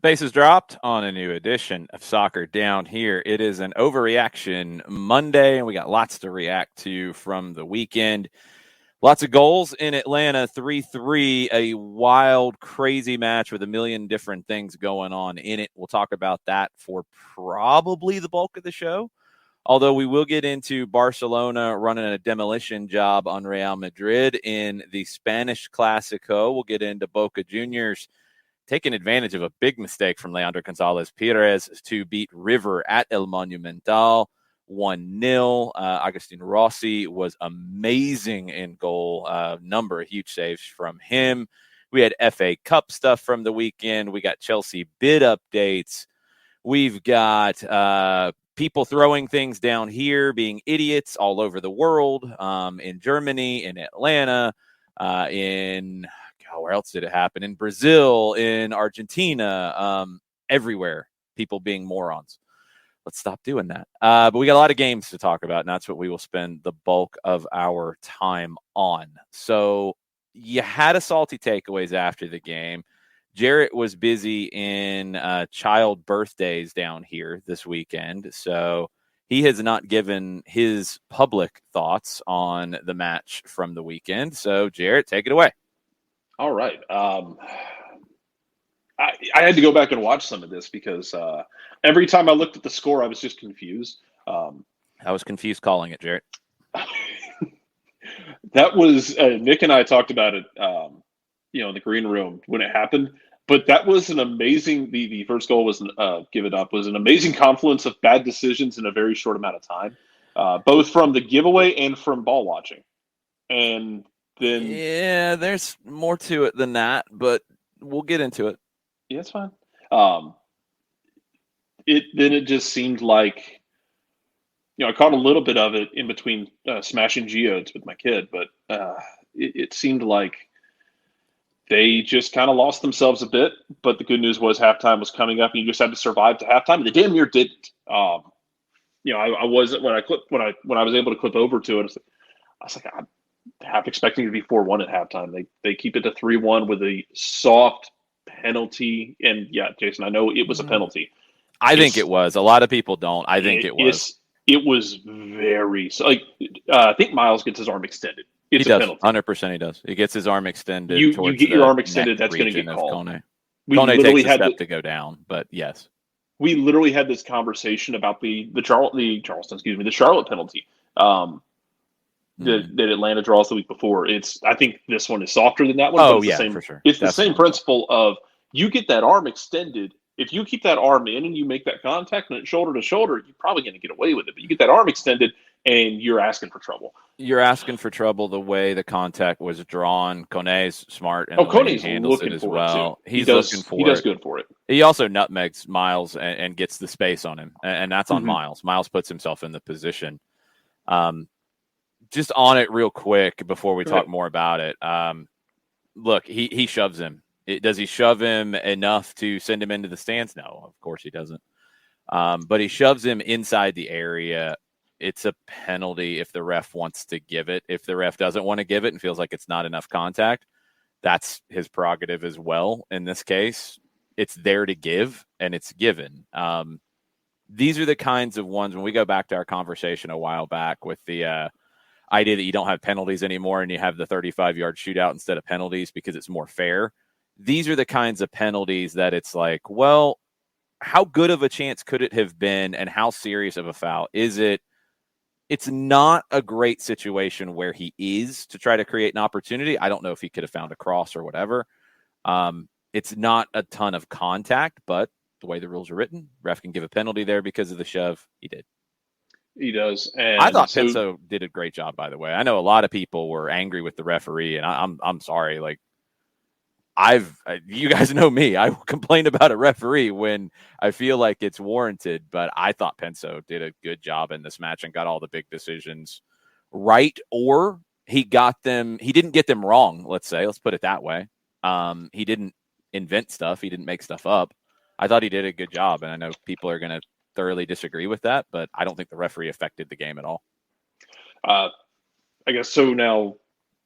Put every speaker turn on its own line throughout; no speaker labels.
The pace is dropped on a new edition of Soccer Down Here. It is an overreaction Monday, and we got lots to react to from the weekend. Lots of goals in Atlanta, 3-3, a wild, crazy match with a million different things going on in it. We'll talk about that for probably the bulk of the show, although we will get into Barcelona running a demolition job on Real Madrid in the Spanish Clasico. We'll get into Boca Juniors taking advantage of a big mistake from Leandro Gonzalez Perez to beat River at El Monumental 1-0. Agustin Rossi was amazing in goal. Number of huge saves from him. We had FA Cup stuff from the weekend. We got Chelsea bid updates. We've got people throwing things down here, being idiots all over the world, in Germany, in Atlanta, where else did it happen? In Brazil, in Argentina, everywhere, people being morons. Let's stop doing that. But we got a lot of games to talk about, and that's what we will spend the bulk of our time on. So you had a salty takeaways after the game. Jarrett was busy in child birthdays down here this weekend, so he has not given his public thoughts on the match from the weekend. So, Jarrett, take it away.
All right. I had to go back and watch some of this because every time I looked at the score, I was just confused.
I was confused calling it, Jarrett.
That was Nick and I talked about it, in the green room when it happened. But that was an amazing. The first goal was given up was an amazing confluence of bad decisions in a very short amount of time, both from the giveaway and from ball watching, and.
Yeah, there's more to it than that, but we'll get into it.
Yeah, it's fine. It just seemed like, I caught a little bit of it in between smashing geodes with my kid, but it seemed like they just kind of lost themselves a bit. But the good news was halftime was coming up, and you just had to survive to halftime. And they damn near didn't. I wasn't when I was able to clip over to it. I was like, I'm half expecting it to be 4-1 at halftime. They keep it to 3-1 with a soft penalty. And yeah, Jason, I know it was a penalty.
I think it was. A lot of people don't. I think it was.
It was very I think Miles gets his arm extended. It's
a
penalty.
100% he does. He gets his arm extended.
You get your arm extended, that's going to get called.
Kone takes a step to go down, but yes.
We literally had this conversation about the Charlotte penalty. That Atlanta draws the week before. I think this one is softer than that one.
Oh, yeah, for sure.
It's the same principle of you get that arm extended. If you keep that arm in and you make that contact and it's shoulder to shoulder, you're probably going to get away with it. But you get that arm extended and you're asking for trouble.
You're asking for trouble the way the contact was drawn. Kone's smart and
Kone's
he handles it as well. He does
good for it.
He also nutmegs Miles and gets the space on him, and that's on Miles. Miles puts himself in the position. Just on it real quick before we talk more about it. Look, he shoves him. Does he shove him enough to send him into the stands? No, of course he doesn't. But he shoves him inside the area. It's a penalty if the ref wants to give it. If the ref doesn't want to give it and feels like it's not enough contact, that's his prerogative as well. In this case, it's there to give, and it's given. These are the kinds of ones, when we go back to our conversation a while back with the idea that you don't have penalties anymore and you have the 35-yard shootout instead of penalties because it's more fair. These are the kinds of penalties that it's like, well, how good of a chance could it have been and how serious of a foul is it? It's not a great situation where he is to try to create an opportunity. I don't know if he could have found a cross or whatever. It's not a ton of contact, but the way the rules are written, ref can give a penalty there because of the shove. He did.
He does. And
I thought Penso did a great job, by the way. I know a lot of people were angry with the referee, and I'm sorry. Like, you guys know me. I complain about a referee when I feel like it's warranted, but I thought Penso did a good job in this match and got all the big decisions right, or he didn't get them wrong. Let's put it that way. He didn't invent stuff. He didn't make stuff up. I thought he did a good job, and I know people are going to thoroughly disagree with that, but I don't think the referee affected the game at all.
I guess so. Now,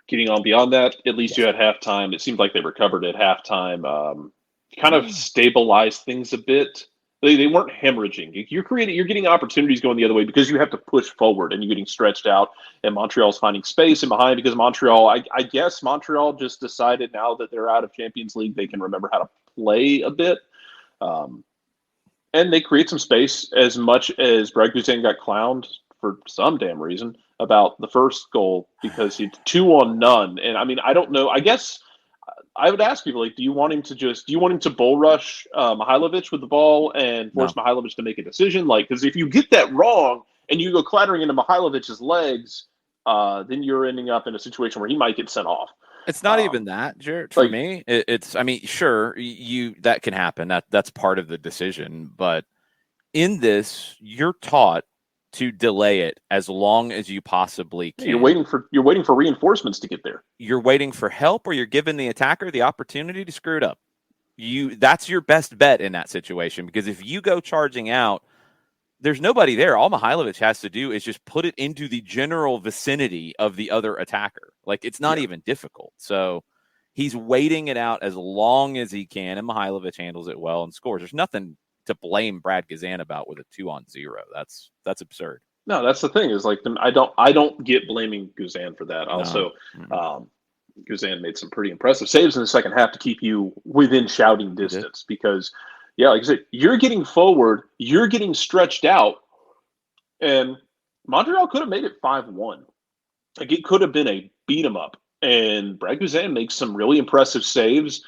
getting on beyond that, at least you had halftime. It seemed like they recovered at halftime. kind of stabilized things a bit. They weren't hemorrhaging. You're getting opportunities going the other way because you have to push forward and you're getting stretched out. And Montreal's finding space in behind because Montreal. I guess Montreal just decided now that they're out of Champions League, they can remember how to play a bit. And they create some space. As much as Brad Guzan got clowned for some damn reason about the first goal because he's 2-on-none. And I mean, I don't know. I guess I would ask people, like, do you want him to bull rush Mihailovic with the ball and force Mihailovic to make a decision? Like, because if you get that wrong and you go clattering into Mihailovic's legs, then you're ending up in a situation where he might get sent off.
It's not even that, Jared. For me, it's. I mean, sure, that can happen. That's part of the decision. But in this, you're taught to delay it as long as you possibly can.
You're waiting for reinforcements to get there.
You're waiting for help, or you're giving the attacker the opportunity to screw it up. That's your best bet in that situation, because if you go charging out, there's nobody there. All Mihailovic has to do is just put it into the general vicinity of the other attacker. Like, it's not even difficult. So he's waiting it out as long as he can, and Mihailovic handles it well and scores. There's nothing to blame Brad Guzan about with a 2-on-0. That's absurd.
No, that's the thing, is like, I don't get blaming Guzan for that. Also, Guzan made some pretty impressive saves in the second half to keep you within shouting distance because, like I said, you're getting forward, you're getting stretched out, and Montreal could have made it 5-1. Like, it could have been a beat 'em up, and Brad Guzan makes some really impressive saves.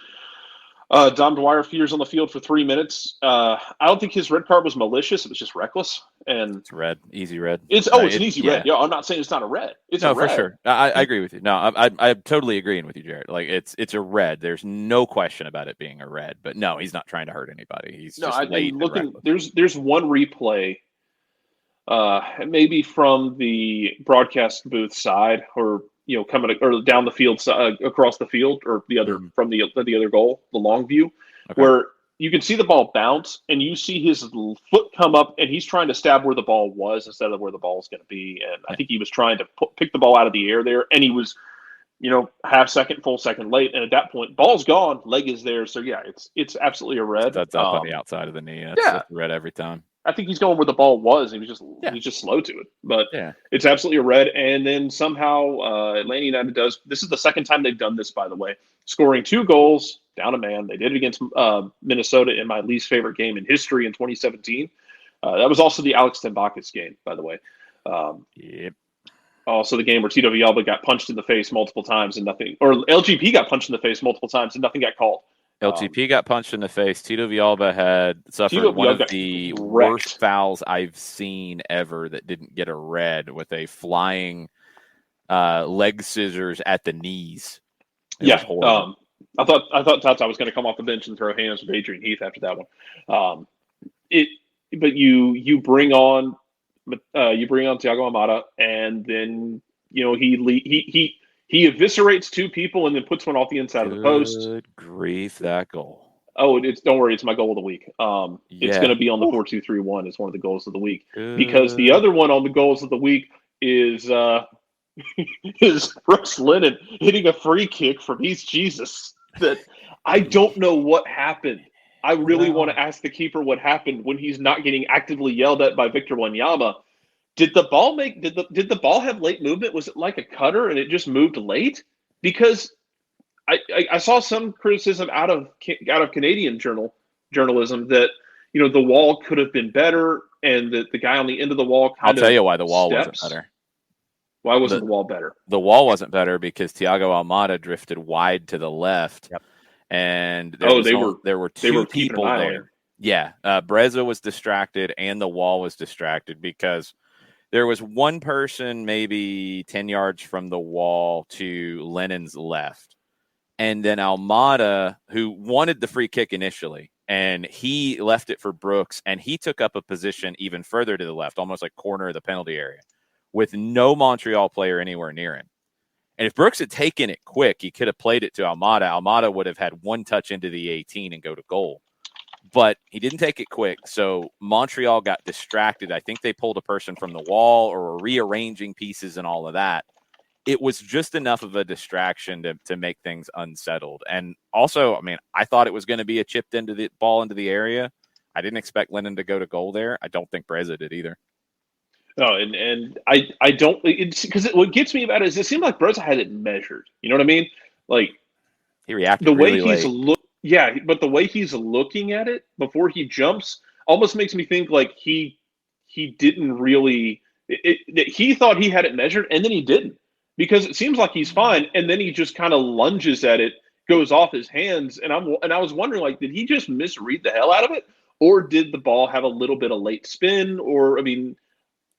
Dom Dwyer fears on the field for 3 minutes. I don't think his red card was malicious. It was just reckless. And
it's red, easy red.
It's an easy red. Yeah, I'm not saying it's not a red. It's a red.
For sure. I agree with you. No, I'm totally agreeing with you, Jared. Like, it's a red. There's no question about it being a red. But no, he's not trying to hurt anybody. He's just late and
looking. There's one replay, maybe from the broadcast booth side, or coming or down the field, across the field, or the other from the other goal, the long view, where you can see the ball bounce and you see his foot come up and he's trying to stab where the ball was instead of where the ball is going to be. And I think he was trying to pick the ball out of the air there, and he was, half second, full second late. And at that point, ball's gone, leg is there. So yeah, it's absolutely a red.
That's up on the outside of the knee. That's red every time.
I think he's going where the ball was. He's just slow to it, but it's absolutely a red. And then somehow Atlanta United does. This is the second time they've done this, by the way, scoring 2 goals down a man. They did it against Minnesota in my least favorite game in history in 2017. That was also the Alex Tembakis game, by the way. Also the game where Tito Villalba got punched in the face multiple times and nothing, or LGP got punched in the face multiple times and nothing got called.
LGP got punched in the face. Tito Villalba had suffered one of the worst fouls I've seen ever that didn't get a red, with a flying leg scissors at the knees. It was horrible.
I thought Tata was going to come off the bench and throw hands with Adrian Heath after that one. But you bring on Thiago Almada, and then he eviscerates 2 people and then puts one off the inside of the post.
Good grief, that goal.
Oh, don't worry, it's my goal of the week. It's going to be on the 4-2-3-1 as one of the goals of the week. Because the other one on the goals of the week is Brooks Lennon hitting a free kick from East Jesus. That I don't know what happened. I really want to ask the keeper what happened when he's not getting actively yelled at by Victor Wanyama. Did the ball have late movement? Was it like a cutter and it just moved late? Because I saw some criticism out of Canadian journalism that the wall could have been better, and that the guy on the end of the wall
I'll tell you why the wall wasn't better.
Why wasn't the wall better?
The wall wasn't better because Thiago Almada drifted wide to the left, and there were 2 people there. Yeah, Breza was distracted and the wall was distracted because there was one person maybe 10 yards from the wall to Lennon's left. And then Almada, who wanted the free kick initially, and he left it for Brooks, and he took up a position even further to the left, almost like corner of the penalty area, with no Montreal player anywhere near him. And if Brooks had taken it quick, he could have played it to Almada. Almada would have had one touch into the 18 and go to goal. But he didn't take it quick, so Montreal got distracted. I think they pulled a person from the wall or were rearranging pieces and all of that. it was just enough of a distraction to make things unsettled. And also, I mean, I thought it was going to be a chipped into the ball into the area. I didn't expect Lennon to go to goal there. I don't think Breza did either.
No, and I don't, it's because what gets me about it is it seemed like Breza had it measured. You know what I mean? Like
he reacted
the way
really
he's
late.
yeah, but the way he's looking at it before he jumps almost makes me think like he didn't really he thought he had it measured and then he didn't, because it seems like he's fine and then he just kind of lunges at it, goes off his hands, and I was wondering, like, did he just misread the hell out of it, or did the ball have a little bit of late spin? Or I mean,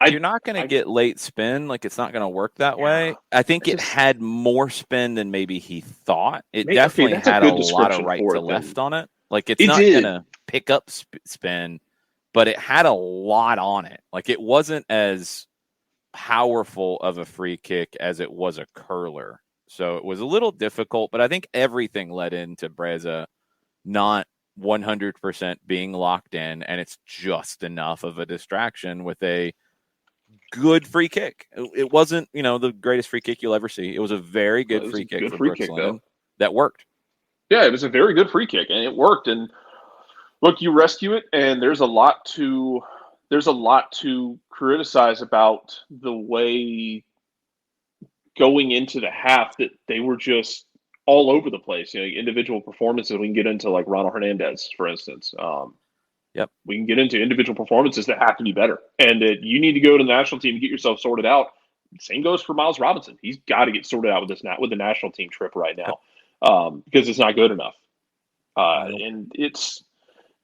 You're not going to get late spin. Like, it's not going to work that way. I think it had more spin than maybe he thought. It definitely had a lot of right to left on it. Like, it's not going to pick up spin, but it had a lot on it. Like, it wasn't as powerful of a free kick as it was a curler. So it was a little difficult, but I think everything led into Breza not 100% being locked in, and it's just enough of a distraction with a good free kick. It wasn't, the greatest free kick you'll ever see. It was a very good free kick for Brooks Lennon that worked.
Yeah, it was a very good free kick, and it worked. And look, you rescue it, and there's a lot to criticize about the way going into the half that they were just all over the place. Individual performances. We can get into like Ronald Hernandez, for instance.
Yep.
We can get into individual performances that have to be better, and that you need to go to the national team to get yourself sorted out. Same goes for Miles Robinson. He's got to get sorted out with the national team trip right now, because it's not good enough. And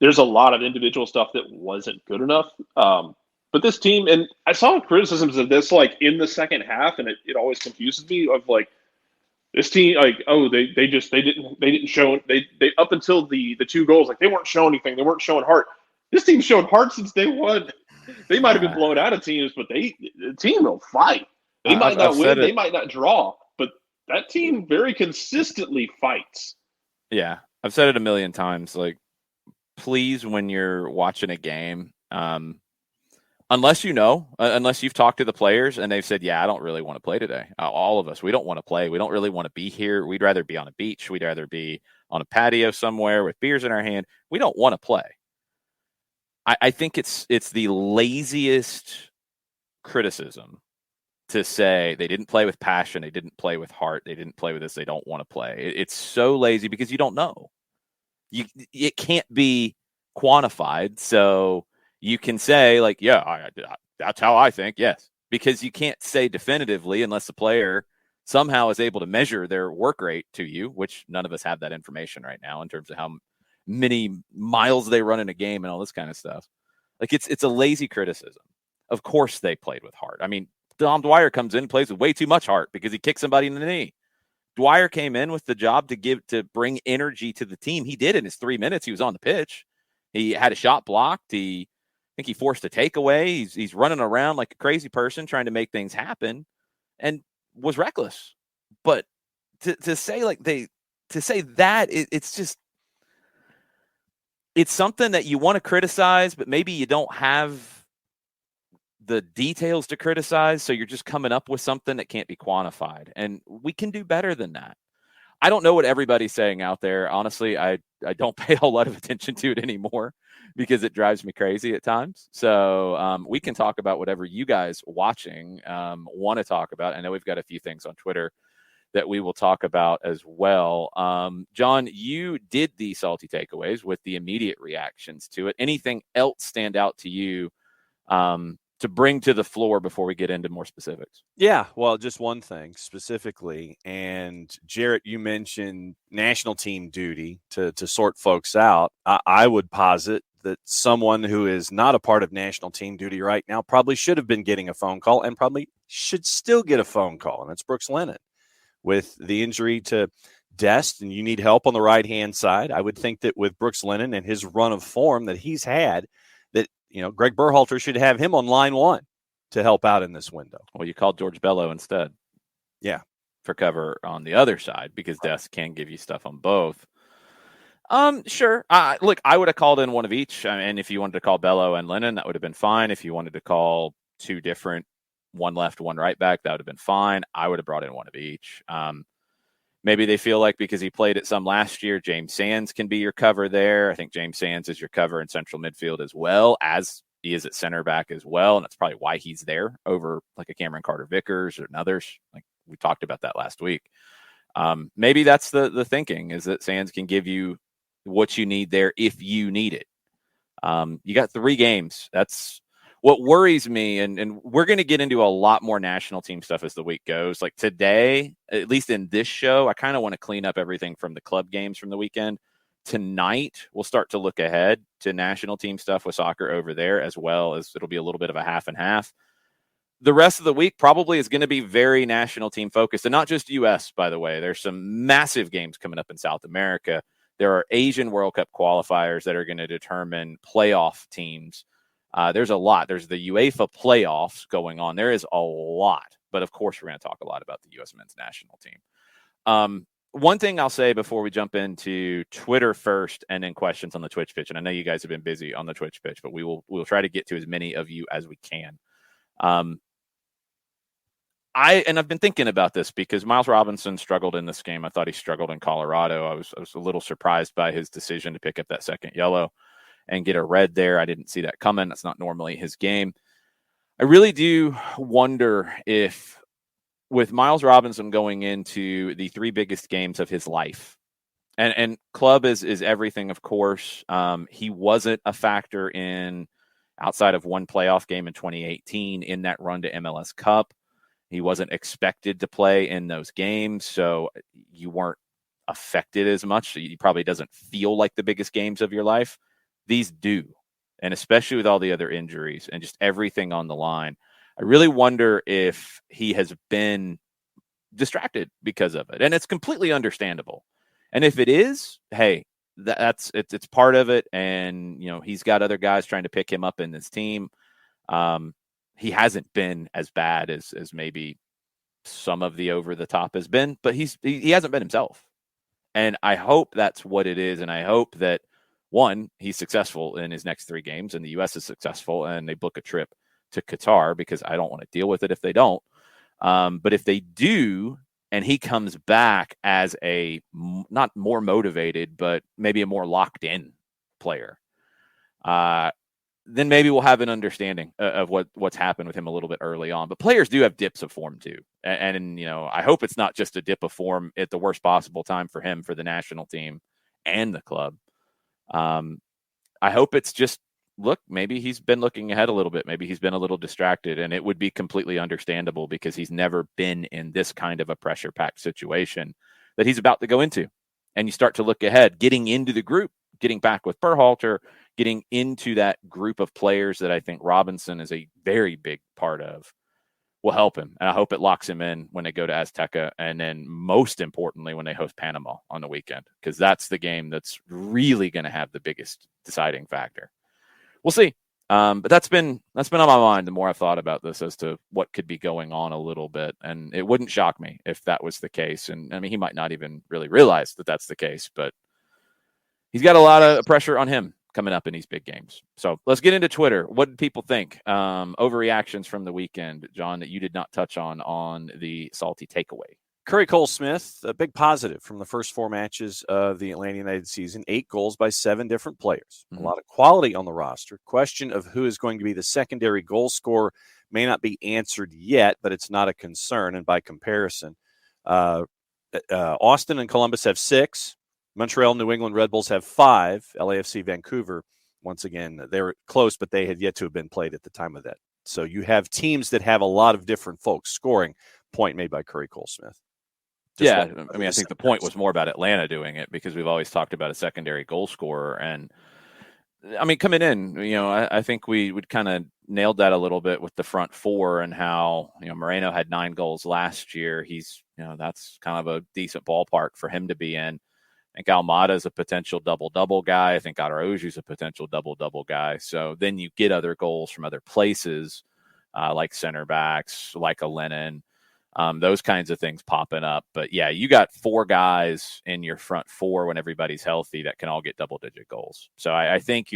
there's a lot of individual stuff that wasn't good enough. But this team, and I saw criticisms of this like in the second half, and it always confuses me of like this team, like, oh, they didn't show they up until the 2 goals, like they weren't showing anything, they weren't showing heart. This team showed heart since day one. They might have been blown out of teams, but the team will fight. They might not win, they might not draw, but that team very consistently fights.
Yeah, I've said it a million times. Like, please, when you're watching a game, unless you've talked to the players and they've said, yeah, I don't really want to play today. All of us, we don't want to play. We don't really want to be here. We'd rather be on a beach. We'd rather be on a patio somewhere with beers in our hand. We don't want to play. I think it's the laziest criticism to say they didn't play with passion. They didn't play with heart. They didn't play with this. They don't want to play. It's so lazy because you don't know. It can't be quantified. So you can say like, yeah, that's how I think. Yes, because you can't say definitively unless the player somehow is able to measure their work rate to you, which none of us have that information right now in terms of how many miles they run in a game and all this kind of stuff. Like, it's a lazy criticism. Of course they played with heart. I mean, Dom Dwyer comes in and plays with way too much heart because he kicked somebody in the knee. Dwyer came in with the job to bring energy to the team. He did in his 3 minutes. He was on the pitch. He had a shot blocked. I think he forced a takeaway. He's running around like a crazy person trying to make things happen and was reckless. But to say that, it's just, it's something that you want to criticize, but maybe you don't have the details to criticize. So you're just coming up with something that can't be quantified. And we can do better than that. I don't know what everybody's saying out there. Honestly, I don't pay a whole lot of attention to it anymore because it drives me crazy at times. So we can talk about whatever you guys watching want to talk about. I know we've got a few things on Twitter that we will talk about as well. John, you did the salty takeaways with the immediate reactions to it. Anything else stand out to you to bring to the floor before we get into more specifics?
Yeah, well, just one thing specifically. And Jarrett, you mentioned national team duty to sort folks out. I would posit that someone who is not a part of national team duty right now probably should have been getting a phone call and probably should still get a phone call. And that's Brooks Lennon. With the injury to Dest and you need help on the right-hand side, I would think that with Brooks Lennon and his run of form that he's had, that, Greg Berhalter should have him on line one to help out in this window.
Well, you called George Bello instead.
Yeah.
For cover on the other side because Dest can give you stuff on both. Sure. Look, I would have called in one of each. And if you wanted to call Bello and Lennon, that would have been fine. If you wanted to call two different one left, one right back, that would have been fine. I would have brought in one of each. Maybe they feel like because he played at some last year, James Sands can be your cover there. I think James Sands is your cover in central midfield as well, as he is at center back as well. And that's probably why he's there over like a Cameron Carter-Vickers or others. Like we talked about that last week. Maybe that's the thinking, is that Sands can give you what you need there if you need it. You got 3 games. That's what worries me. And we're going to get into a lot more national team stuff as the week goes. Like today, at least in this show, I kind of want to clean up everything from the club games from the weekend. Tonight, we'll start to look ahead to national team stuff with soccer over there, as well as it'll be a little bit of a half and half. The rest of the week probably is going to be very national team focused, and not just U.S., by the way. There's some massive games coming up in South America. There are Asian World Cup qualifiers that are going to determine playoff teams. There's a lot. There's the UEFA playoffs going on. There is a lot. But, of course, we're going to talk a lot about the U.S. men's national team. One thing I'll say before we jump into Twitter first and then questions on the Twitch pitch, and I know you guys have been busy on the Twitch pitch, but we'll try to get to as many of you as we can. I've been thinking about this because Miles Robinson struggled in this game. I thought he struggled in Colorado. I was a little surprised by his decision to pick up that second yellow and get a red there. I didn't see that coming. That's not normally his game. I really do wonder if, with Miles Robinson going into the 3 biggest games of his life, and club is everything, of course. He wasn't a factor in, outside of one playoff game in 2018 in that run to MLS Cup. He wasn't expected to play in those games, so you weren't affected as much. He probably doesn't feel like the biggest games of your life. These do, and especially with all the other injuries and just everything on the line. I really wonder if he has been distracted because of it, and it's completely understandable. And if it is, hey, it's part of it. And he's got other guys trying to pick him up in this team. He hasn't been as bad as maybe some of the over the top has been, but he hasn't been himself. And I hope that's what it is. And I hope that, one, he's successful in his next 3 games and the U.S. is successful and they book a trip to Qatar, because I don't want to deal with it if they don't. But if they do, and he comes back as a not more motivated, but maybe a more locked in player, then maybe we'll have an understanding of what's happened with him a little bit early on. But players do have dips of form too. And I hope it's not just a dip of form at the worst possible time for him, for the national team and the club. I hope it's just, look, maybe he's been looking ahead a little bit. Maybe he's been a little distracted, and it would be completely understandable because he's never been in this kind of a pressure-packed situation that he's about to go into. And you start to look ahead, getting into the group, getting back with Berhalter, getting into that group of players that I think Robinson is a very big part of, will help him. And I hope it locks him in when they go to Azteca, and then most importantly, when they host Panama on the weekend, because that's the game that's really going to have the biggest deciding factor. We'll see. But that's been on my mind the more I've thought about this, as to what could be going on a little bit. And it wouldn't shock me if that was the case. And I mean, he might not even really realize that that's the case, but he's got a lot of pressure on him coming up in these big games. So let's get into Twitter. What did people think? Overreactions from the weekend, John, that you did not touch on the salty takeaway.
Curry Cole Smith, a big positive from the first 4 matches of the Atlanta United season, 8 goals by 7 different players. A lot of quality on the roster. Question of who is going to be the secondary goal scorer may not be answered yet, but it's not a concern. And by comparison, Austin and Columbus have 6. Montreal, New England Red Bulls have 5. LAFC, Vancouver, once again, they were close, but they had yet to have been played at the time of that. So you have teams that have a lot of different folks scoring. Point made by Curry Cole Smith.
I think the point was more about Atlanta doing it, because we've always talked about a secondary goal scorer. And I mean, coming in, I think we would kind of nailed that a little bit with the front 4, and how, Moreno had 9 goals last year. He's, that's kind of a decent ballpark for him to be in. I think Almada is a potential double-double guy. I think Araujo is a potential double-double guy. So then you get other goals from other places, like center backs, like a Lennon, those kinds of things popping up. But yeah, you got 4 guys in your front 4 when everybody's healthy that can all get double-digit goals. So I think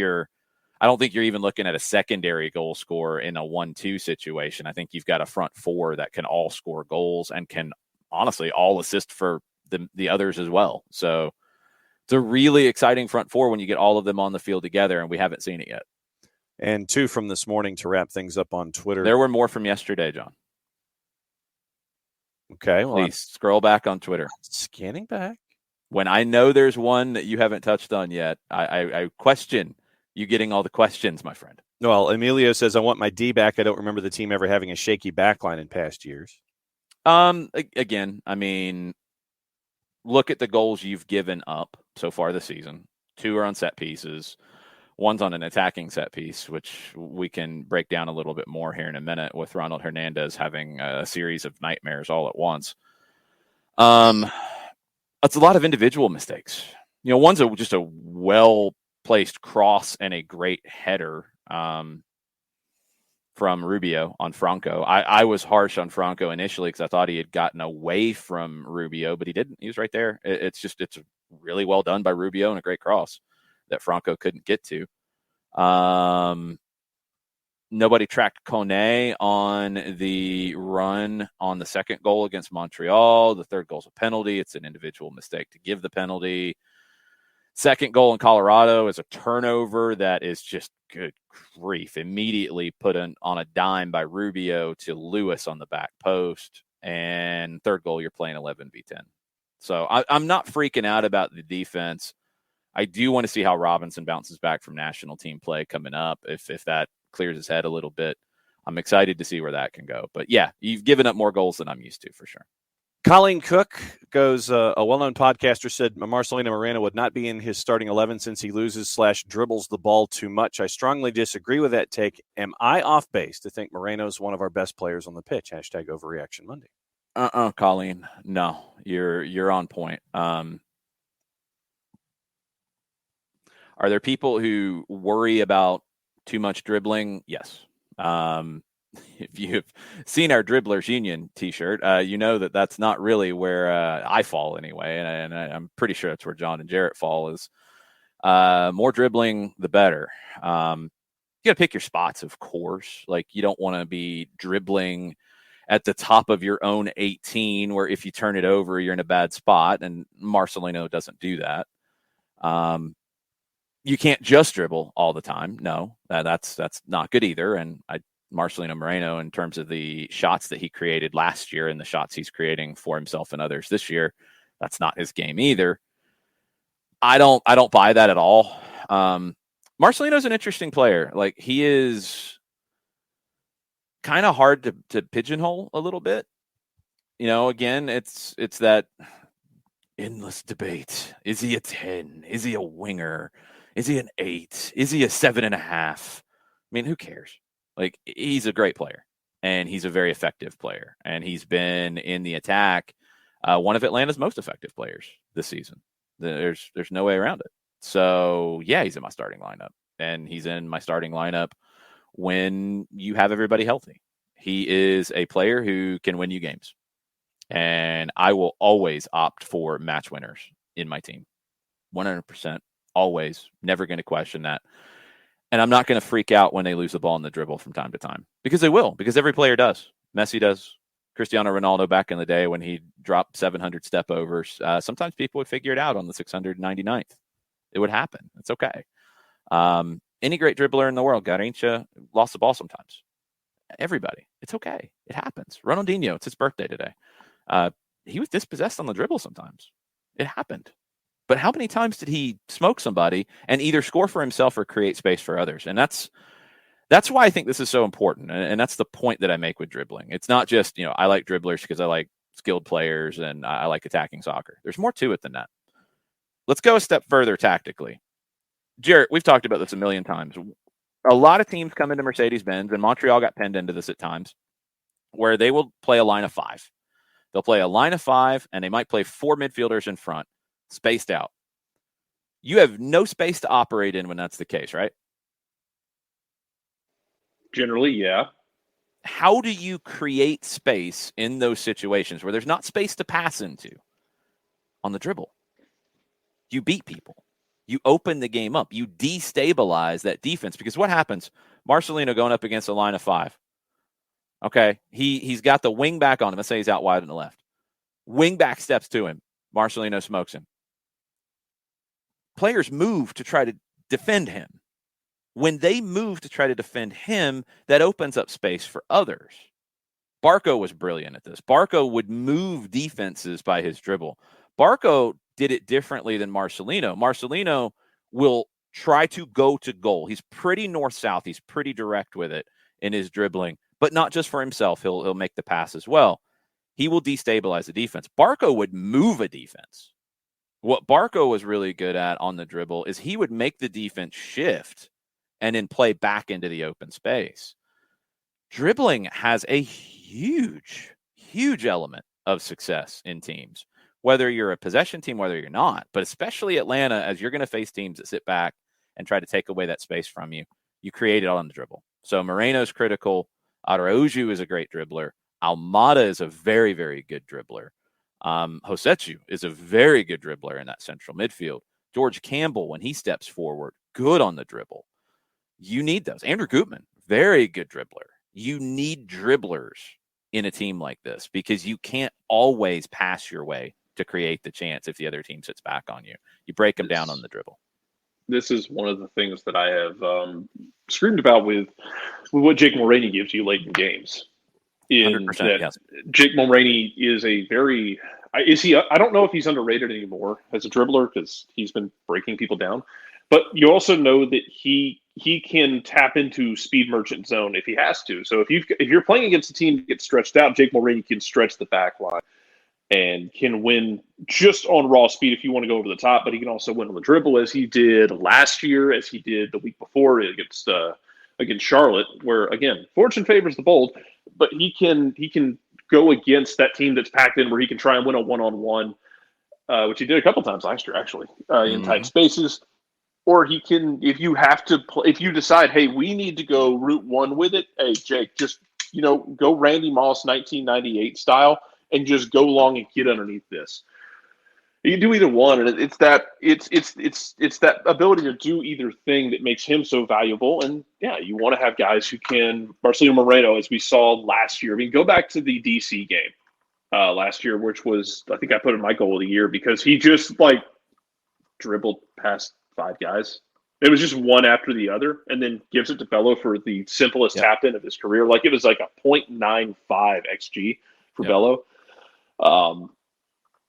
I don't think you're even looking at a secondary goal scorer in a 1-2 situation. I think you've got a front four that can all score goals and can honestly all assist for the others as well. So it's a really exciting front four when you get all of them on the field together, and we haven't seen it yet.
And 2 from this morning to wrap things up on Twitter.
There were more from yesterday, John.
Okay. Well,
please scroll back on Twitter.
Scanning back.
When I know there's one that you haven't touched on yet, I question you getting all the questions, my friend.
Well, Emilio says, I want my D back. I don't remember the team ever having a shaky backline in past years.
Again, I mean, look at the goals you've given up so far this season. 2 are on set pieces. 1's on an attacking set piece, which we can break down a little bit more here in a minute with Ronald Hernandez having a series of nightmares all at once. It's a lot of individual mistakes. You know, one's just a well-placed cross and a great header from Rubio on Franco. I was harsh on Franco initially because I thought he had gotten away from Rubio, but he didn't. He was right there. It's really well done by Rubio and a great cross that Franco couldn't get to. Nobody tracked Kone on the run on the second goal against Montreal. The third goal's a penalty. It's an individual mistake to give the penalty. Second goal in Colorado is a turnover that is just good grief. Immediately put on a dime by Rubio to Lewis on the back post. And third goal, you're playing 11v10. So I'm not freaking out about the defense. I do want to see how Robinson bounces back from national team play coming up. If that clears his head a little bit, I'm excited to see where that can go. But yeah, you've given up more goals than I'm used to for sure.
Colleen Cook goes, a well-known podcaster said Marcelino Moreno would not be in his starting 11 since he loses/dribbles the ball too much. I strongly disagree with that take. Am I off base to think Moreno's one of our best players on the pitch? #Overreaction Monday.
Colleen. No, you're on point. Are there people who worry about too much dribbling? Yes. If you've seen our Dribblers Union t-shirt, you know that that's not really where I fall anyway. And I'm pretty sure that's where John and Jarrett fall is more dribbling, the better. You got to pick your spots, of course. Like you don't want to be dribbling at the top of your own 18 where if you turn it over, you're in a bad spot. And Marcelino doesn't do that. You can't just dribble all the time. No, that's not good either. And Marcelino Moreno, in terms of the shots that he created last year and the shots he's creating for himself and others this year, that's not his game either. I don't buy that at all. Marcelino's an interesting player. Like he is kind of hard to pigeonhole a little bit. You know, again, it's that endless debate. Is he a 10? Is he a winger? Is he an 8? Is he a 7.5? I mean, who cares? Like, he's a great player, and he's a very effective player, and he's been in the attack one of Atlanta's most effective players this season. There's no way around it. So, yeah, he's in my starting lineup, and he's in my starting lineup when you have everybody healthy. He is a player who can win you games, and I will always opt for match winners in my team. 100%. Always. Never going to question that. And I'm not going to freak out when they lose the ball in the dribble from time to time. Because they will. Because every player does. Messi does. Cristiano Ronaldo back in the day when he dropped 700 step overs. Sometimes people would figure it out on the 699th. It would happen. It's okay. Any great dribbler in the world, Garrincha, lost the ball sometimes. Everybody. It's okay. It happens. Ronaldinho, it's his birthday today. He was dispossessed on the dribble sometimes. It happened. But how many times did he smoke somebody and either score for himself or create space for others? And that's why I think this is so important. And that's the point that I make with dribbling. It's not just, I like dribblers because I like skilled players and I like attacking soccer. There's more to it than that. Let's go a step further tactically. Jarrett, we've talked about this a million times. A lot of teams come into Mercedes-Benz, and Montreal got penned into this at times, where they will play a line of 5. They'll play a line of 5, and they might play 4 midfielders in front, spaced out. You have no space to operate in when that's the case, right?
Generally, yeah.
How do you create space in those situations where there's not space to pass into on the dribble? You beat people. You open the game up. You destabilize that defense because what happens? Marcelino going up against a line of 5. Okay, he's got the wing back on him. Let's say he's out wide on the left. Wing back steps to him. Marcelino smokes him. Players move to try to defend him. When they move to try to defend him, that opens up space for others. Barco was brilliant at this. Barco would move defenses by his dribble. Barco did it differently than Marcelino. Marcelino will try to go to goal. He's pretty north-south. He's pretty direct with it in his dribbling, but not just for himself. He'll make the pass as well. He will destabilize the defense. Barco would move a defense. What Barco was really good at on the dribble is he would make the defense shift and then play back into the open space. Dribbling has a huge, huge element of success in teams, whether you're a possession team, whether you're not, but especially Atlanta, as you're going to face teams that sit back and try to take away that space from you, you create it on the dribble. So Moreno's critical. Araujo is a great dribbler. Almada is a very, very good dribbler. Josetu is a very good dribbler in that central midfield. George Campbell, when he steps forward, good on the dribble. You need those. Andrew Gutman, very good dribbler. You need dribblers in a team like this because you can't always pass your way to create the chance if the other team sits back on you. You break them down on the dribble.
This is one of the things that I have screamed about with what Jake Mulroney gives you late in games.
100%, yes.
Jake Mulroney is a very I don't know if he's underrated anymore as a dribbler because he's been breaking people down. But you also know that he can tap into speed merchant zone if he has to. So if you're playing against a team that gets stretched out, Jake Mulroney can stretch the back line and can win just on raw speed if you want to go over the top. But he can also win on the dribble as he did last year, as he did the week before against Charlotte, where again fortune favors the bold. But he can go against that team that's packed in where he can try and win a one-on-one, which he did a couple times last year actually in tight spaces. Or he can, if you decide, hey, we need to go route one with it. Hey, Jake, just go Randy Moss 1998 style and just go long and get underneath this. You can do either one, and it's that ability to do either thing that makes him so valuable. And yeah, you want to have guys who can. Marcelino Moreno, as we saw last year. I mean, go back to the DC game last year, which was I think I put in my goal of the year because he just dribbled past 5 guys. It was just one after the other, and then gives it to Bello for the simplest tap in of his career. It was like a 0.95 xG for Bello.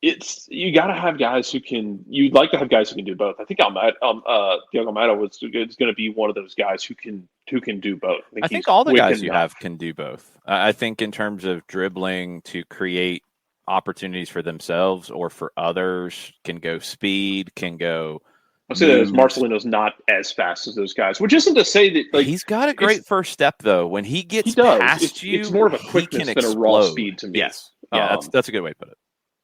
You got to have guys who can. You'd like to have guys who can do both. I think Diego Almada is going to be one of those guys who can do both.
I think all the guys you have can do both. I think in terms of dribbling to create opportunities for themselves or for others, can go speed, can go.
I'll say that as Marcelino's not as fast as those guys, which isn't to say that
he's got a great first step though. When he gets past you,
it's more of a quickness than a raw speed to me.
Yes, yeah, that's a good way to put it.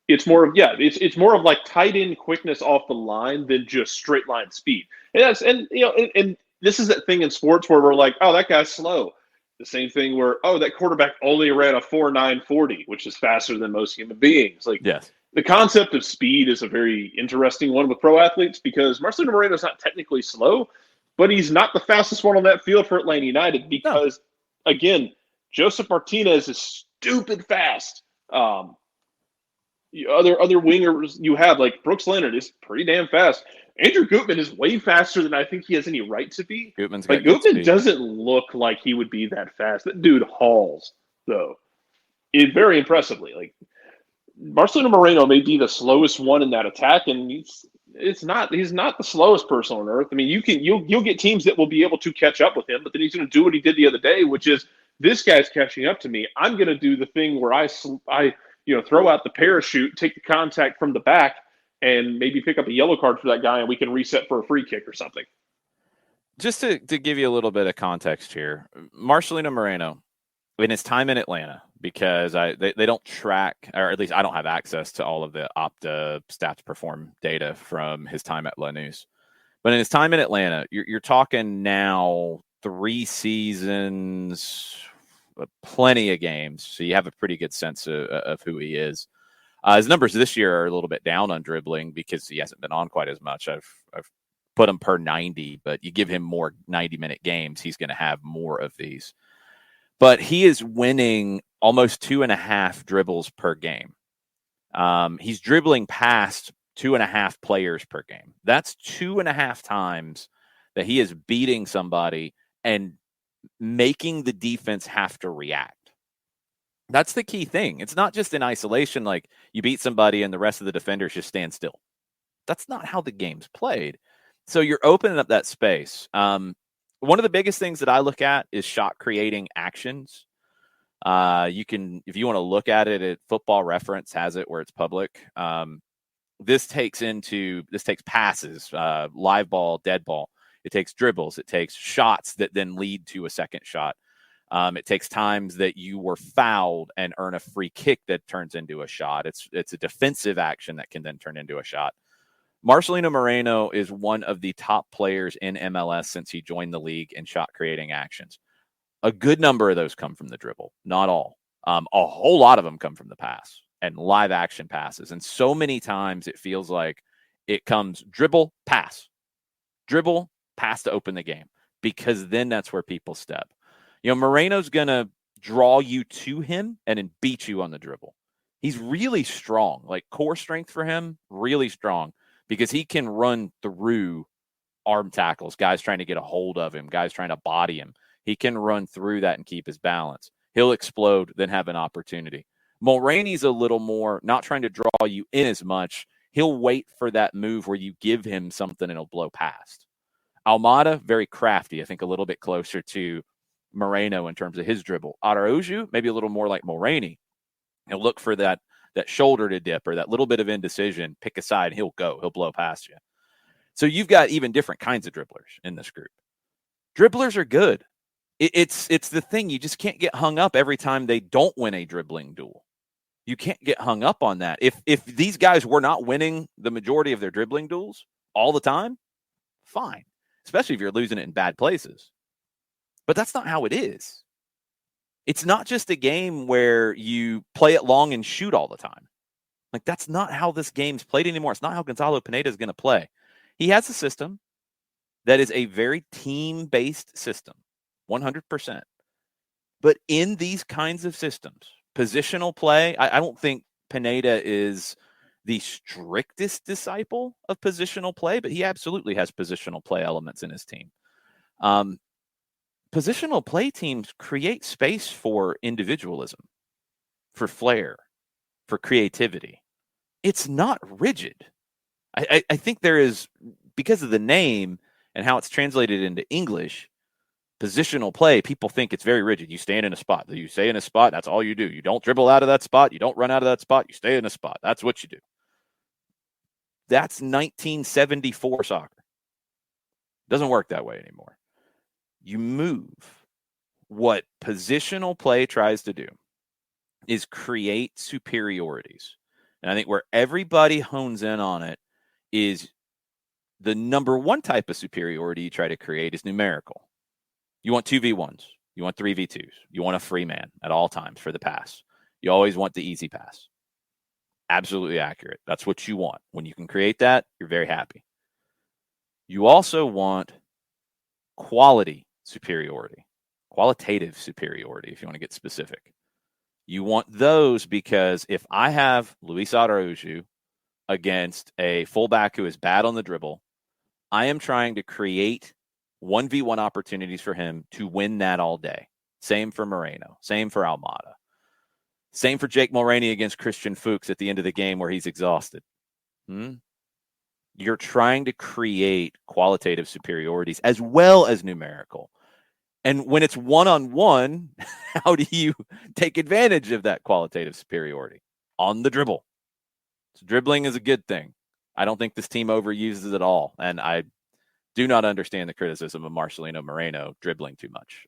It's more of it's more of like tight end quickness off the line than just straight line speed. And this is that thing in sports where we're like, oh, that guy's slow. The same thing where that quarterback only ran a 4.940, which is faster than most human beings.
Yes.
The concept of speed is a very interesting one with pro athletes because Marcelino Moreno is not technically slow, but he's not the fastest one on that field for Atlanta United because, again, Joseph Martinez is stupid fast. Other wingers you have, like Brooks Leonard, is pretty damn fast. Andrew Gutman is way faster than I think he has any right to be.
Gutman
doesn't look like he would be that fast. That dude hauls, though. Very impressively. Marcelino Moreno may be the slowest one in that attack, and he's not the slowest person on earth. I mean, you'll get teams that will be able to catch up with him, but then he's going to do what he did the other day, which is this guy's catching up to me. I'm going to do the thing where I throw out the parachute, take the contact from the back, and maybe pick up a yellow card for that guy, and we can reset for a free kick or something.
Just to give you a little bit of context here, Marcelino Moreno, in his time in Atlanta, because they don't track, or at least I don't have access to all of the Opta stats perform data from his time at Lanús. But in his time in Atlanta, you're talking now 3 seasons, plenty of games, so you have a pretty good sense of who he is. His numbers this year are a little bit down on dribbling because he hasn't been on quite as much. I've put him per 90, but you give him more 90-minute games, he's going to have more of these. But he is winning almost 2.5 dribbles per game. He's dribbling past 2.5 players per game. That's 2.5 times that he is beating somebody and making the defense have to react. That's the key thing. It's not just in isolation, like you beat somebody and the rest of the defenders just stand still. That's not how the game's played. So you're opening up that space. One of the biggest things that I look at is shot creating actions. You can, if you want to look at it, Football Reference has it where it's public. This takes passes, live ball, dead ball. It takes dribbles. It takes shots that then lead to a second shot. It takes times that you were fouled and earn a free kick that turns into a shot. It's a defensive action that can then turn into a shot. Marcelino Moreno is one of the top players in MLS since he joined the league in shot creating actions. A good number of those come from the dribble, not all. A whole lot of them come from the pass and live action passes. And so many times it feels like it comes dribble, pass to open the game, because then that's where people step. Moreno's going to draw you to him and then beat you on the dribble. He's really strong, like core strength for him, really strong, because he can run through arm tackles, guys trying to get a hold of him, guys trying to body him. He can run through that and keep his balance. He'll explode, then have an opportunity. Mulroney's a little more not trying to draw you in as much. He'll wait for that move where you give him something and he'll blow past. Almada, very crafty, I think a little bit closer to Moreno in terms of his dribble. Araujo, maybe a little more like Mulroney. He'll look for that shoulder to dip or that little bit of indecision, pick a side, he'll blow past you. So you've got even different kinds of dribblers in this group. Dribblers are good. It's the thing. You just can't get hung up every time they don't win a dribbling duel. You can't get hung up on that. If these guys were not winning the majority of their dribbling duels all the time, fine. Especially if you're losing it in bad places. But that's not how it is. It's not just a game where you play it long and shoot all the time. Like, that's not how this game's played anymore. It's not how Gonzalo Pineda is going to play. He has a system that is a very team-based system, 100%. But in these kinds of systems, positional play, I don't think Pineda is the strictest disciple of positional play, but he absolutely has positional play elements in his team. Positional play teams create space for individualism, for flair, for creativity. It's not rigid. I think there is, because of the name and how it's translated into English, positional play, people think it's very rigid. You stand in a spot. You stay in a spot, that's all you do. You don't dribble out of that spot. You don't run out of that spot. You stay in a spot. That's what you do. That's 1974 soccer. Doesn't work that way anymore. You move. What positional play tries to do is create superiorities. And I think where everybody hones in on it is the number one type of superiority you try to create is numerical. You want 2v1s. You want 3v2s. You want a free man at all times for the pass. You always want the easy pass. Absolutely accurate. That's what you want. When you can create that, you're very happy. You also want quality superiority, qualitative superiority, if you want to get specific. You want those because if I have Luis Araujo against a fullback who is bad on the dribble, I am trying to create 1v1 opportunities for him to win that all day. Same for Moreno. Same for Almada. Same for Jake Mulroney against Christian Fuchs at the end of the game where he's exhausted. You're trying to create qualitative superiorities as well as numerical. And when it's one-on-one, how do you take advantage of that qualitative superiority? On the dribble. So dribbling is a good thing. I don't think this team overuses it all. And I do not understand the criticism of Marcelino Moreno dribbling too much.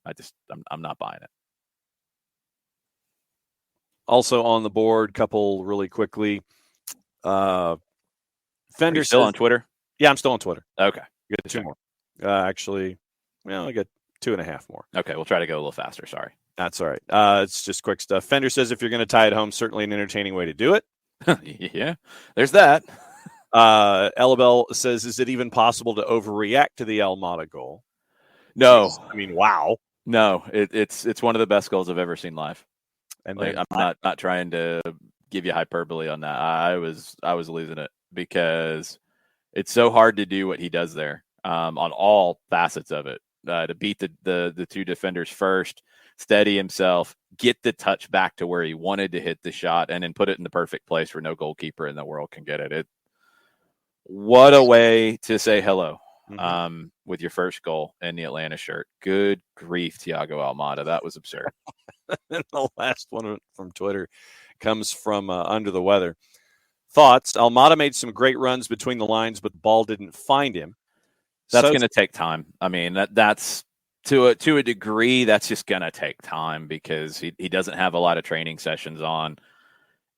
I'm not buying it.
Also on the board, couple really quickly.
Fender still on Twitter?
Yeah, I'm still on Twitter.
Okay.
Get two more. Actually, I got 2.5 more.
Okay, we'll try to go a little faster. Sorry.
That's all right. It's just quick stuff. Fender says if you're going to tie it home, certainly an entertaining way to do it.
Yeah, there's that.
Elabel says, is it even possible to overreact to the Almada goal?
No.
I mean, wow.
No, it's one of the best goals I've ever seen live.
And
like,
then
I'm not trying to give you hyperbole on that. I was losing it because it's so hard to do what he does there on all facets of it. To beat the two defenders first, steady himself, get the touch back to where he wanted to hit the shot, and then put it in the perfect place where no goalkeeper in the world can get it. What a way to say hello with your first goal in the Atlanta shirt. Good grief, Thiago Almada. That was absurd.
And the last one from Twitter comes from Under the Weather. Thoughts? Almada made some great runs between the lines, but the ball didn't find him.
That's going to take time. I mean, that's to a degree, that's just going to take time because he doesn't have a lot of training sessions on.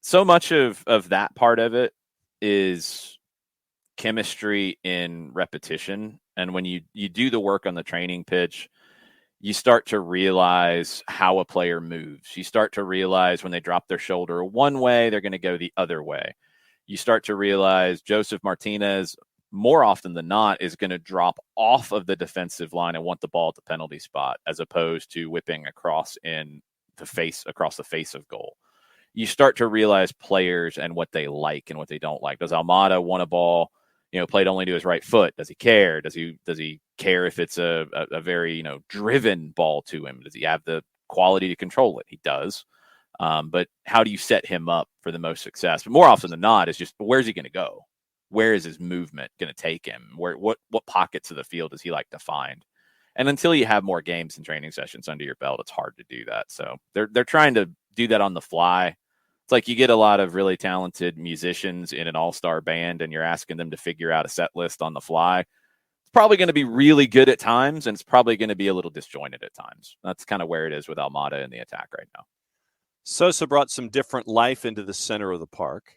So much of that part of it is chemistry in repetition. And when you do the work on the training pitch, you start to realize how a player moves. You start to realize when they drop their shoulder one way, they're going to go the other way. You start to realize Josef Martinez, more often than not, is going to drop off of the defensive line and want the ball at the penalty spot, as opposed to whipping across the face of goal. You start to realize players and what they like and what they don't like. Does Almada want a ball, played only to his right foot? Does he care? Does he care if it's a very, driven ball to him? Does he have the quality to control it? He does. But how do you set him up for the most success? But more often than not, it's just, where's he going to go? Where is his movement going to take him? What pockets of the field does he like to find? And until you have more games and training sessions under your belt, it's hard to do that. So they're trying to do that on the fly. It's like you get a lot of really talented musicians in an all-star band and you're asking them to figure out a set list on the fly. It's probably going to be really good at times, and it's probably going to be a little disjointed at times. That's kind of where it is with Almada in the attack right now.
Sosa brought some different life into the center of the park.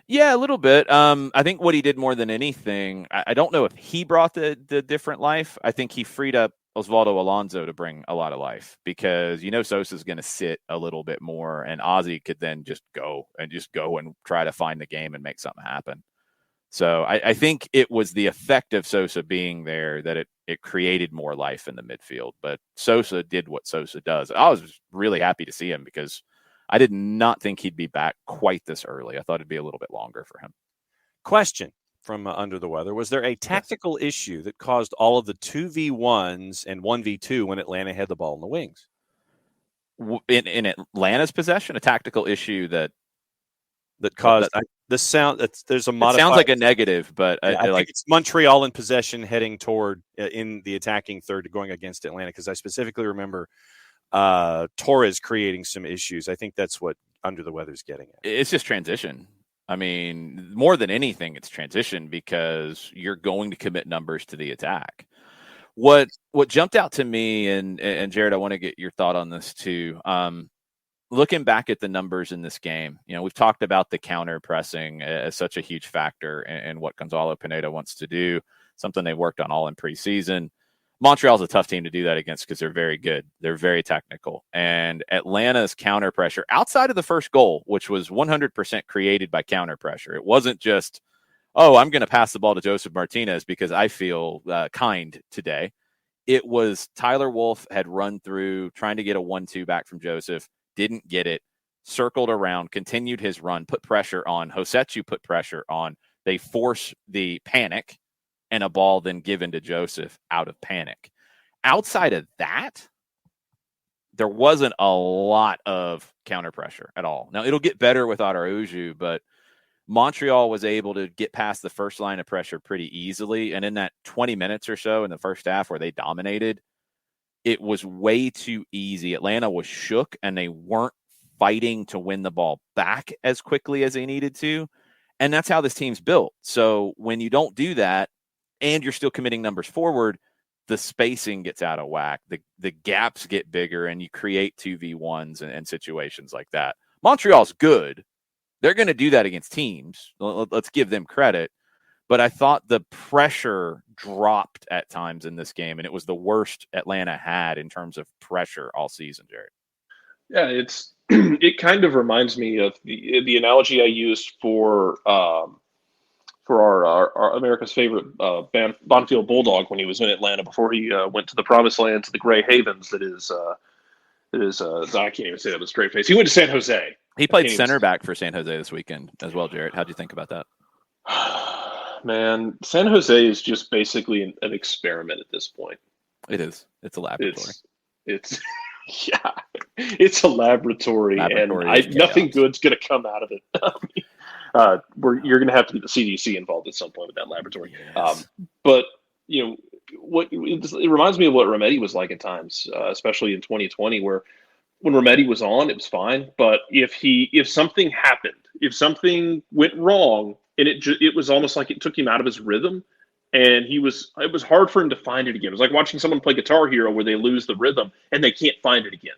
Yeah, a little bit. I think what he did more than anything, I don't know if he brought the different life. I think he freed up Osvaldo Alonso to bring a lot of life because, Sosa's going to sit a little bit more, and Ozzy could then just go and try to find the game and make something happen. So I think it was the effect of Sosa being there that it created more life in the midfield. But Sosa did what Sosa does. I was really happy to see him because I did not think he'd be back quite this early. I thought it'd be a little bit longer for him.
Question from Under the Weather. Was there a tactical issue that caused all of the 2v1s and 1v2 when Atlanta had the ball in the wings?
In Atlanta's possession, a tactical issue that
caused the sound. There's a modifier.
It sounds like a negative, but
I think it's Montreal in possession heading toward in the attacking third going against Atlanta, because I specifically remember Torres creating some issues. I think that's what Under the Weather's getting at.
It's just transition. I mean, more than anything, it's transition because you're going to commit numbers to the attack. What jumped out to me, and Jared, I want to get your thought on this too. Looking back at the numbers in this game, we've talked about the counter pressing as such a huge factor in what Gonzalo Pineda wants to do, something they worked on all in preseason. Montreal's a tough team to do that against because they're very good. They're very technical. And Atlanta's counter pressure, outside of the first goal, which was 100% created by counter pressure. It wasn't just, I'm going to pass the ball to Josef Martinez because I feel kind today. It was Tyler Wolff had run through trying to get a 1-2 back from Josef, didn't get it, circled around, continued his run, put pressure on. Hosechu put pressure on. They force the panic, and a ball then given to Josef out of panic. Outside of that, there wasn't a lot of counter pressure at all. Now, it'll get better with Araujo, but Montreal was able to get past the first line of pressure pretty easily. And in that 20 minutes or so in the first half where they dominated, it was way too easy. Atlanta was shook, and they weren't fighting to win the ball back as quickly as they needed to. And that's how this team's built. So when you don't do that, and you're still committing numbers forward, the spacing gets out of whack. The gaps get bigger, and you create 2v1s and situations like that. Montreal's good. They're going to do that against teams. Let's give them credit. But I thought the pressure dropped at times in this game, and it was the worst Atlanta had in terms of pressure all season, Jared.
Yeah, it kind of reminds me of the analogy I used for for our America's favorite Bonfield Bulldog when he was in Atlanta before he went to the promised land, to the Gray Havens. That is I can't even say that with a straight face. He went to San Jose.
He played center back for San Jose this weekend as well, Jarrett. How'd you think about that?
Man, San Jose is just basically an experiment at this point.
It is. It's a laboratory.
It's yeah, it's a laboratory and nothing good's going to come out of it. You're going to have to get the CDC involved at some point with that laboratory. Yes. But it reminds me of what Remedi was like at times, especially in 2020, where when Remedi was on, it was fine. But if something happened, if something went wrong, and it was almost like it took him out of his rhythm, and it was hard for him to find it again. It was like watching someone play Guitar Hero where they lose the rhythm and they can't find it again.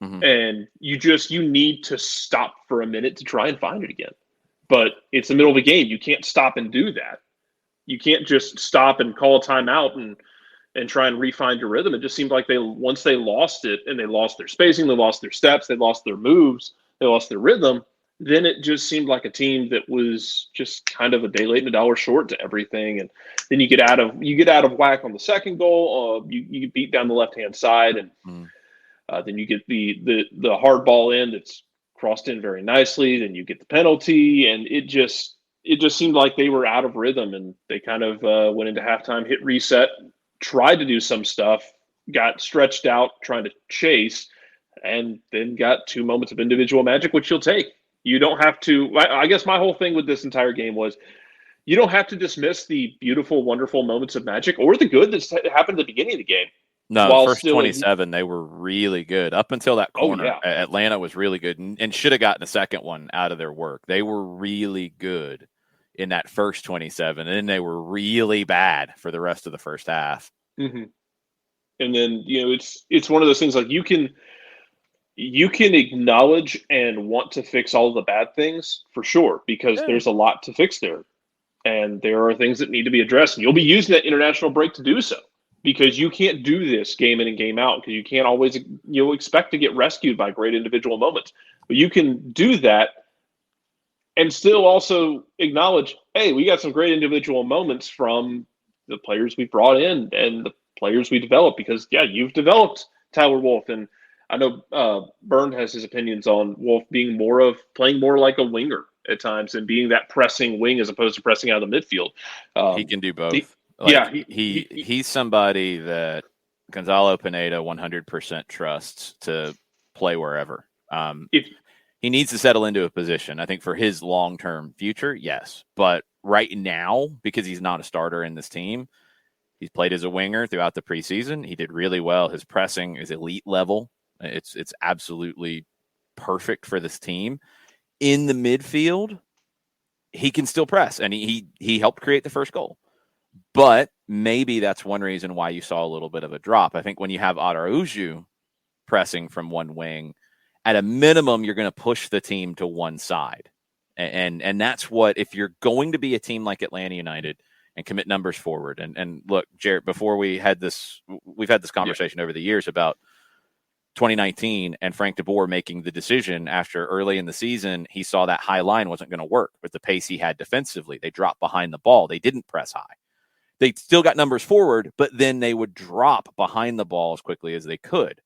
Mm-hmm. And you need to stop for a minute to try and find it again. But it's the middle of a game. You can't stop and do that. You can't just stop and call a timeout and try and re-find your rhythm. It just seemed like once they lost it, and they lost their spacing, they lost their steps, they lost their moves, they lost their rhythm, then it just seemed like a team that was just kind of a day late and a dollar short to everything. And then you get out of whack on the second goal. You beat down the left-hand side, and then you get the hard ball in that's crossed in very nicely. Then you get the penalty, and it just seemed like they were out of rhythm, and they kind of went into halftime, hit reset, tried to do some stuff, got stretched out trying to chase, and then got 2 moments of individual magic, which you'll take. You don't have to. I guess my whole thing with this entire game was you don't have to dismiss the beautiful, wonderful moments of magic or the good that happened at the beginning of the game.
No, the first 27, they were really good. Up until that corner, Atlanta was really good and should have gotten a second one out of their work. They were really good in that first 27, and then they were really bad for the rest of the first half.
Mm-hmm. And then, it's one of those things like you can acknowledge and want to fix all of the bad things for sure, because there's a lot to fix there. And there are things that need to be addressed. And you'll be using that international break to do so, because you can't do this game in and game out, because you can't always expect to get rescued by great individual moments. But you can do that and still also acknowledge, hey, we got some great individual moments from the players we brought in and the players we developed, because, you've developed Tyler Wolff. And I know Byrne has his opinions on Wolff being playing more like a winger at times and being that pressing wing as opposed to pressing out of the midfield.
He can do both. He's somebody that Gonzalo Pineda 100% trusts to play wherever. He needs to settle into a position. I think for his long-term future, yes. But right now, because he's not a starter in this team, he's played as a winger throughout the preseason. He did really well. His pressing is elite level. It's absolutely perfect for this team. In the midfield, he can still press, and he helped create the first goal. But maybe that's one reason why you saw a little bit of a drop. I think when you have Araujo pressing from one wing, at a minimum, you're going to push the team to one side. And that's what, if you're going to be a team like Atlanta United and commit numbers forward. And look, Jarrett, before we've had this conversation over the years about 2019 and Frank de Boer making the decision after early in the season, he saw that high line wasn't going to work with the pace he had defensively. They dropped behind the ball. They didn't press high. They still got numbers forward, but then they would drop behind the ball as quickly as they could.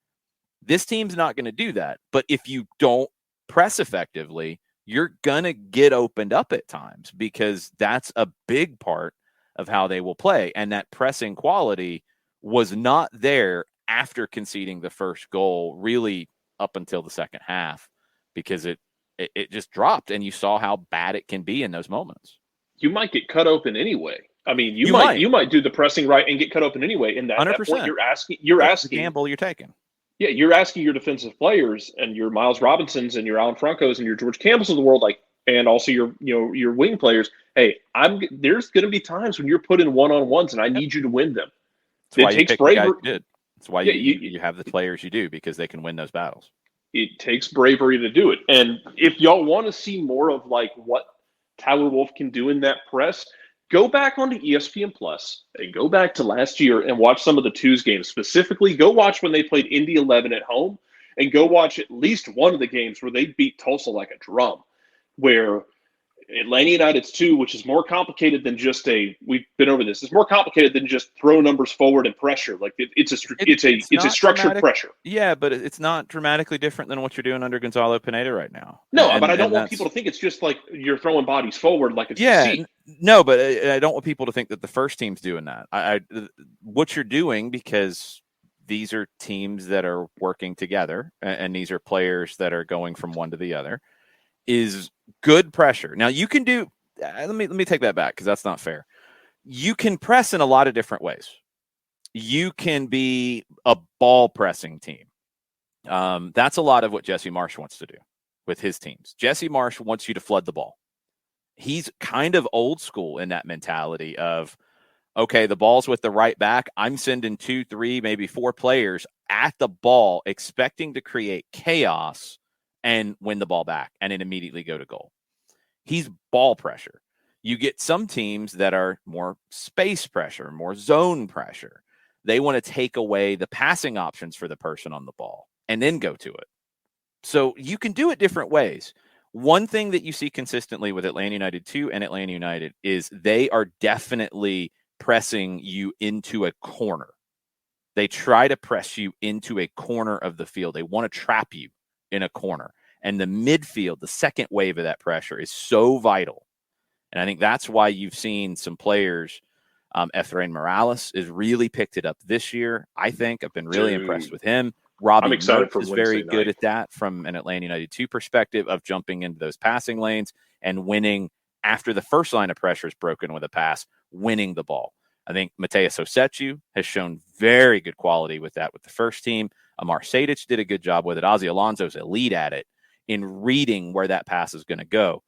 This team's not going to do that. But if you don't press effectively, you're going to get opened up at times, because that's a big part of how they will play. And that pressing quality was not there after conceding the first goal, really up until the second half, because it just dropped, and you saw how bad it can be in those moments.
You might get cut open anyway. I mean, you might do the pressing right and get cut open anyway. And that 100%. Point you're asking
the gamble you're taking.
Yeah, you're asking your defensive players and your Miles Robinsons and your Alan Francos and your George Campbells of the world, and also your wing players. Hey, there's going to be times when you're put in one-on-ones, and I need you to win them.
It takes bravery. That's why you have the players you do, because they can win those battles.
It takes bravery to do it. And if y'all want to see more of what Tyler Wolff can do in that press, go back onto ESPN Plus and go back to last year and watch some of the twos games. Specifically, go watch when they played Indy 11 at home, and go watch at least one of the games where they beat Tulsa like a drum, where Atlanta United's 2, which is more complicated than just we've been over this. It's more complicated than just throw numbers forward and pressure. Like it's a structured
dramatic
pressure.
Yeah, but it's not dramatically different than what you're doing under Gonzalo Pineda right now.
No, but I don't want people to think it's just like you're throwing bodies forward like it's the
no, but I don't want people to think that the first team's doing that. What you're doing, because these are teams that are working together, and these are players that are going from one to the other, is good pressure. Now you can do. Let me take that back, because that's not fair. You can press in a lot of different ways. You can be a ball pressing team. That's a lot of what Jesse Marsh wants to do with his teams. Jesse Marsh wants you to flood the ball. He's kind of old school in that mentality of, okay, the ball's with the right back. I'm sending 2, 3, maybe 4 players at the ball, expecting to create chaos and win the ball back and then immediately go to goal. He's ball pressure. You get some teams that are more space pressure, more zone pressure. They want to take away the passing options for the person on the ball and then go to it. So you can do it different ways. One thing that you see consistently with Atlanta United 2 and Atlanta United is they are definitely pressing you into a corner. They try to press you into a corner of the field. They want to trap you in a corner. And the midfield, the second wave of that pressure, is so vital. And I think that's why you've seen some players, Efrain Morales has really picked it up this year. I think I've been really impressed with him. Robbie Mertz is very good at that from an Atlanta United 2 perspective of jumping into those passing lanes and winning after the first line of pressure is broken with a pass, winning the ball. I think Mateus Osechu has shown very good quality with that with the first team. Amar Sejdic did a good job with it. Ozzy Alonso's elite at it in reading where that pass is going to go.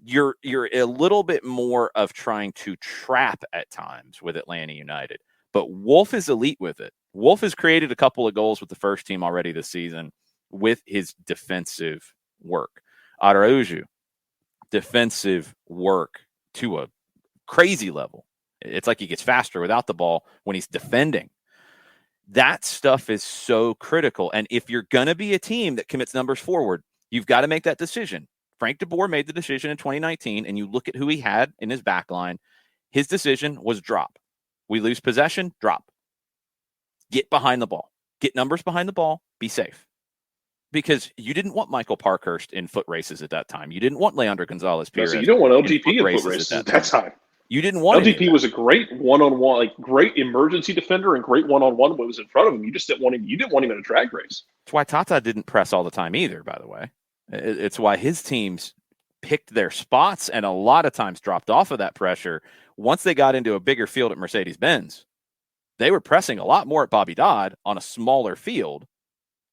You're a little bit more of trying to trap at times with Atlanta United, but Wolf is elite with it. Wolf has created a couple of goals with the first team already this season with his defensive work. Araujo, defensive work to a crazy level. It's like he gets faster without the ball when he's defending. That stuff is so critical. And if you're going to be a team that commits numbers forward, you've got to make that decision. Frank de Boer made the decision in 2019, and you look at who he had in his back line. His decision was drop. We lose possession, drop. Get behind the ball. Get numbers behind the ball. Be safe. Because you didn't want Michael Parkhurst in foot races at that time. You didn't want Leandro Gonzalez-Perez.
You don't want LGP in foot races at that time.
You didn't want
LGP was a great one-on-one, like great emergency defender and great one-on-one when it was in front of him. You just didn't want him. You didn't want him in a drag race.
That's why Tata didn't press all the time either, by the way. It's why his teams picked their spots and a lot of times dropped off of that pressure. Once they got into a bigger field at Mercedes-Benz, they were pressing a lot more at Bobby Dodd on a smaller field,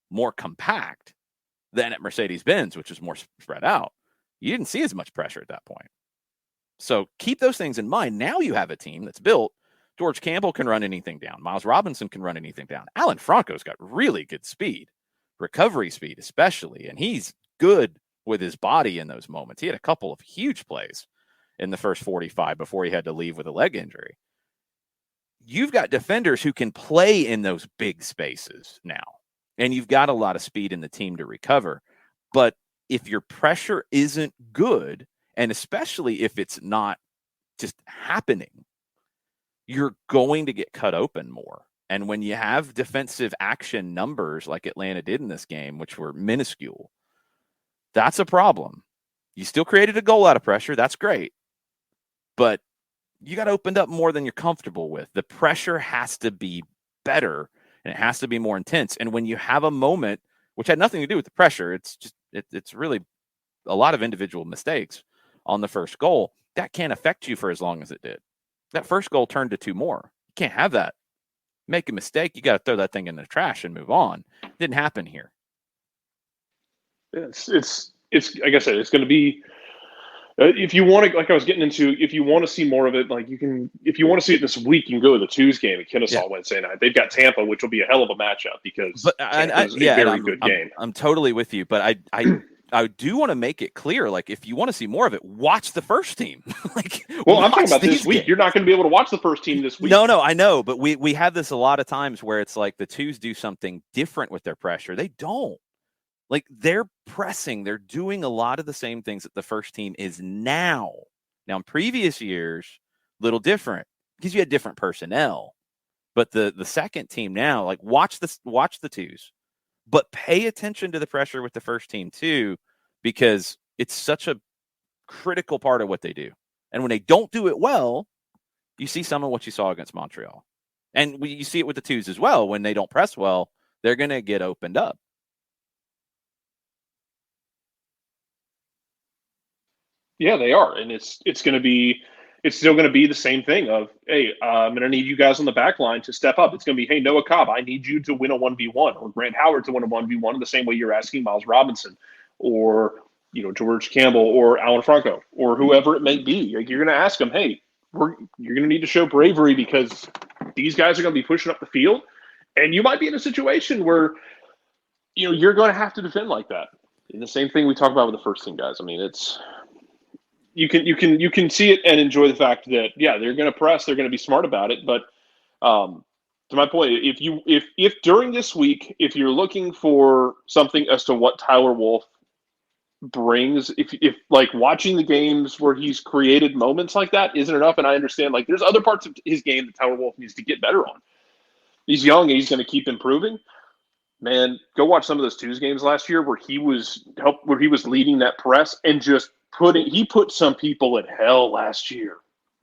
more compact than at Mercedes-Benz, which is more spread out. You didn't see as much pressure at that point. So keep those things in mind. Now you have a team that's built. George Campbell can run anything down. Miles Robinson can run anything down. Alan Franco's got really good speed, recovery speed especially, and he's good with his body in those moments. He had a couple of huge plays in the first 45 before he had to leave with a leg injury. You've got defenders who can play in those big spaces now, and you've got a lot of speed in the team to recover. But if your pressure isn't good, and especially if it's not just happening, you're going to get cut open more. And when you have defensive action numbers like Atlanta did in this game, which were minuscule, that's a problem. You still created a goal out of pressure. That's great. But you got opened up more than you're comfortable with. The pressure has to be better, and it has to be more intense. And when you have a moment, which had nothing to do with the pressure, it's really a lot of individual mistakes on the first goal, that can't affect you for as long as it did. That first goal turned to 2 more. You can't have that. Make a mistake, you got to throw that thing in the trash and move on. Didn't happen here.
It's like I said, it's going to be, if you want to, like I was getting into, if you want to see more of it, like you can, if you want to see it this week, you can go to the Tues game at Kennesaw Wednesday night. They've got Tampa, which will be a hell of a matchup because it's a very good game.
I'm totally with you, but I do want to make it clear, like, if you want to see more of it, watch the first team.
Well, I'm talking about this week. Games. You're not going to be able to watch the first team this week.
No, I know, but we have this a lot of times where it's like the Tues do something different with their pressure. They don't. Like, they're pressing. They're doing a lot of the same things that the first team is now. Now, in previous years, little different because you had different personnel. But the second team now, like, watch the twos, but pay attention to the pressure with the first team too, because it's such a critical part of what they do. And when they don't do it well, you see some of what you saw against Montreal. And you see it with the twos as well. When they don't press well, they're going to get opened up.
Yeah, they are, and it's still going to be the same thing of, hey, I'm going to need you guys on the back line to step up. It's going to be, hey, Noah Cobb, I need you to win a 1v1, or Grant Howard to win a 1v1 in the same way you're asking Miles Robinson, or George Campbell, or Alan Franco, or whoever it may be. Like, you're going to ask them, hey, you're going to need to show bravery because these guys are going to be pushing up the field, and you might be in a situation where you're going to have to defend like that. And the same thing we talk about with the first team guys. I mean, it's. You can see it and enjoy the fact that, yeah, they're going to press, they're going to be smart about it. But to my point, if during this week, if you're looking for something as to what Tyler Wolff brings, if like watching the games where he's created moments like that isn't enough, and I understand like there's other parts of his game that Tyler Wolff needs to get better on. He's young and he's going to keep improving. Man, go watch some of those twos games last year where he was leading that press and just he put some people in hell last year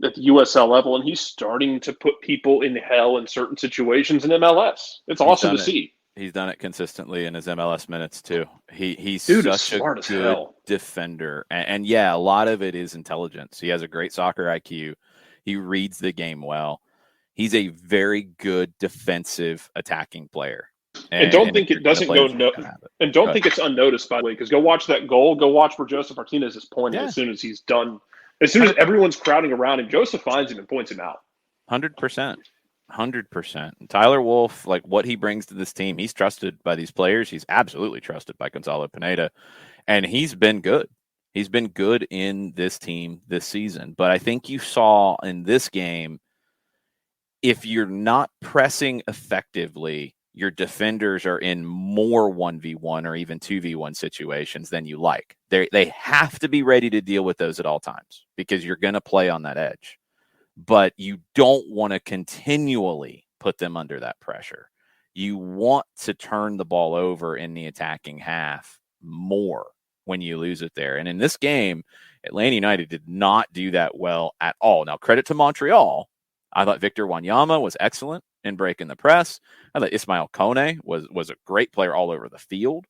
at the USL level, and he's starting to put people in hell in certain situations in MLS. It's awesome to see.
He's done it consistently in his MLS minutes too. He's such a good defender, and yeah, a lot of it is intelligence. He has a great soccer IQ. He reads the game well. He's a very good defensive attacking player.
And don't think it doesn't go and don't think it's unnoticed, by the way, because go watch that goal. Go watch where Joseph Martinez is pointing as soon as he's done. As soon as everyone's crowding around and Joseph finds him and points him out.
100%. 100%. Tyler Wolff, like what he brings to this team, he's trusted by these players. He's absolutely trusted by Gonzalo Pineda. And he's been good. He's been good in this team this season. But I think you saw in this game, if you're not pressing effectively, your defenders are in more 1v1 or even 2v1 situations than you like. They have to be ready to deal with those at all times because you're going to play on that edge. But you don't want to continually put them under that pressure. You want to turn the ball over in the attacking half more when you lose it there. And in this game, Atlanta United did not do that well at all. Now, credit to Montreal. I thought Victor Wanyama was excellent in breaking the press. I thought Ismail Kone was a great player all over the field.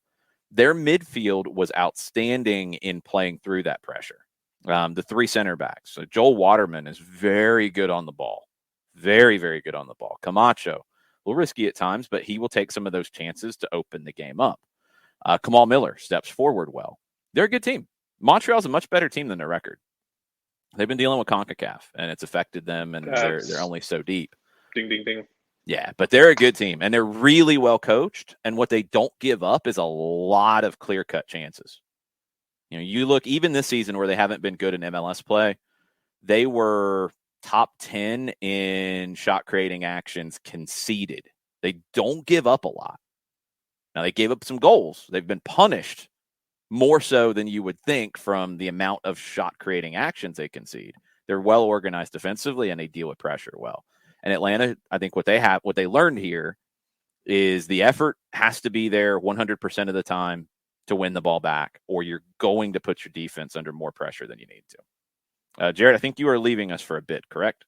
Their midfield was outstanding in playing through that pressure. The three center backs. So Joel Waterman is very good on the ball. Very, very good on the ball. Camacho, a little risky at times, but he will take some of those chances to open the game up. Kamal Miller steps forward well. They're a good team. Montreal's a much better team than their record. They've been dealing with CONCACAF, and it's affected them, and they're only so deep.
Ding, ding, ding.
Yeah, but they're a good team, and they're really well coached, and what they don't give up is a lot of clear-cut chances. You look, even this season where they haven't been good in MLS play, they were top 10 in shot-creating actions conceded. They don't give up a lot. Now, they gave up some goals. They've been punished more so than you would think from the amount of shot-creating actions they concede. They're well-organized defensively, and they deal with pressure well. And Atlanta, I think what they learned here is the effort has to be there 100% of the time to win the ball back, or you're going to put your defense under more pressure than you need to. Jared, I think you are leaving us for a bit, correct?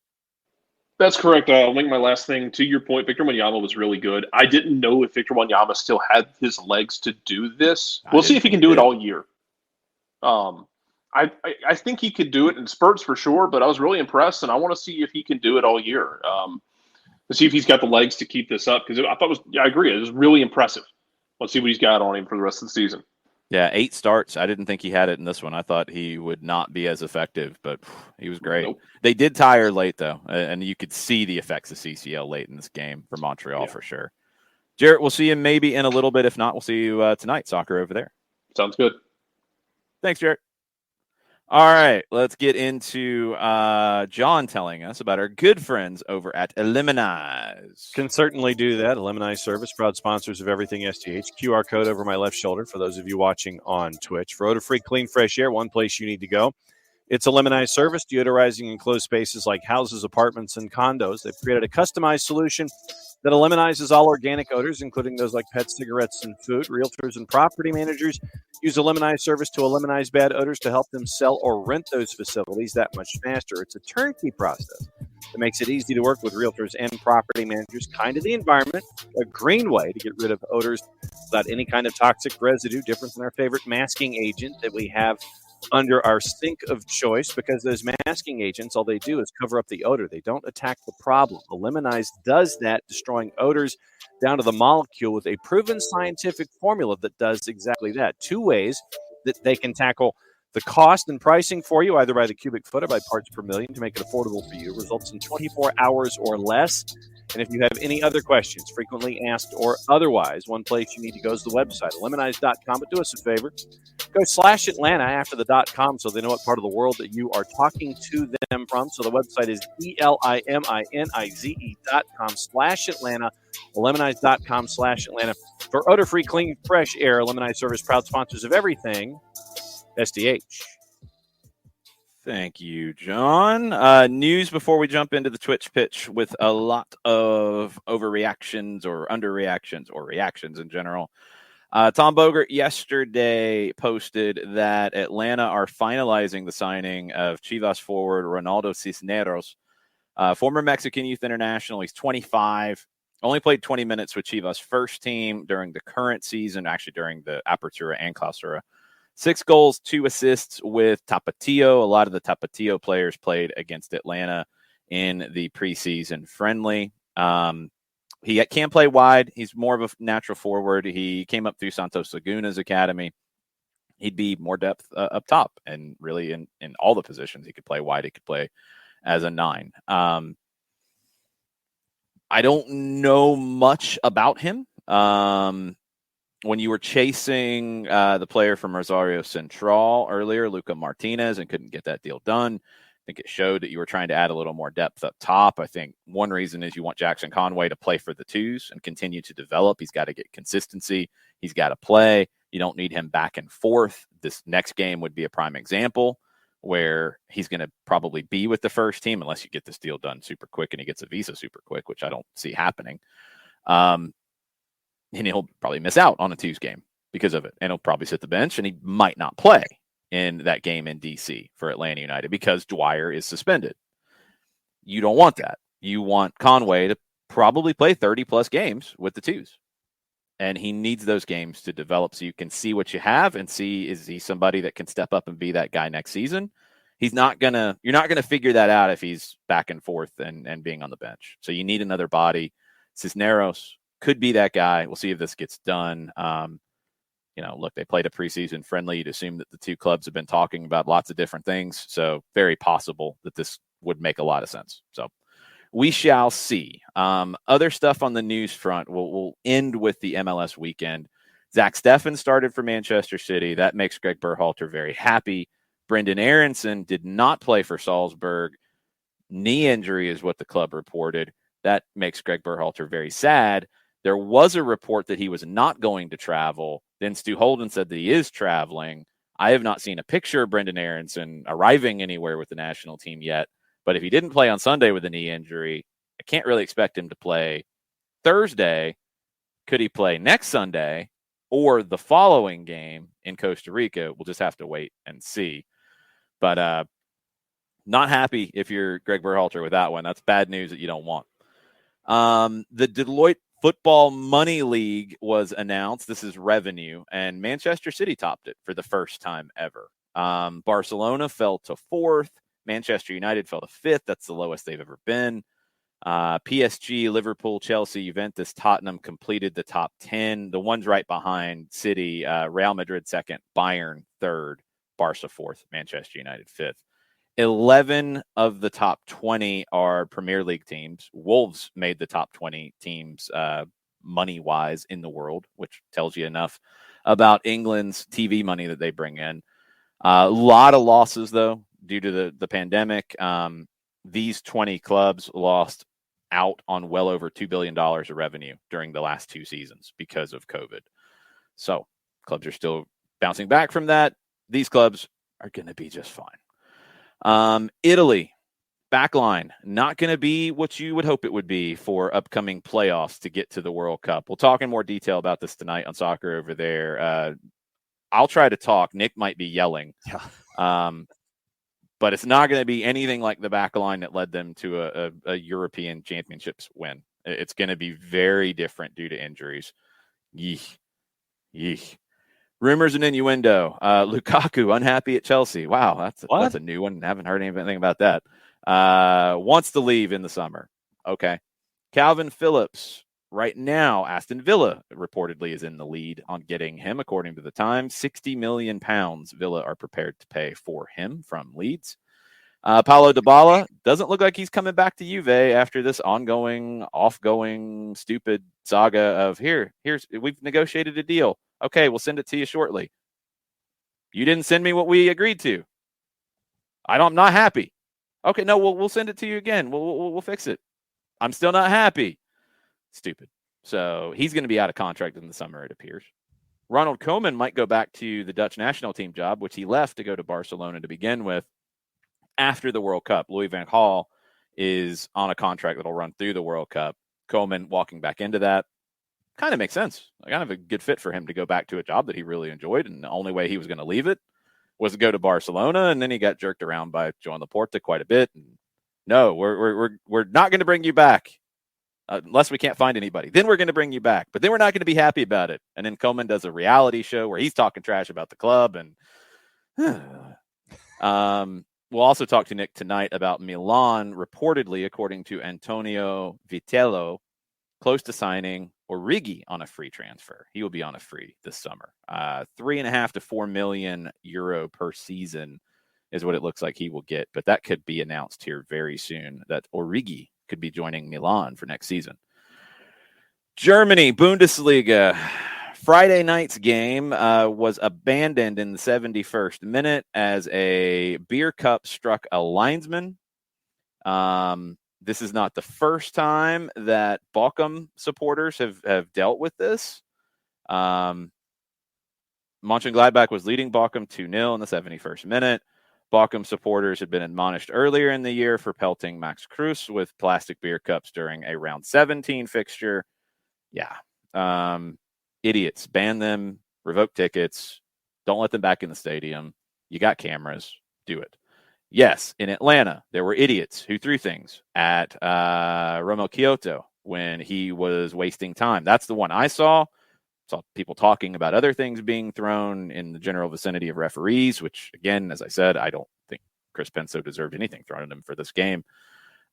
That's correct. I'll make my last thing. To your point, Victor Wanyama was really good. I didn't know if Victor Wanyama still had his legs to do this. We'll see if he can do it all year. I think he could do it in spurts for sure, but I was really impressed, and I want to see if he can do it all year. To see if he's got the legs to keep this up, because I agree, it was really impressive. Let's see what he's got on him for the rest of the season.
Yeah, 8 starts. I didn't think he had it in this one. I thought he would not be as effective, but he was great. Nope. They did tire late, though, and you could see the effects of CCL late in this game for Montreal for sure. Jarrett, we'll see you maybe in a little bit. If not, we'll see you tonight. Soccer over there.
Sounds good.
Thanks, Jarrett. All right, let's get into John telling us about our good friends over at Eliminize.
Can certainly do that. Eliminize Service, proud sponsors of everything SDH. QR code over my left shoulder for those of you watching on Twitch. For odor-free, clean, fresh air, one place you need to go. It's Eliminize Service, deodorizing enclosed spaces like houses, apartments, and condos. They've created a customized solution that eliminizes all organic odors, including those like pets, cigarettes, and food. Realtors and property managers use Eliminize Service to eliminate bad odors to help them sell or rent those facilities that much faster. It's a turnkey process that makes it easy to work with realtors and property managers. Kind of the environment, a green way to get rid of odors without any kind of toxic residue, different than our favorite masking agent that we have under our sink of choice, because those masking agents, all they do is cover up the odor. They don't attack the problem. Eliminize does that, destroying odors down to the molecule with a proven scientific formula that does exactly that. Two ways that they can tackle the cost and pricing for you, either by the cubic foot or by parts per million, to make it affordable for you. Results in 24 hours or less. And if you have any other questions, frequently asked or otherwise, one place you need to go is the website, eliminize.com. But do us a favor, go /Atlanta after the .com so they know what part of the world that you are talking to them from. So the website is ELIMINIZE.com /Atlanta, eliminize.com /Atlanta. For odor-free, clean, fresh air, Eliminize Service, proud sponsors of everything SDH.
Thank you, John. News before we jump into the Twitch pitch with a lot of overreactions or underreactions or reactions in general. Tom Bogert yesterday posted that Atlanta are finalizing the signing of Chivas forward Ronaldo Cisneros, former Mexican youth international. He's 25, only played 20 minutes with Chivas first team during the current season, actually during the Apertura and Clausura. 6 goals, 2 assists with Tapatio. A lot of the Tapatio players played against Atlanta in the preseason friendly. He can't play wide. He's more of a natural forward. He came up through Santos Laguna's academy. He'd be more depth up top, and really in all the positions. He could play wide. He could play as a 9. I don't know much about him. When you were chasing the player from Rosario Central earlier, Luca Martinez, and couldn't get that deal done, I think it showed that you were trying to add a little more depth up top. I think one reason is you want Jackson Conway to play for the 2s and continue to develop. He's got to get consistency. He's got to play. You don't need him back and forth. This next game would be a prime example where he's going to probably be with the first team unless you get this deal done super quick and he gets a visa super quick, which I don't see happening. And he'll probably miss out on a 2s game because of it. And he'll probably sit the bench, and he might not play in that game in D.C. for Atlanta United because Dwyer is suspended. You don't want that. You want Conway to probably play 30-plus games with the 2s. And he needs those games to develop so you can see what you have and see, is he somebody that can step up and be that guy next season? You're not going to figure that out if he's back and forth and being on the bench. So you need another body. Cisneros could be that guy. We'll see if this gets done. Look, they played a preseason friendly. You'd assume that the 2 clubs have been talking about lots of different things. So very possible that this would make a lot of sense. So we shall see. Other stuff on the news front. We'll end with the MLS weekend. Zach Steffen started for Manchester City. That makes Greg Berhalter very happy. Brendan Aronson did not play for Salzburg. Knee injury is what the club reported. That makes Greg Berhalter very sad. There was a report that he was not going to travel. Then Stu Holden said that he is traveling. I have not seen a picture of Brendan Aronson arriving anywhere with the national team yet. But if he didn't play on Sunday with a knee injury, I can't really expect him to play Thursday. Could he play next Sunday or the following game in Costa Rica? We'll just have to wait and see. But not happy if you're Greg Berhalter with that one. That's bad news that you don't want. The Deloitte Football Money League was announced. This is revenue, and Manchester City topped it for the first time ever. Barcelona fell to 4th. Manchester United fell to 5th. That's the lowest they've ever been. PSG, Liverpool, Chelsea, Juventus, Tottenham completed the top 10. The ones right behind City, Real Madrid 2nd, Bayern 3rd, Barca 4th, Manchester United 5th. 11 of the top 20 are Premier League teams. Wolves made the top 20 teams money-wise in the world, which tells you enough about England's TV money that they bring in. A lot of losses, though, due to the pandemic. These 20 clubs lost out on well over $2 billion of revenue during the last 2 seasons because of COVID. So clubs are still bouncing back from that. These clubs are going to be just fine. Italy, backline, not going to be what you would hope it would be for upcoming playoffs to get to the World Cup. We'll talk in more detail about this tonight on Soccer Over There. I'll try to talk. Nick might be yelling.
Yeah.
But it's not going to be anything like the back line that led them to a European Championships win. It's going to be very different due to injuries. Yeesh. Rumors and innuendo. Lukaku unhappy at Chelsea. Wow, that's a new one. Haven't heard anything about that. Wants to leave in the summer. Okay. Calvin Phillips. Right now, Aston Villa reportedly is in the lead on getting him, according to the Times. £60 million Villa are prepared to pay for him from Leeds. Paulo Dybala doesn't look like he's coming back to Juve after this ongoing, off-going, stupid saga of we've negotiated a deal. Okay, we'll send it to you shortly. You didn't send me what we agreed to. I'm not happy. Okay, no, we'll send it to you again. We'll fix it. I'm still not happy. Stupid. So he's going to be out of contract in the summer, it appears. Ronald Koeman might go back to the Dutch national team job, which he left to go to Barcelona to begin with after the World Cup. Louis van Gaal is on a contract that'll run through the World Cup. Koeman walking back into that kind of makes sense. Kind of a good fit for him to go back to a job that he really enjoyed, and the only way he was going to leave it was to go to Barcelona, and then he got jerked around by Joan Laporta quite a bit. And no, we're not going to bring you back. Unless we can't find anybody. Then we're going to bring you back. But then we're not going to be happy about it. And then Koeman does a reality show where he's talking trash about the club. And we'll also talk to Nick tonight about Milan, reportedly, according to Antonio Vitello, close to signing Origi on a free transfer. He will be on a free this summer. 3.5 to 4 million euro per season is what it looks like he will get. But that could be announced here very soon, that Origi could be joining Milan for next season. Germany, Bundesliga. Friday night's game was abandoned in the 71st minute as a beer cup struck a linesman. This is not the first time that Bochum supporters have dealt with this. Mönchengladbach was leading Bochum 2-0 in the 71st minute. Bochum supporters had been admonished earlier in the year for pelting Max Kruse with plastic beer cups during a round 17 fixture. Yeah. Idiots. Ban them. Revoke tickets. Don't let them back in the stadium. You got cameras. Do it. Yes, in Atlanta, there were idiots who threw things at Romo Kyoto when he was wasting time. That's the one I saw. Saw people talking about other things being thrown in the general vicinity of referees, which, again, as I said, I don't think Chris Penso deserved anything thrown at him for this game.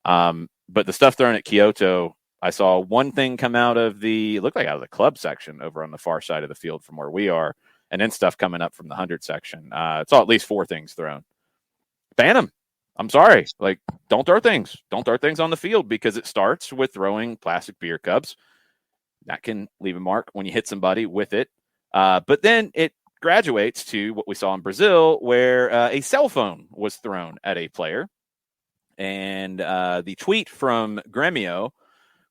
But the stuff thrown at Kyoto, I saw one thing come out of it looked like out of the club section over on the far side of the field from where we are, and then stuff coming up from the 100 section. Saw at least 4 things thrown. Ban them. I'm sorry. Don't throw things. Don't throw things on the field because it starts with throwing plastic beer cups. That can leave a mark when you hit somebody with it. But then it graduates to what we saw in Brazil, where a cell phone was thrown at a player. And the tweet from Grêmio,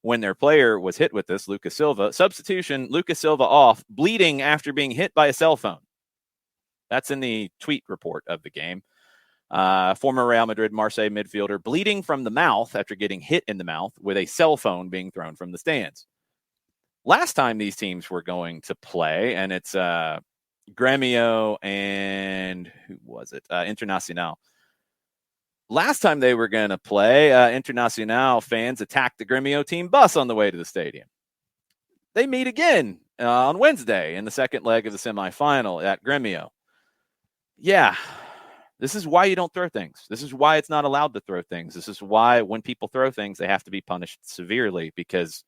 when their player was hit with this, Lucas Silva, substitution, Lucas Silva off, bleeding after being hit by a cell phone. That's in the tweet report of the game. Former Real Madrid Marseille midfielder bleeding from the mouth after getting hit in the mouth with a cell phone being thrown from the stands. Last time these teams were going to play, and it's Grêmio and who was it? Internacional. Last time they were going to play, Internacional fans attacked the Grêmio team bus on the way to the stadium. They meet again on Wednesday in the second leg of the semifinal at Grêmio. Yeah, this is why you don't throw things. This is why it's not allowed to throw things. This is why when people throw things, they have to be punished severely, because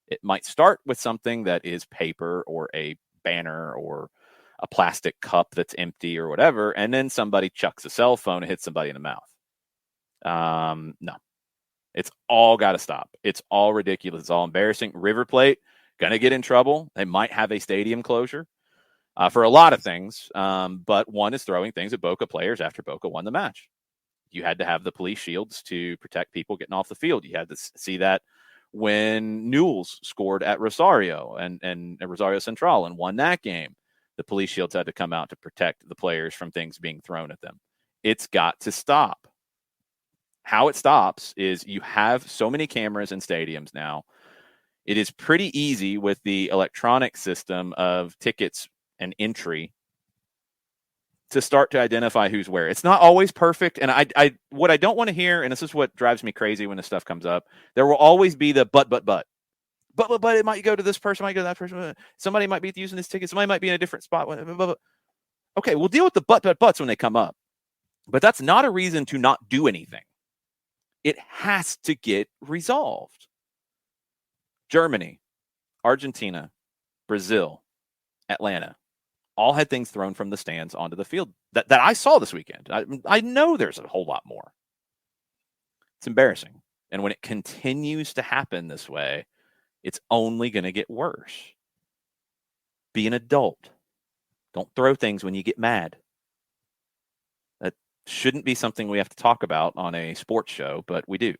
it might start with something that is paper or a banner or a plastic cup that's empty or whatever, and then somebody chucks a cell phone and hits somebody in the mouth. No. It's all got to stop. It's all ridiculous. It's all embarrassing. River Plate, going to get in trouble. They might have a stadium closure. for a lot of things. But one is throwing things at Boca players after Boca won the match. You had to have the police shields to protect people getting off the field. You had to see that when Newell's scored at Rosario and Rosario Central and won that game. The police shields had to come out to protect the players from things being thrown at them. It's got to stop. How it stops is you have so many cameras in stadiums now. It is pretty easy with the electronic system of tickets and entry to start to identify who's where. It's not always perfect. And I what I don't want to hear, and this is what drives me crazy when this stuff comes up, there will always be the but it might go to this person, might go to that person. Somebody might be using this ticket. Somebody might be in a different spot. Okay, we'll deal with the buts when they come up. But that's not a reason to not do anything. It has to get resolved. Germany, Argentina, Brazil, Atlanta, all had things thrown from the stands onto the field that I saw this weekend. I know there's a whole lot more. It's embarrassing. And when it continues to happen this way, it's only going to get worse. Be an adult. Don't throw things when you get mad. That shouldn't be something we have to talk about on a sports show, but we do.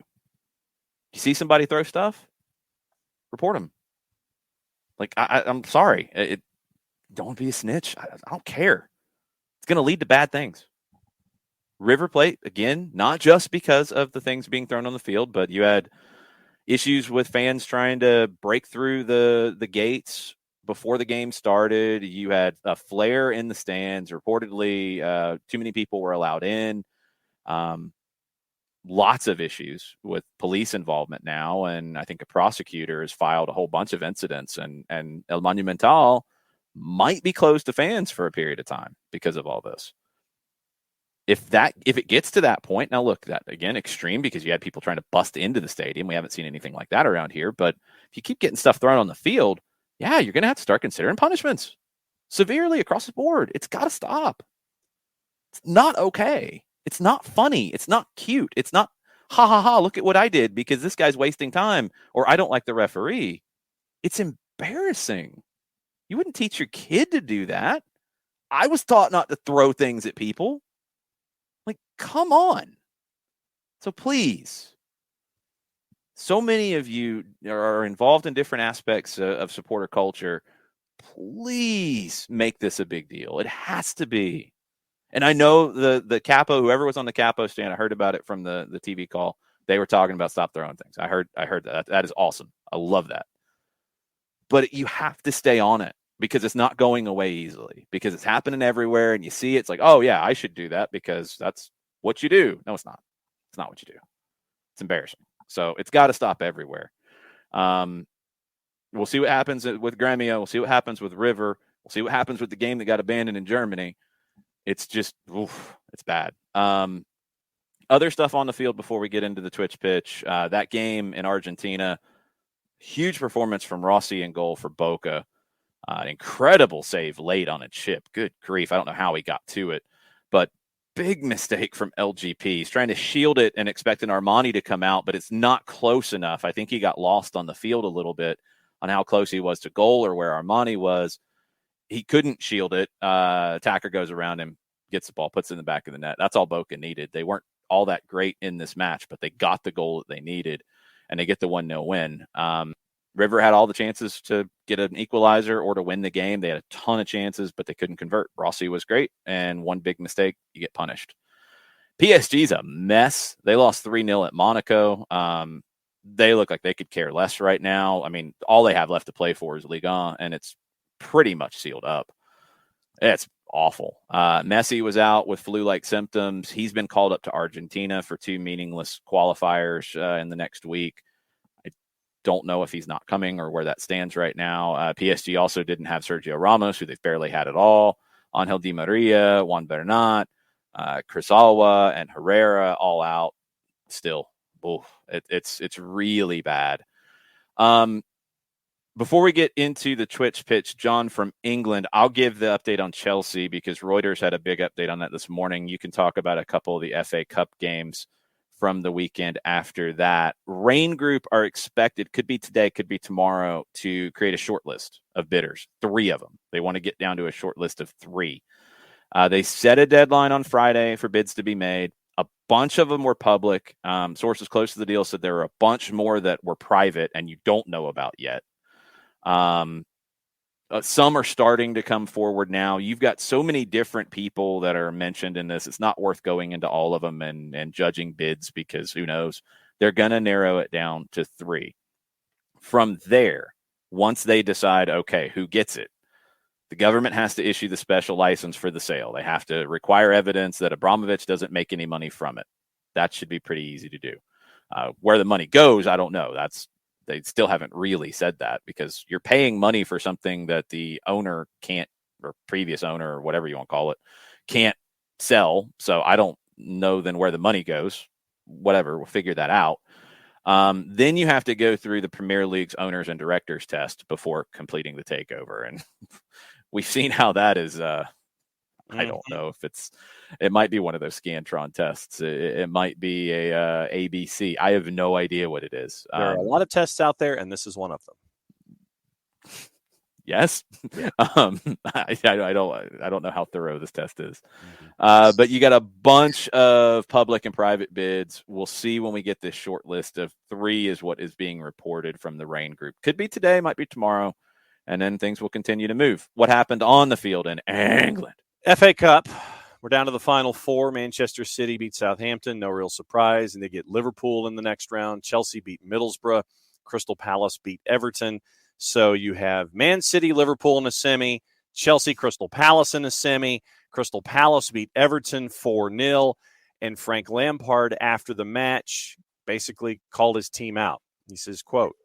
You see somebody throw stuff? Report them. Like, I'm sorry. Don't be a snitch. I don't care. It's going to lead to bad things. River Plate, again, not just because of the things being thrown on the field, but you had issues with fans trying to break through the gates before the game started. You had a flare in the stands. Reportedly, too many people were allowed in. Lots of issues with police involvement now, and I think a prosecutor has filed a whole bunch of incidents, and El Monumental might be closed to fans for a period of time because of all this. If it gets to that point, now look, that again, extreme because you had people trying to bust into the stadium. We haven't seen anything like that around here, but if you keep getting stuff thrown on the field, yeah, you're going to have to start considering punishments severely across the board. It's got to stop. It's not okay. It's not funny. It's not cute. It's not, ha ha ha, look at what I did because this guy's wasting time or I don't like the referee. It's embarrassing. You wouldn't teach your kid to do that. I was taught not to throw things at people. Like, come on. So please, so many of you are involved in different aspects of supporter culture. Please make this a big deal. It has to be. And I know the capo, whoever was on the capo stand, I heard about it from the TV call. They were talking about stop throwing things. I heard that. That is awesome. I love that. But you have to stay on it because it's not going away easily because it's happening everywhere. And you see it's like, oh, yeah, I should do that because that's what you do. No, it's not. It's not what you do. It's embarrassing. So it's got to stop everywhere. We'll see what happens with Gremio. We'll see what happens with River. We'll see what happens with the game that got abandoned in Germany. It's just, it's bad. Other stuff on the field before we get into the Twitch pitch. That game in Argentina, huge performance from Rossi in goal for Boca. Incredible save late on a chip. Good grief. I don't know how he got to it, but big mistake from LGP. He's trying to shield it and expecting Armani to come out, but it's not close enough. I think he got lost on the field a little bit on how close he was to goal or where Armani was. He couldn't shield it. Attacker goes around him, gets the ball, puts it in the back of the net. That's all Boca needed. They weren't all that great in this match, but they got the goal that they needed, and they get the 1-0 win. River had all the chances to get an equalizer or to win the game. They had a ton of chances, but they couldn't convert. Rossi was great, and one big mistake, you get punished. PSG's a mess. They lost 3-0 at Monaco. They look like they could care less right now. I mean, all they have left to play for is Ligue 1, and it's pretty much sealed up. It's awful. Messi was out with flu-like symptoms. He's been called up to Argentina for 2 meaningless qualifiers in the next week. I don't know if he's not coming or where that stands right now. PSG also didn't have Sergio Ramos, who they've barely had at all. Angel Di Maria, Juan Bernat, Chris Alwa, and Herrera all out still. Oof, it's really bad. Before we get into the Twitch pitch, John from England, I'll give the update on Chelsea because Reuters had a big update on that this morning. You can talk about a couple of the FA Cup games from the weekend after that. Rain Group are expected, could be today, could be tomorrow, to create a short list of bidders, 3 of them. They want to get down to a short list of 3. They set a deadline on Friday for bids to be made. A bunch of them were public. Sources close to the deal said there were a bunch more that were private and you don't know about yet. Some are starting to come forward now. You've got so many different people that are mentioned in this. It's not worth going into all of them and judging bids, because who knows? They're going to narrow it down to 3. From there, once they decide, okay, who gets it, the government has to issue the special license for the sale. They have to require evidence that Abramovich doesn't make any money from it. That should be pretty easy to do. Where the money goes, I don't know. They still haven't really said that, because you're paying money for something that the owner can't, or previous owner, or whatever you want to call it, can't sell. So I don't know then where the money goes. Whatever, we'll figure that out. Then you have to go through the Premier League's owners and directors test before completing the takeover. And we've seen how that is. I don't know if it might be one of those Scantron tests. It might be a ABC. I have no idea what it is.
There are a lot of tests out there, and this is one of them.
Yes. Yeah. I don't know how thorough this test is. But you got a bunch of public and private bids. We'll see when we get this short list of 3 is what is being reported from the Rain Group. Could be today, might be tomorrow, and then things will continue to move. What happened on the field in England?
FA Cup. We're down to the final 4. Manchester City beat Southampton. No real surprise. And they get Liverpool in the next round. Chelsea beat Middlesbrough. Crystal Palace beat Everton. So you have Man City, Liverpool in a semi. Chelsea, Crystal Palace in a semi. Crystal Palace beat Everton 4-0. And Frank Lampard, after the match, basically called his team out. He says, quote,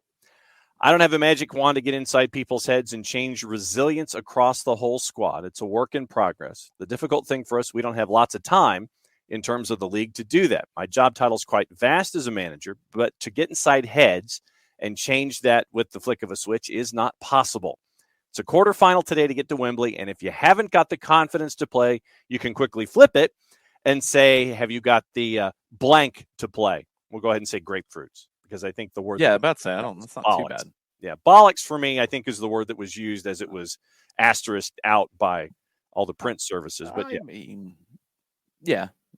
"I don't have a magic wand to get inside people's heads and change resilience across the whole squad. It's a work in progress. The difficult thing for us, we don't have lots of time in terms of the league to do that. My job title is quite vast as a manager, but to get inside heads and change that with the flick of a switch is not possible. It's a quarterfinal today to get to Wembley, and if you haven't got the confidence to play, you can quickly flip it and say, have you got the blank to play?" We'll go ahead and say grapefruits, because I think the word...
Yeah, about to say, that's not too bad.
Yeah, bollocks for me, I think, is the word that was used as it was asterisked out by all the print services. But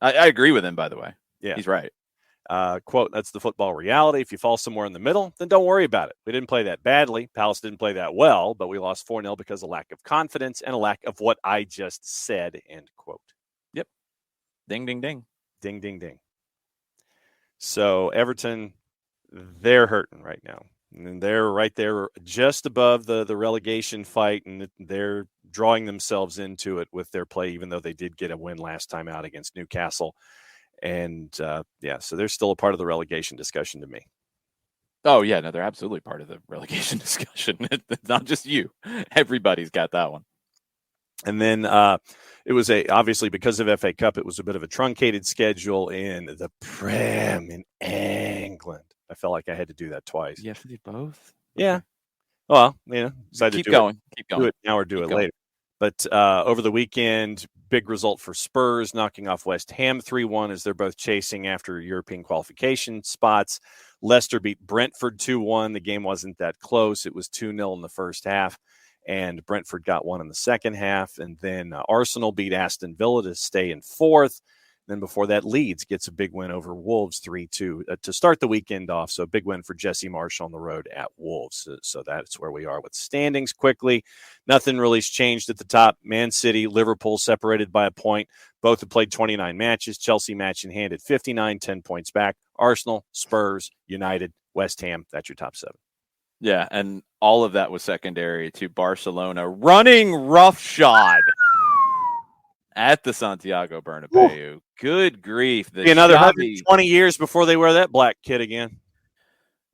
I agree with him, by the way.
Yeah.
He's right.
Quote, "That's the football reality. If you fall somewhere in the middle, then don't worry about it. We didn't play that badly. Palace didn't play that well, but we lost 4-0 because of lack of confidence and a lack of what I just said," end quote.
Yep. Ding, ding, ding.
Ding, ding, ding. So Everton, they're hurting right now. And they're right there just above the relegation fight, and they're drawing themselves into it with their play, even though they did get a win last time out against Newcastle. And, so they're still a part of the relegation discussion to me.
Oh, yeah, no, they're absolutely part of the relegation discussion. It's not just you. Everybody's got that one.
And then it was obviously because of FA Cup, it was a bit of a truncated schedule in the Prem in England. I felt like I had to do that twice.
You have to do both?
Yeah. Well, decided
Keep
to
going.
do it now or do it later. But over the weekend, big result for Spurs, knocking off West Ham 3-1 as they're both chasing after European qualification spots. Leicester beat Brentford 2-1. The game wasn't that close. It was 2-0 in the first half, and Brentford got one in the second half. And then Arsenal beat Aston Villa to stay in fourth. Then before that, Leeds gets a big win over Wolves 3-2 to start the weekend off. So a big win for Jesse Marsh on the road at Wolves. So that's where we are with standings quickly. Nothing really has changed at the top. Man City, Liverpool separated by a point. Both have played 29 matches. Chelsea match in hand at 59, 10 points back. Arsenal, Spurs, United, West Ham. That's your top 7.
Yeah, and all of that was secondary to Barcelona running roughshod at the Santiago Bernabeu. Ooh. Good grief.
Another 120 years before they wear that black kit again.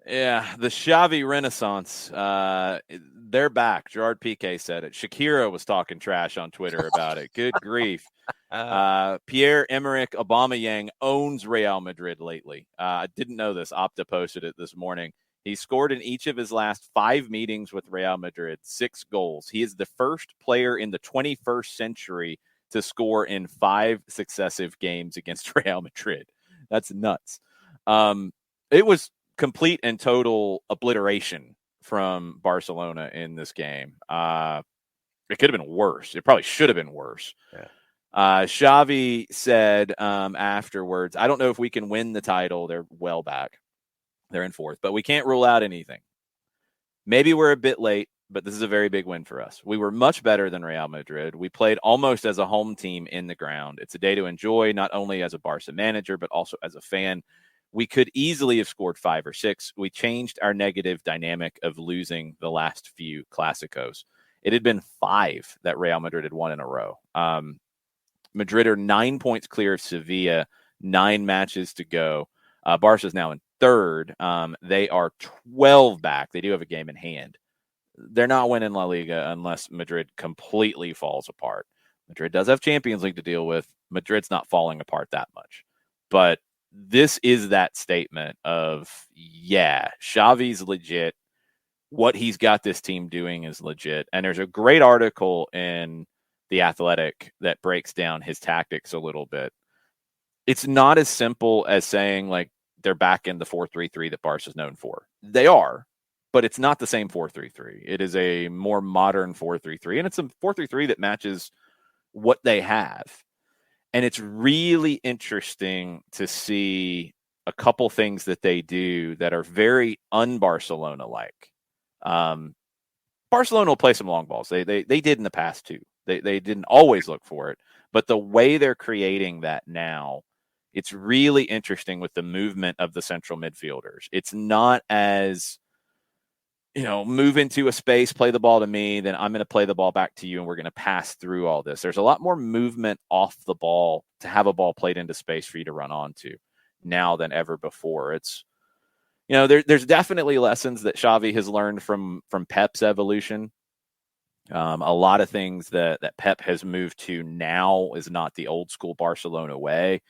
Yeah, the Xavi Renaissance. They're back. Gerard Piqué said it. Shakira was talking trash on Twitter about it. Good grief. Pierre-Emerick Aubameyang owns Real Madrid lately. I didn't know this. Opta posted it this morning. He scored in each of his last 5 meetings with Real Madrid, 6 goals. He is the first player in the 21st century to score in 5 successive games against Real Madrid. That's nuts. It was complete and total obliteration from Barcelona in this game. It could have been worse. It probably should have been worse.
Yeah.
Xavi said afterwards, I don't know if we can win the title. They're well back. They're in fourth, but we can't rule out anything. Maybe we're a bit late, but this is a very big win for us. We were much better than Real Madrid. We played almost as a home team in the ground. It's a day to enjoy, not only as a Barca manager, but also as a fan. We could easily have scored 5 or 6. We changed our negative dynamic of losing the last few Clásicos. It had been 5 that Real Madrid had won in a row. Madrid are 9 points clear of Sevilla, 9 matches to go. Barca's now in third. They are 12 back. They do have a game in hand. They're not winning La Liga unless Madrid completely falls apart. Madrid does have Champions League to deal with. Madrid's not falling apart that much. But this is that statement of, yeah, Xavi's legit. What he's got this team doing is legit. And there's a great article in The Athletic that breaks down his tactics a little bit. It's not as simple as saying, like, they're back in the 4-3-3 that Barca's known for. They are, but it's not the same 4-3-3. It is a more modern 4-3-3, and it's a 4-3-3 that matches what they have. And it's really interesting to see a couple things that they do that are very un-Barcelona-like. Barcelona will play some long balls. They did in the past too. They didn't always look for it, but the way they're creating that now, it's really interesting with the movement of the central midfielders. It's not as, move into a space, play the ball to me, then I'm going to play the ball back to you, and we're going to pass through all this. There's a lot more movement off the ball to have a ball played into space for you to run onto now than ever before. It's, there's definitely lessons that Xavi has learned from Pep's evolution. A lot of things that Pep has moved to now is not the old school Barcelona way.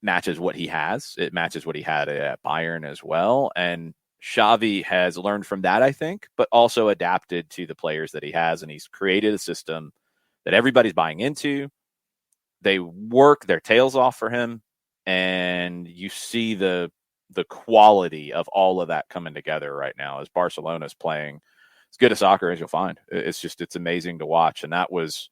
Matches what he has. It matches what he had at Bayern as well. And Xavi has learned from that, I think, but also adapted to the players that he has. And he's created a system that everybody's buying into. They work their tails off for him. And you see the quality of all of that coming together right now as Barcelona's playing as good a soccer as you'll find. It's amazing to watch. And that was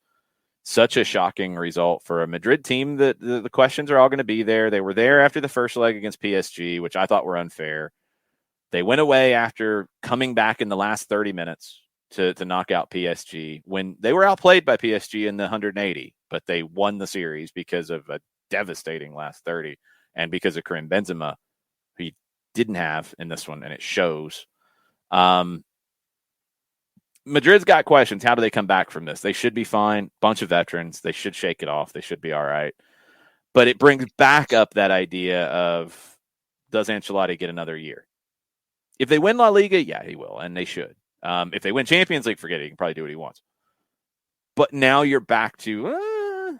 such a shocking result for a Madrid team that the questions are all going to be there. They were there after the first leg against PSG, which I thought were unfair. They went away after coming back in the last 30 minutes to knock out PSG when they were outplayed by PSG in the 180, but they won the series because of a devastating last 30 and because of Karim Benzema, who he didn't have in this one, and it shows. Madrid's got questions. How do they come back from this? They should be fine. Bunch of veterans. They should shake it off. They should be all right. But it brings back up that idea of, does Ancelotti get another year? If they win La Liga, yeah, he will, and they should. If they win Champions League, forget it. He can probably do what he wants. But now you're back to,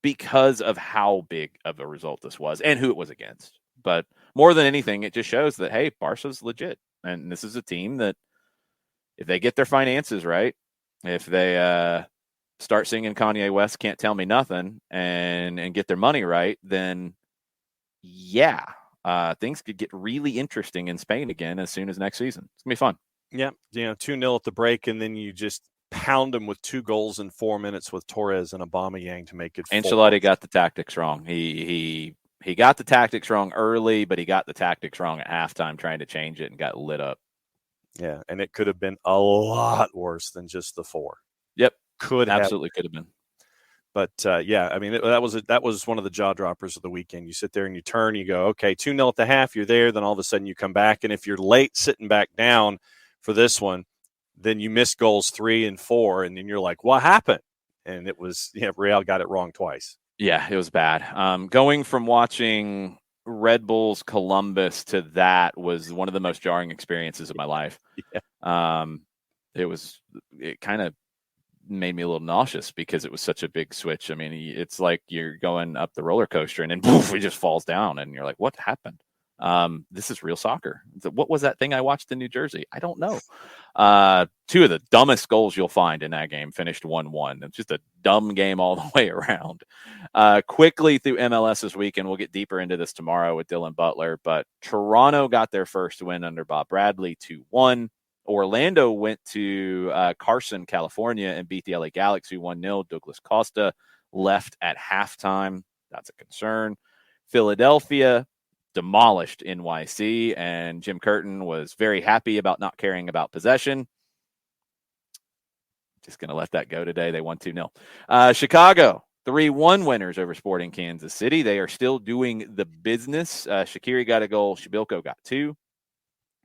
because of how big of a result this was and who it was against. But more than anything, it just shows that, hey, Barca's legit. And this is a team that, if they get their finances right, if they start singing Kanye West Can't Tell Me Nothing and get their money right, then yeah, things could get really interesting in Spain again as soon as next season. It's going to be fun.
Yeah, 2-0 at the break, and then you just pound them with 2 goals in 4 minutes with Torres and Aubameyang to make it 4.
Ancelotti got the tactics wrong. He got the tactics wrong early, but he got the tactics wrong at halftime trying to change it and got lit up.
Yeah, and it could have been a lot worse than just the 4.
Yep, absolutely could have been.
But yeah, I mean that was one of the jaw droppers of the weekend. You sit there and you turn, you go, okay, 2-0 at the half, you're there. Then all of a sudden you come back, and if you're late sitting back down for this one, then you miss goals 3 and 4, and then you're like, what happened? And it was Real got it wrong twice. Yeah,
it was bad. Going from watching Red Bulls Columbus to that was one of the most jarring experiences of my life.
Yeah.
It kind of made me a little nauseous because it was such a big switch. I mean, it's like you're going up the roller coaster and then poof, it just falls down and you're like, what happened? This is real soccer. What was that thing I watched in New Jersey? I don't know. Two of the dumbest goals you'll find in that game finished 1-1. It's just a dumb game all the way around. Quickly through MLS this weekend, we'll get deeper into this tomorrow with Dylan Butler, but Toronto got their first win under Bob Bradley, 2-1. Orlando went to Carson, California, and beat the LA Galaxy 1-0. Douglas Costa left at halftime. That's a concern. Philadelphia demolished NYC, and Jim Curtin was very happy about not caring about possession. Just going to let that go today. They won 2-0. Chicago, 3-1 winners over Sporting Kansas City. They are still doing the business. Shaqiri got a goal. Shibilko got 2.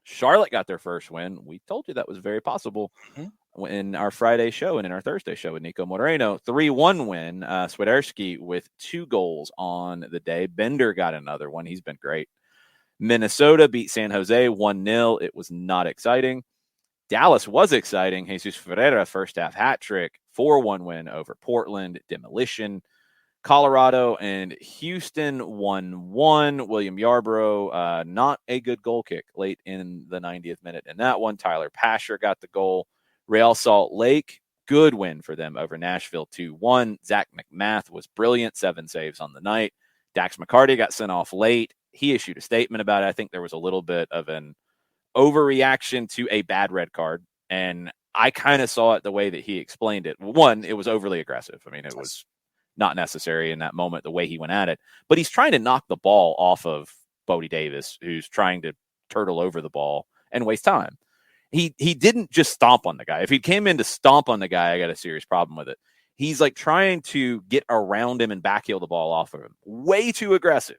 Charlotte got their first win. We told you that was very possible in our Friday show and in our Thursday show with Nico Moreno. 3-1 win. Swiderski with 2 goals on the day. Bender got another one. He's been great. Minnesota beat San Jose 1-0. It was not exciting. Dallas was exciting. Jesus Ferreira, first half hat trick. 4-1 win over Portland. Demolition. Colorado and Houston 1-1. William Yarbrough, not a good goal kick late in the 90th minute in that one. Tyler Pasher got the goal. Real Salt Lake, good win for them over Nashville 2-1. Zach McMath was brilliant, 7 saves on the night. Dax McCarty got sent off late. He issued a statement about it. I think there was a little bit of an overreaction to a bad red card, and I kind of saw it the way that he explained it. One, it was overly aggressive. I mean, it was not necessary in that moment, the way he went at it. But he's trying to knock the ball off of Bodie Davis, who's trying to turtle over the ball and waste time. He didn't just stomp on the guy. If he came in to stomp on the guy, I got a serious problem with it. He's like trying to get around him and backheel the ball off of him. Way too aggressive.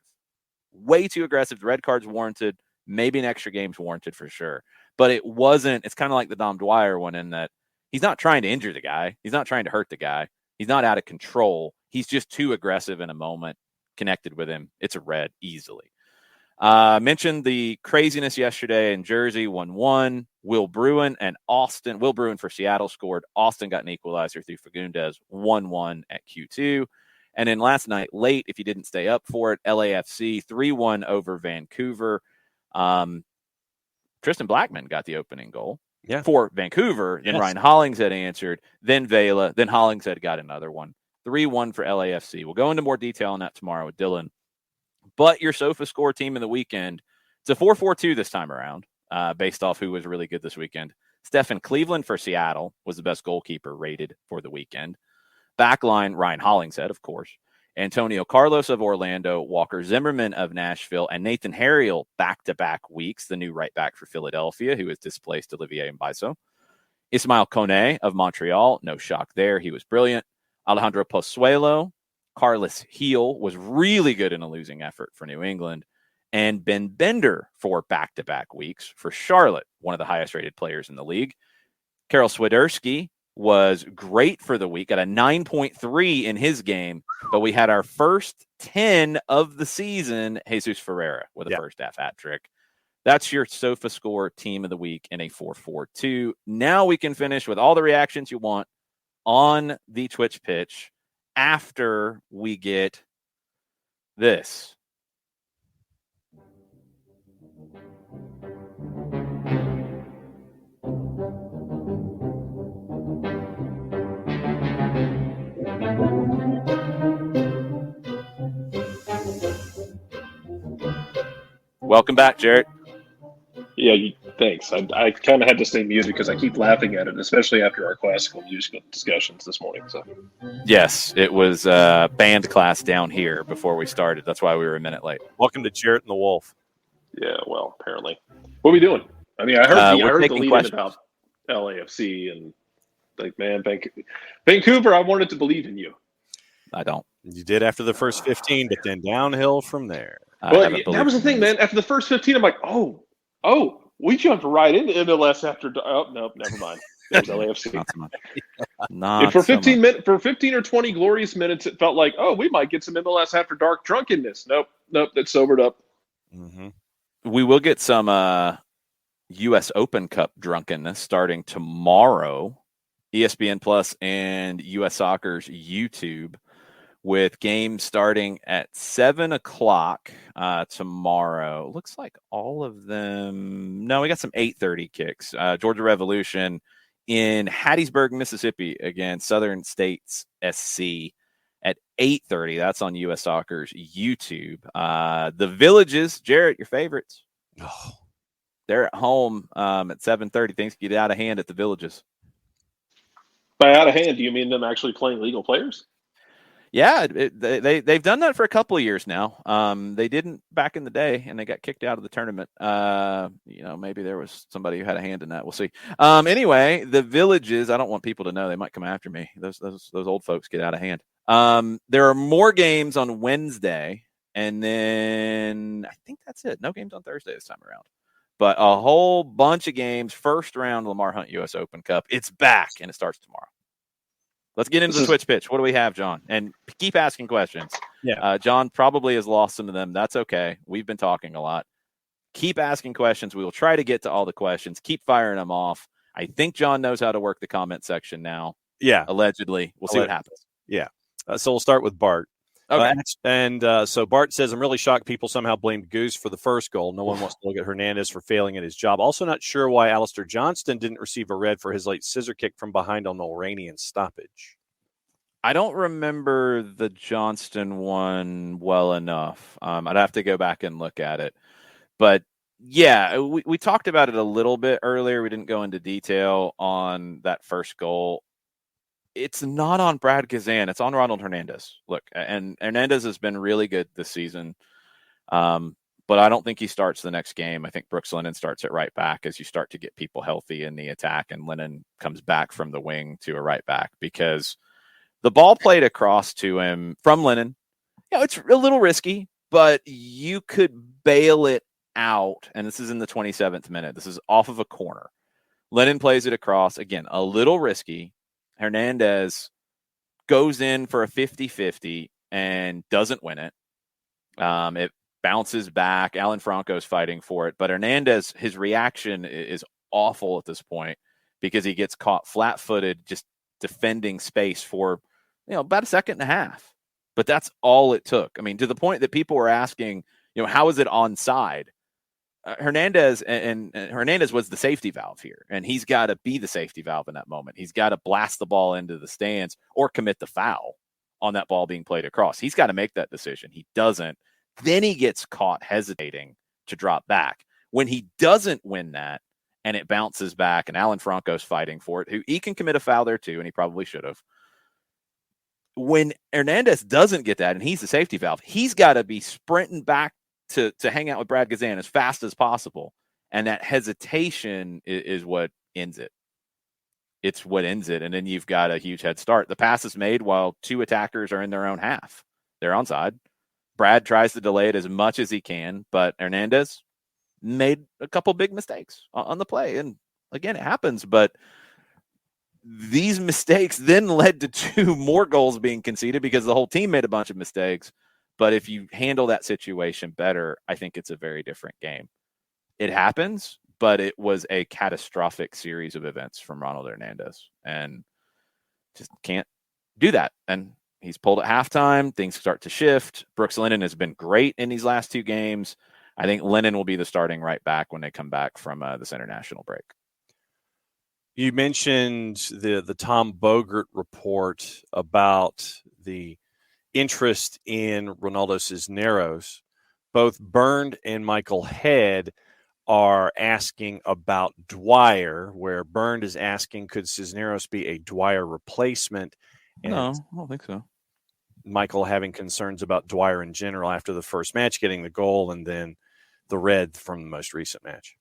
Way too aggressive. The red card's warranted. Maybe an extra game's warranted for sure. But it wasn't. It's kind of like the Dom Dwyer one in that he's not trying to injure the guy. He's not trying to hurt the guy. He's not out of control. He's just too aggressive in a moment. Connected with him. It's a red easily. Mentioned the craziness yesterday in Jersey, 1-1. Will Bruin and Austin. Will Bruin for Seattle scored. Austin got an equalizer through Fagundes, 1-1 at Q2. And then last night, late, if you didn't stay up for it, LAFC 3-1 over Vancouver. Tristan Blackman got the opening goal for Vancouver. Then Ryan Hollingshead answered. Then Vela. Then Hollingshead got another one. 3-1 for LAFC. We'll go into more detail on that tomorrow with Dylan. But your Sofa Score team of the weekend, it's a 4-4-2 this time around, based off who was really good this weekend. Stephen Cleveland for Seattle was the best goalkeeper rated for the weekend. Backline, Ryan Hollingshead, of course. Antonio Carlos of Orlando, Walker Zimmerman of Nashville, and Nathan Harriel back-to-back weeks, the new right back for Philadelphia, who has displaced Olivier Mbaiso. Ismail Kone of Montreal, no shock there. He was brilliant. Alejandro Pozuelo, Carlos Heel was really good in a losing effort for New England. And Ben Bender for back-to-back weeks for Charlotte, one of the highest-rated players in the league. Karol Swiderski was great for the week, got a 9.3 in his game, but we had our first 10 of the season, Jesus Ferreira, with a first-half hat trick. That's your Sofa Score team of the week in a 4-4-2. Now we can finish with all the reactions you want on the Twitch pitch after we get this. Welcome back, Jarrett.
Yeah, thanks. I kind of had to stay muted because I keep laughing at it, especially after our classical musical discussions this morning. So,
yes, it was band class down here before we started. That's why we were a minute late.
Welcome to Jarrett and the Wolf.
Yeah, well, apparently. What are we doing? I mean, I heard the lead in about LAFC and like, man, Vancouver, I wanted to believe in you.
I don't.
You did after the first 15, but then downhill from there.
Well, that was the thing, man. After the first 15, I'm like, oh, we jumped right into MLS after. Oh, no, never mind. There's LAFC.
Not so much. Not
for 15 minutes, for 15 or 20 glorious minutes, it felt like, oh, we might get some MLS after dark drunkenness. Nope, that sobered up.
Mm-hmm.
We will get some U.S. Open Cup drunkenness starting tomorrow. ESPN Plus and U.S. Soccer's YouTube with games starting at 7 o'clock tomorrow. Looks like all of them. No, we got some 8:30 kicks. Georgia Revolution in Hattiesburg, Mississippi against Southern States SC at 8:30. That's on U.S. Soccer's YouTube. The Villages, Jarrett, your favorites.
Oh.
They're at home at 7:30. Things get out of hand at the Villages.
By out of hand, do you mean them actually playing legal players?
Yeah, they've done that for a couple of years now. They didn't back in the day, and they got kicked out of the tournament. Maybe there was somebody who had a hand in that. We'll see. Anyway, the Villages. I don't want people to know. They might come after me. Those old folks get out of hand. There are more games on Wednesday, and then I think that's it. No games on Thursday this time around, but a whole bunch of games. First round Lamar Hunt U.S. Open Cup. It's back, and it starts tomorrow. Let's get into the Twitch pitch. What do we have, John? And keep asking questions.
Yeah.
John probably has lost some of them. That's okay. We've been talking a lot. Keep asking questions. We will try to get to all the questions. Keep firing them off. I think John knows how to work the comment section now.
Yeah.
Allegedly. We'll see what happens.
Yeah. So we'll start with Bart.
Okay.
So Bart says, I'm really shocked people somehow blamed Goose for the first goal. No one wants to look at Hernandez for failing at his job. Also not sure why Alistair Johnston didn't receive a red for his late scissor kick from behind on Mulranian stoppage.
I don't remember the Johnston one well enough. I'd have to go back and look at it. But, yeah, we talked about it a little bit earlier. We didn't go into detail on that first goal. It's not on Brad Gazan. It's on Ronald Hernandez. Look, and Hernandez has been really good this season. But I don't think he starts the next game. I think Brooks Lennon starts at right back as you start to get people healthy in the attack, and Lennon comes back from the wing to a right back because the ball played across to him from Lennon. It's a little risky, but you could bail it out. And this is in the 27th minute. This is off of a corner. Lennon plays it across. Again, a little risky. Hernandez goes in for a 50-50 and doesn't win it. It bounces back. Alan Franco's fighting for it. But Hernandez, his reaction is awful at this point because he gets caught flat-footed just defending space for about a second and a half. But that's all it took. I mean, to the point that people were asking, how is it onside? Hernandez and Hernandez was the safety valve here, and he's got to be the safety valve in that moment. He's got to blast the ball into the stands or commit the foul on that ball being played across. He's got to make that decision. He doesn't. Then he gets caught hesitating to drop back. When he doesn't win that and it bounces back and Alan Franco's fighting for it, who he can commit a foul there too, and he probably should have. When Hernandez doesn't get that and he's the safety valve, he's got to be sprinting back to hang out with Brad Gazan as fast as possible. And that hesitation is what ends it. It's what ends it. And then you've got a huge head start. The pass is made while two attackers are in their own half. They're onside. Brad tries to delay it as much as he can, but Hernandez made a couple big mistakes on the play. And again, it happens, but these mistakes then led to two more goals being conceded because the whole team made a bunch of mistakes. But if you handle that situation better, I think it's a very different game. It happens, but it was a catastrophic series of events from Ronald Hernandez and just can't do that. And he's pulled at halftime. Things start to shift. Brooks Lennon has been great in these last two games. I think Lennon will be the starting right back when they come back from this international break.
You mentioned the Tom Bogert report about the interest in Ronaldo Cisneros. Both Bernd and Michael Head are asking about Dwyer, where Bernd is asking, could Cisneros be a Dwyer replacement? And
no, I don't think so.
Michael having concerns about Dwyer in general after the first match, getting the goal, and then the red from the most recent match.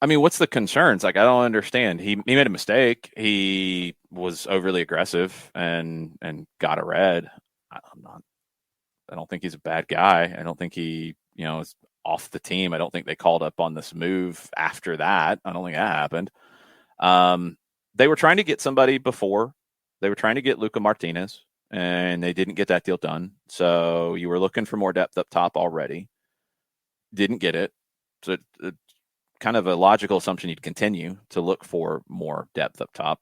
I mean, what's the concerns? Like, I don't understand. He made a mistake. He was overly aggressive and got a red. I don't think he's a bad guy. I don't think he, is off the team. I don't think they called up on this move after that. I don't think that happened. They were trying to get somebody before. They were trying to get Luca Martinez, and they didn't get that deal done. So you were looking for more depth up top already. Didn't get it. So it's kind of a logical assumption you'd continue to look for more depth up top.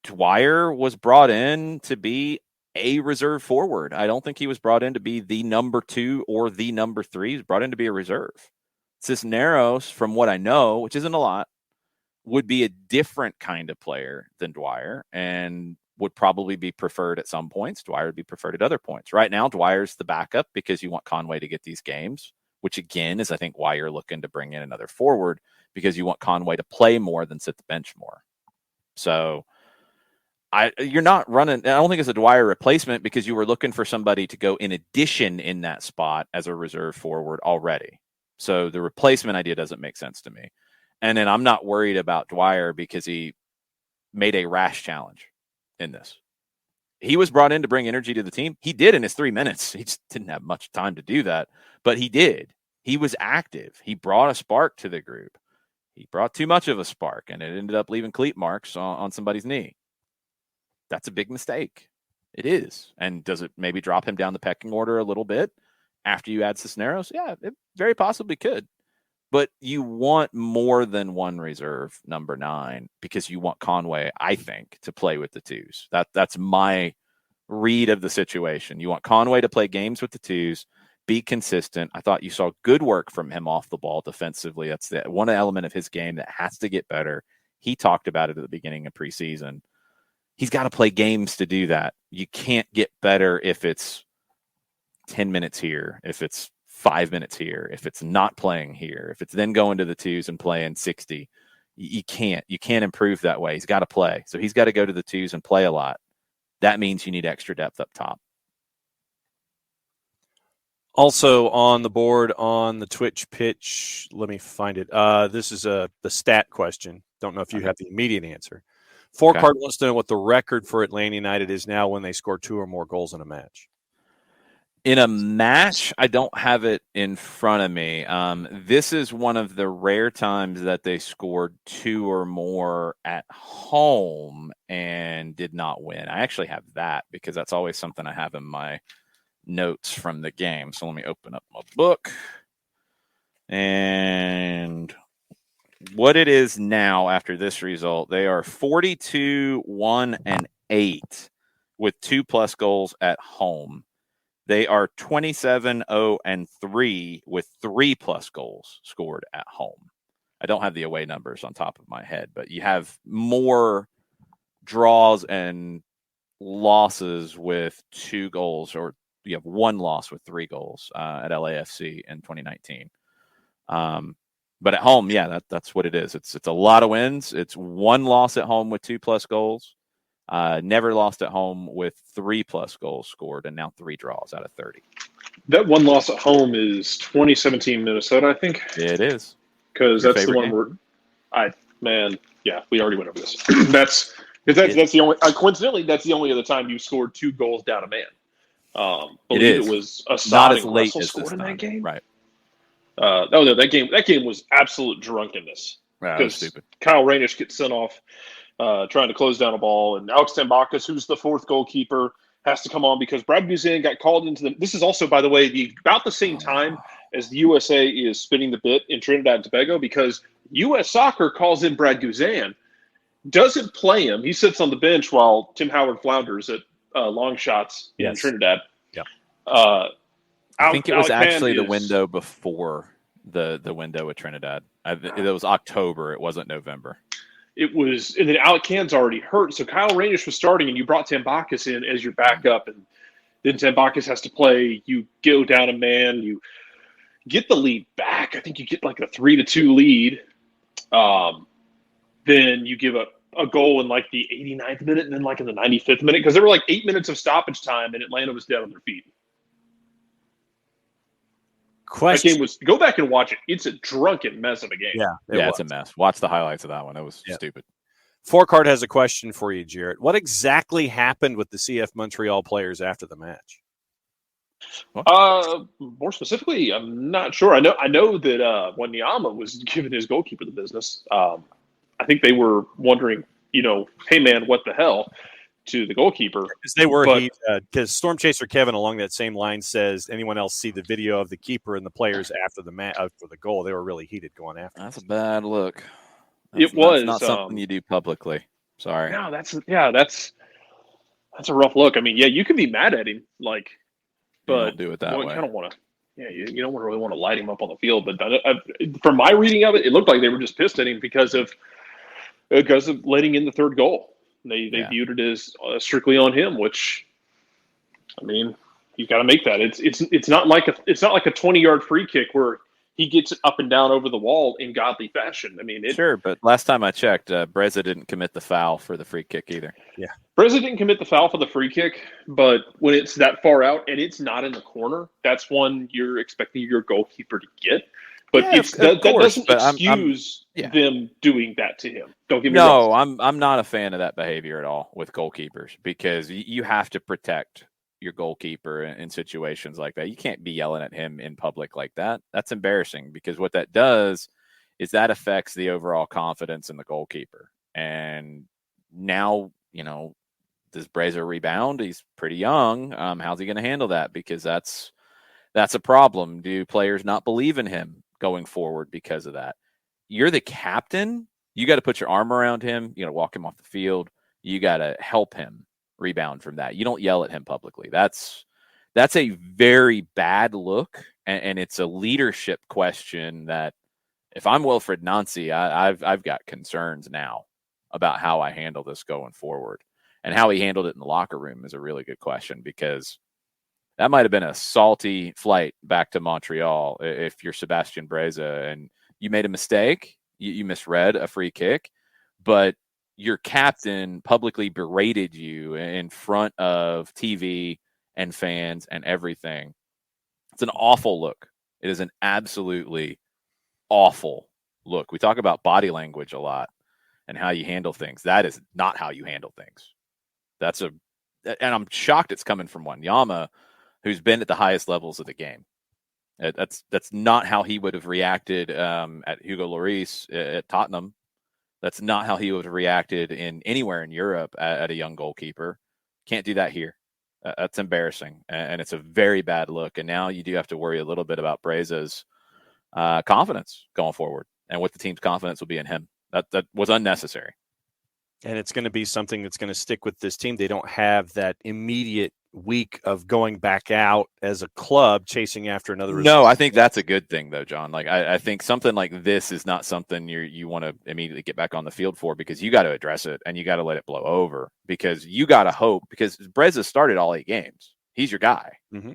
Dwyer was brought in to be a reserve forward. I don't think he was brought in to be the number 2 or the number 3. He was brought in to be a reserve. Cisneros, from what I know, which isn't a lot, would be a different kind of player than Dwyer and would probably be preferred at some points. Dwyer would be preferred at other points. Right now, Dwyer's the backup because you want Conway to get these games, which again is, I think, why you're looking to bring in another forward, because you want Conway to play more than sit the bench more. So you're not running. I don't think it's a Dwyer replacement because you were looking for somebody to go in addition in that spot as a reserve forward already. So the replacement idea doesn't make sense to me. And then I'm not worried about Dwyer because he made a rash challenge in this. He was brought in to bring energy to the team. He did in his 3 minutes. He just didn't have much time to do that, but he did. He was active. He brought a spark to the group. He brought too much of a spark, and it ended up leaving cleat marks on somebody's knee. That's a big mistake. It is. And does it maybe drop him down the pecking order a little bit after you add Cisneros? Yeah, it very possibly could. But you want more than one reserve number 9 because you want Conway, I think, to play with the 2s. That's my read of the situation. You want Conway to play games with the 2s, be consistent. I thought you saw good work from him off the ball defensively. That's the one element of his game that has to get better. He talked about it at the beginning of preseason. He's got to play games to do that. You can't get better if it's 10 minutes here, if it's 5 minutes here, if it's not playing here, if it's then going to the 2s and playing 60. You can't improve that way. He's got to play. So he's got to go to the 2s and play a lot. That means you need extra depth up top.
Also on the board on the Twitch pitch, let me find it. This is the stat question. Don't know if you have the immediate answer. Forecard wants to know what the record for Atlanta United is now when they score 2 or more goals in a match.
In a match, I don't have it in front of me. This is one of the rare times that they scored 2 or more at home and did not win. I actually have that because that's always something I have in my notes from the game. So let me open up my book. And what it is now after this result, they are 42-1-8 with 2+ goals at home. They are 27-0-3 with 3+ goals scored at home. I don't have the away numbers on top of my head, but you have more draws and losses with 2 goals, or you have 1 loss with 3 goals at LAFC in 2019. But at home, yeah, that's what it is. It's a lot of wins. It's 1 loss at home with 2+ goals. Never lost at home with 3+ goals scored, and now 3 draws out of 30.
That 1 loss at home is 2017 Minnesota, I think.
It is.
Because that's the one where we already went over this. that's the only coincidentally that's the only other time you scored 2 goals down a man. It was
not as late
Russell
as
scored in that game,
right?
That game was absolute drunkenness.
That was stupid.
Kyle Rainish gets sent off trying to close down a ball, and Alex Tambakis, who's the 4th goalkeeper, has to come on because Brad Guzan got called into the. This is also, by the way, about the same time as the USA is spinning the bit in Trinidad and Tobago, because U.S. Soccer calls in Brad Guzan, doesn't play him. He sits on the bench while Tim Howard flounders at long shots in Trinidad.
Yeah.
I think it was actually the window before the window with Trinidad. It was October. It wasn't November.
It was, and then Alec Cann's already hurt, so Kyle Rainish was starting, and you brought Tambakis in as your backup, and then Tambakis has to play. You go down a man, you get the lead back. I think you get like a 3-2 lead. Then you give a goal in like the 89th minute, and then like in the 95th minute, because there were like 8 minutes of stoppage time, and Atlanta was dead on their feet. That game was, go back and watch it. It's a drunken mess of a game.
It's a mess. Watch the highlights of that one. It was stupid.
Forecard has a question for you, Jarrett. What exactly happened with the CF Montreal players after the match?
More specifically, I'm not sure. I know that Wanyama was giving his goalkeeper the business. I think they were wondering, hey man, what the hell, to the goalkeeper.
Because they were because Storm Chaser Kevin along that same line says, anyone else see the video of the keeper and the players after the for the goal? They were really heated going after.
That's a bad look.
That's
not something you do publicly. Sorry.
No, That's a rough look. I mean, yeah, you can be mad at him, like, but
You don't do it that way.
You kind of want to. Yeah, you don't really want to light him up on the field. But from my reading of it, it looked like they were just pissed at him because of letting in the third goal. They viewed it as strictly on him, which, I mean, he's got to make that. It's not like a 20-yard free kick where he gets up and down over the wall in godly fashion. I mean,
sure, but last time I checked, Breza didn't commit the foul for the free kick either.
Yeah,
Breza didn't commit the foul for the free kick, but when it's that far out and it's not in the corner, that's one you're expecting your goalkeeper to get. But that doesn't excuse them doing that to him. Don't get me wrong.
No, I'm not a fan of that behavior at all with goalkeepers, because you have to protect your goalkeeper in situations like that. You can't be yelling at him in public like that. That's embarrassing, because what that does is that affects the overall confidence in the goalkeeper. And now, does Breza rebound? He's pretty young. How's he going to handle that? Because that's a problem. Do players not believe in him going forward because of that? You're the captain. You got to put your arm around him. You got to walk him off the field. You got to help him rebound from that. You don't yell at him publicly. That's a very bad look, and it's a leadership question that, if I'm Wilfried Nancy, I've got concerns now about how I handle this going forward. And how he handled it in the locker room is a really good question, because that might have been a salty flight back to Montreal if you're Sebastian Breza and you made a mistake, you misread a free kick, but your captain publicly berated you in front of TV and fans and everything. It's an awful look. It is an absolutely awful look. We talk about body language a lot and how you handle things. That is not how you handle things. And I'm shocked it's coming from Wanyama, who's been at the highest levels of the game. That's not how he would have reacted at Hugo Lloris at Tottenham. That's not how he would have reacted anywhere in Europe at a young goalkeeper. Can't do that here. That's embarrassing, and it's a very bad look. And now you do have to worry a little bit about Breza's confidence going forward, and what the team's confidence will be in him. That was unnecessary.
And it's going to be something that's going to stick with this team. They don't have that immediate week of going back out as a club chasing after another result.
No, I think that's a good thing, though, John. Like, I think something like this is not something you want to immediately get back on the field for, because you got to address it and you got to let it blow over, because you got to hope, because Breza started all 8 games. He's your guy.
Mm-hmm.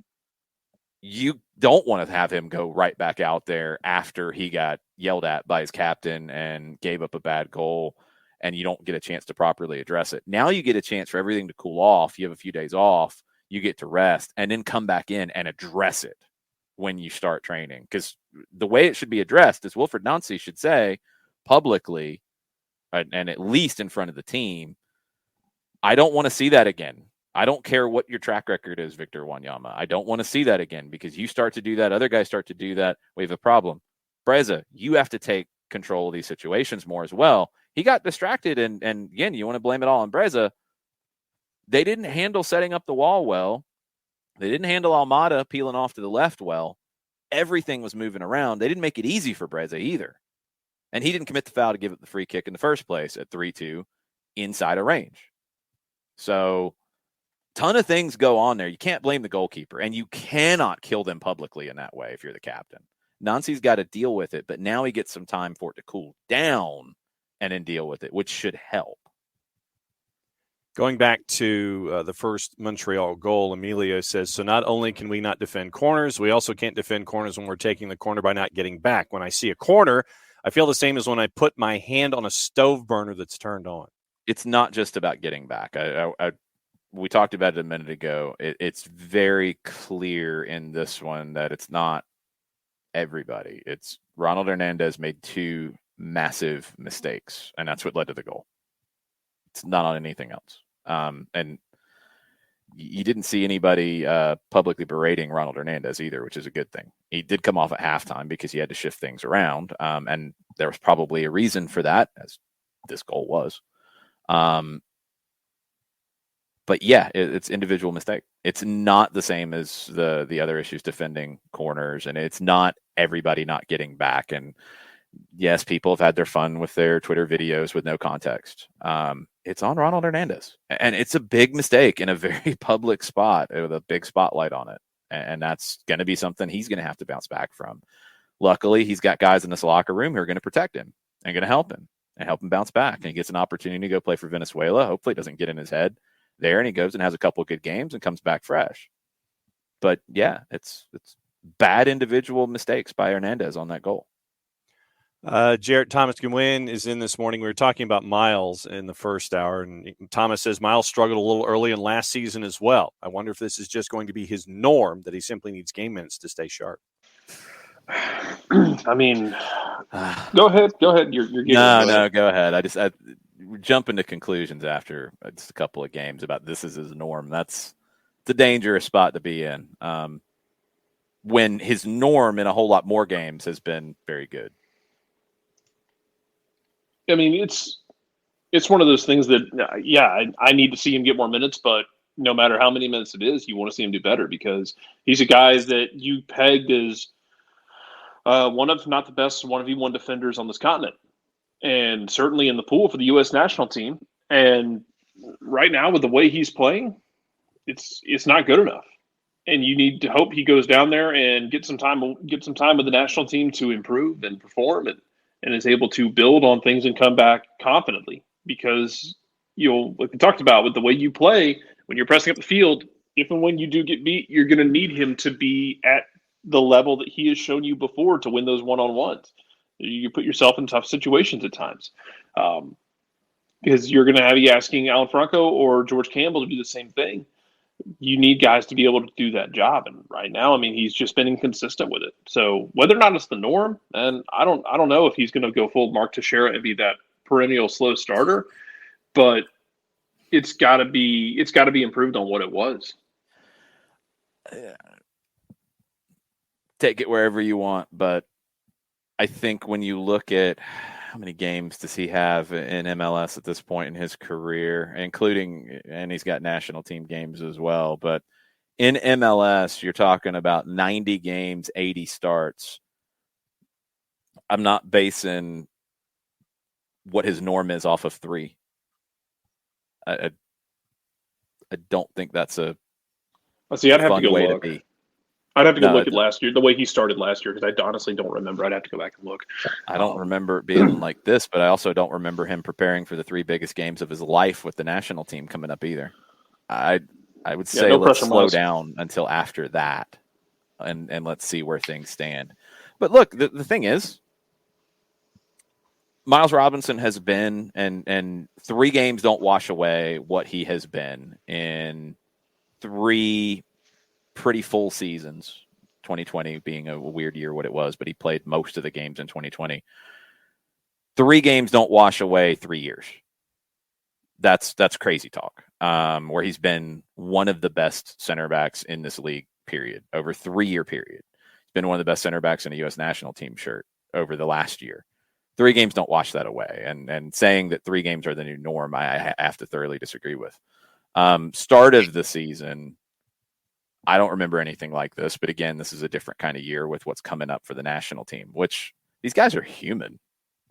You don't want to have him go right back out there after he got yelled at by his captain and gave up a bad goal, and you don't get a chance to properly address it. Now you get a chance for everything to cool off. You have a few days off. You get to rest and then come back in and address it when you start training. Because the way it should be addressed is Wilfried Nancy should say publicly, and at least in front of the team, I don't want to see that again. I don't care what your track record is, Victor Wanyama. I don't want to see that again, because you start to do that, other guys start to do that, we have a problem. Breza, you have to take control of these situations more as well. He got distracted, and again, you want to blame it all on Breza. They didn't handle setting up the wall well. They didn't handle Almada peeling off to the left well. Everything was moving around. They didn't make it easy for Breza either. And he didn't commit the foul to give up the free kick in the first place at 3-2 inside of range. So, ton of things go on there. You can't blame the goalkeeper, and you cannot kill them publicly in that way if you're the captain. Nancy's got to deal with it, but now he gets some time for it to cool down and then deal with it, which should help.
Going back to the first Montreal goal, Emilio says, so not only can we not defend corners, we also can't defend corners when we're taking the corner by not getting back. When I see a corner, I feel the same as when I put my hand on a stove burner that's turned on.
It's not just about getting back. We talked about it a minute ago. It's very clear in this one that it's not everybody. It's Ronald Hernandez made 2 massive mistakes, and that's what led to the goal. It's not on anything else. And you didn't see anybody publicly berating Ronald Hernandez either, which is a good thing. He did come off at halftime because he had to shift things around. And there was probably a reason for that, as this goal was. But yeah, it's individual mistake. It's not the same as the other issues defending corners, and it's not everybody not getting back. And yes, people have had their fun with their Twitter videos with no context. it's on Ronald Hernandez. And it's a big mistake in a very public spot with a big spotlight on it. And that's going to be something he's going to have to bounce back from. Luckily, he's got guys in this locker room who are going to protect him and going to help him bounce back. And he gets an opportunity to go play for Venezuela. Hopefully it doesn't get in his head there, and he goes and has a couple of good games and comes back fresh. But yeah, it's bad individual mistakes by Hernandez on that goal.
Jarrett Thomas Gwynn is in this morning. We were talking about Miles in the first hour, and Thomas says Miles struggled a little early in last season as well. I wonder if this is just going to be his norm, that he simply needs game minutes to stay sharp.
I mean, go ahead. You're
no, go ahead. I jump into conclusions after just a couple of games about this is his norm. It's a dangerous spot to be in. When his norm in a whole lot more games has been very good.
I mean, it's one of those things that, I need to see him get more minutes, but no matter how many minutes it is, you want to see him do better, because he's a guy that you pegged as one of, not the best, one of E1 defenders on this continent, and certainly in the pool for the U.S. national team. And right now, with the way he's playing, it's not good enough. And you need to hope he goes down there and get some time with the national team to improve and perform, and is able to build on things and come back confidently. Because like we talked about, with the way you play, when you're pressing up the field, if and when you do get beat, you're going to need him to be at the level that he has shown you before to win those one-on-ones. You put yourself in tough situations at times, because you're going to be asking Alan Franco or George Campbell to do the same thing. You need guys to be able to do that job, and right now, I mean, he's just been inconsistent with it. So whether or not it's the norm, and I don't know if he's going to go full Mark Teixeira and be that perennial slow starter, but it's got to be improved on what it was.
Take it wherever you want, but I think when you look at how many games does he have in MLS at this point in his career, including, and he's got national team games as well, but in MLS, you're talking about 90 games, 80 starts. I'm not basing what his norm is off of 3. I don't think that's a
I'd have to go
way
look.
to be.
I'd have to go look at last year, the way he started last year, because I honestly don't remember. I'd have to go back and look.
I don't remember it being like this, but I also don't remember him preparing for the 3 biggest games of his life with the national team coming up either. I would say let's slow down until after that, and let's see where things stand. But look, the thing is, Miles Robinson has been, and 3 games don't wash away what he has been in 3 pretty full seasons, 2020 being a weird year what it was, but he played most of the games in 2020. 3 games don't wash away 3 years. That's crazy talk. Where he's been one of the best center backs in this league, period, over 3-year period. He's been one of the best center backs in a U.S. national team shirt over the last year. 3 games don't wash that away. And saying that 3 games are the new norm, I have to thoroughly disagree with. Start of the season, I don't remember anything like this, but again, this is a different kind of year with what's coming up for the national team, which these guys are human.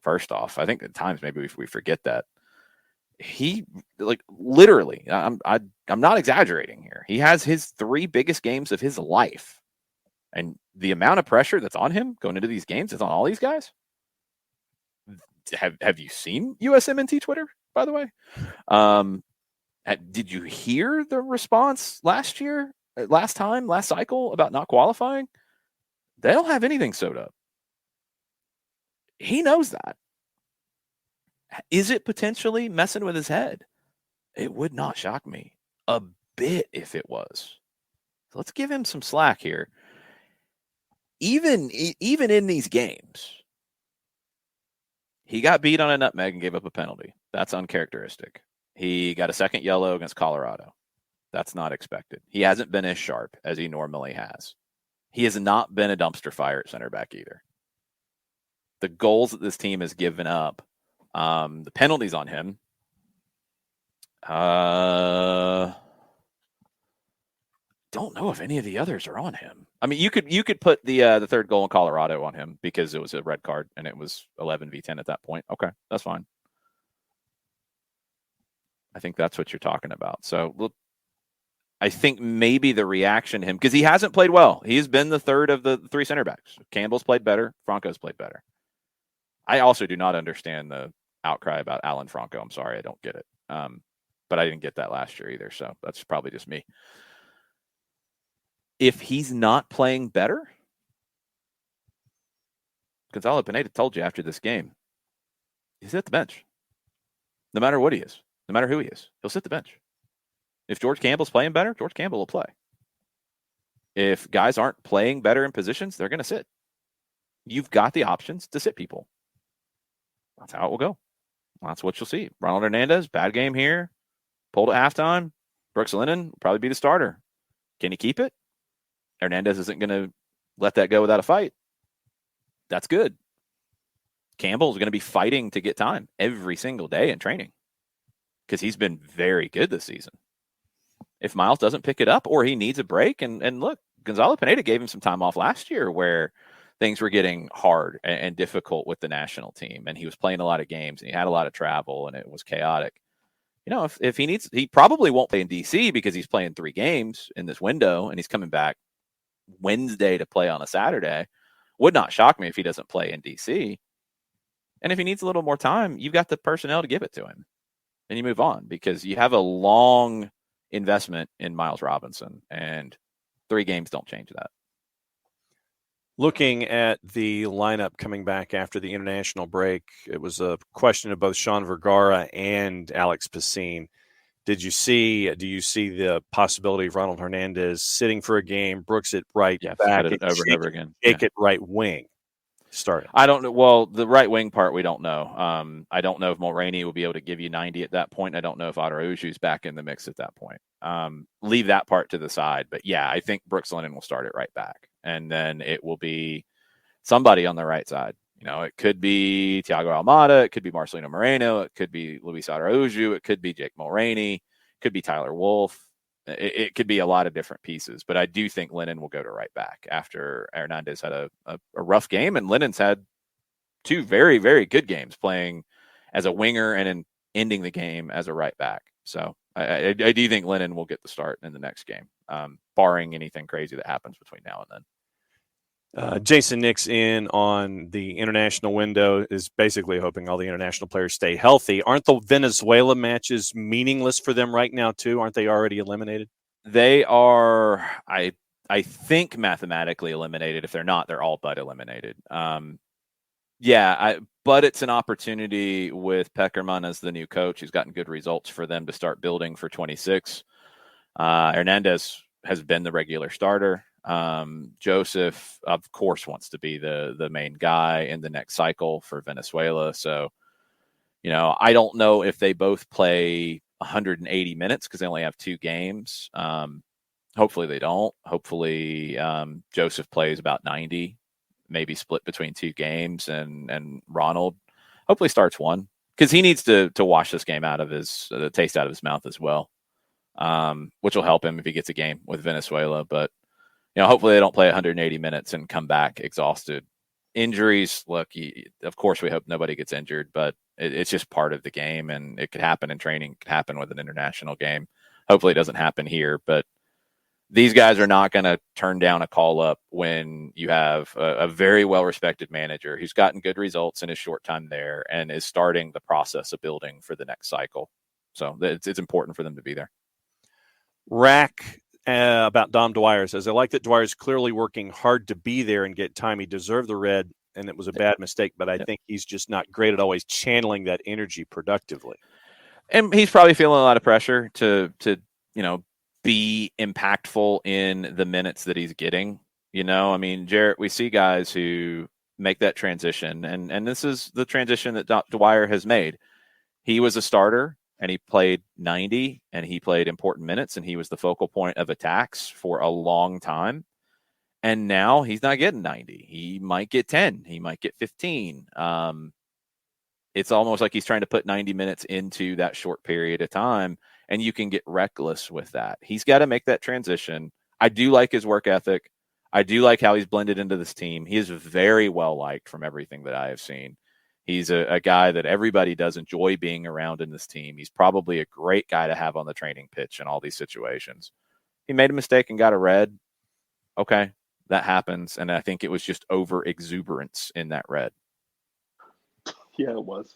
First off, I think at times maybe we forget that. He, like, literally, I'm not exaggerating here. He has his 3 biggest games of his life, and the amount of pressure that's on him going into these games is on all these guys. Have you seen USMNT Twitter, by the way? Did you hear the response last cycle about not qualifying? They don't have anything sewed up. He knows that. Is it potentially messing with his head? It would not shock me a bit if it was. So let's give him some slack here. Even in these games, he got beat on a nutmeg and gave up a penalty. That's uncharacteristic. He got a second yellow against Colorado. That's not expected. He hasn't been as sharp as he normally has. He has not been a dumpster fire at center back either. The goals that this team has given up, the penalties on him, don't know if any of the others are on him. I mean, you could put the third goal in Colorado on him because it was a red card and it was 11v10 at that point. Okay, that's fine. I think that's what you're talking about. So look, I think maybe the reaction to him, because he hasn't played well. He's been the third of the three center backs. Campbell's played better. Franco's played better. I also do not understand the outcry about Alan Franco. I'm sorry, I don't get it. But I didn't get that last year either, so that's probably just me. If he's not playing better, Gonzalo Pineda told you after this game, he's at the bench. No matter what he is, no matter who he is, he'll sit the bench. If George Campbell's playing better, George Campbell will play. If guys aren't playing better in positions, they're going to sit. You've got the options to sit people. That's how it will go. That's what you'll see. Ronald Hernandez, bad game here. Pulled at halftime. Brooks Lennon will probably be the starter. Can he keep it? Hernandez isn't going to let that go without a fight. That's good. Campbell's going to be fighting to get time every single day in training because he's been very good this season. If Miles doesn't pick it up or he needs a break, and look, Gonzalo Pineda gave him some time off last year where things were getting hard and difficult with the national team, and he was playing a lot of games, and he had a lot of travel, and it was chaotic. You know, if he needs, he probably won't play in DC because he's playing 3 games in this window, and he's coming back Wednesday to play on a Saturday. Would not shock me if he doesn't play in DC. And if he needs a little more time, you've got the personnel to give it to him, and you move on because you have a long investment in Miles Robinson, and 3 games don't change that.
Looking at the lineup coming back after the international break, it was a question of both Sean Vergara and Alex Pacine. Do you see the possibility of Ronald Hernandez sitting for a game, Brooks at right back,
it over and over again,
Jake at right wing starting?
I don't know. Well, the right wing part, we don't know. I don't know if Mulroney will be able to give you 90 at that point. I don't know if Adarauju's back in the mix at that point. Leave that part to the side. But yeah, I think Brooks Lennon will start it right back. And then it will be somebody on the right side. You know, it could be Thiago Almada. It could be Marcelino Moreno. It could be Luis Adarauju. It could be Jake Mulroney. It could be Tyler Wolff. It could be a lot of different pieces. But I do think Lennon will go to right back after Hernandez had a rough game. And Lennon's had 2 very, very good games playing as a winger and in ending the game as a right back. So I do think Lennon will get the start in the next game, barring anything crazy that happens between now and then.
Jason Nix in on the international window is basically hoping all the international players stay healthy. Aren't the Venezuela matches meaningless for them right now too? Aren't they already eliminated?
They are, I think, mathematically eliminated. If they're not, they're all but eliminated. But it's an opportunity with Peckerman as the new coach. He's gotten good results for them to start building for 26. Hernandez has been the regular starter. Joseph, of course, wants to be the main guy in the next cycle for Venezuela. So, you know, I don't know if they both play 180 minutes because they only have 2 games. Hopefully they don't. Hopefully Joseph plays about 90, maybe split between 2 games, and Ronald hopefully starts 1 because he needs to wash this game out of the taste out of his mouth as well, which will help him if he gets a game with Venezuela. But you know, hopefully they don't play 180 minutes and come back exhausted. Injuries, look, of course we hope nobody gets injured, but it's just part of the game, and it could happen in training, it could happen with an international game. Hopefully it doesn't happen here, but these guys are not going to turn down a call up when you have a very well-respected manager who's gotten good results in his short time there and is starting the process of building for the next cycle. So it's important for them to be there.
Rack about Dom Dwyer says, I like that Dwyer's clearly working hard to be there and get time. He deserved the red, and it was a bad mistake, but I think he's just not great at always channeling that energy productively.
And he's probably feeling a lot of pressure to you know, be impactful in the minutes that he's getting. You know, I mean, Jarrett, we see guys who make that transition, and this is the transition that Dwyer has made. He was a starter, and he played 90, and he played important minutes, and he was the focal point of attacks for a long time. And now he's not getting 90. He might get 10. He might get 15. It's almost like he's trying to put 90 minutes into that short period of time, and you can get reckless with that. He's got to make that transition. I do like his work ethic. I do like how he's blended into this team. He is very well liked from everything that I have seen. He's a guy that everybody does enjoy being around in this team. He's probably a great guy to have on the training pitch in all these situations. He made a mistake and got a red. Okay, that happens. And I think it was just over exuberance in that red.
Yeah, it was.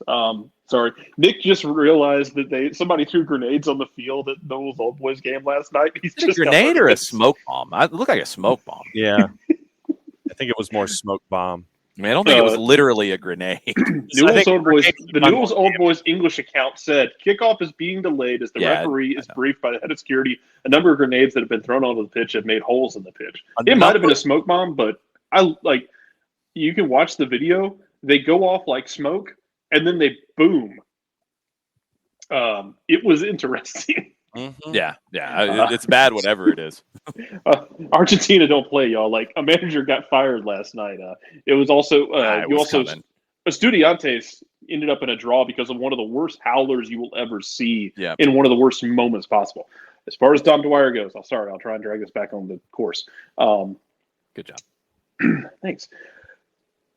Sorry. Nick just realized that somebody threw grenades on the field at Noel's Old Boys game last night. He's just
a grenade or a smoke bomb? It looked like a smoke bomb.
Yeah. I think it was more smoke bomb.
I mean, I don't think it was literally a grenade.
The Newell's Old Boys English account said kickoff is being delayed as the referee is briefed by the head of security. A number of grenades that have been thrown onto the pitch have made holes in the pitch. It might have been a smoke bomb, but you can watch the video. They go off like smoke, and then they boom. It was interesting.
Mm-hmm. Yeah. It's bad, whatever it is.
Argentina don't play, y'all. Like, a manager got fired last night. It was also Estudiantes ended up in a draw because of one of the worst howlers you will ever see in one of the worst moments possible. As far as Dom Dwyer goes, I'll try and drag this back on the course.
Good job.
Thanks.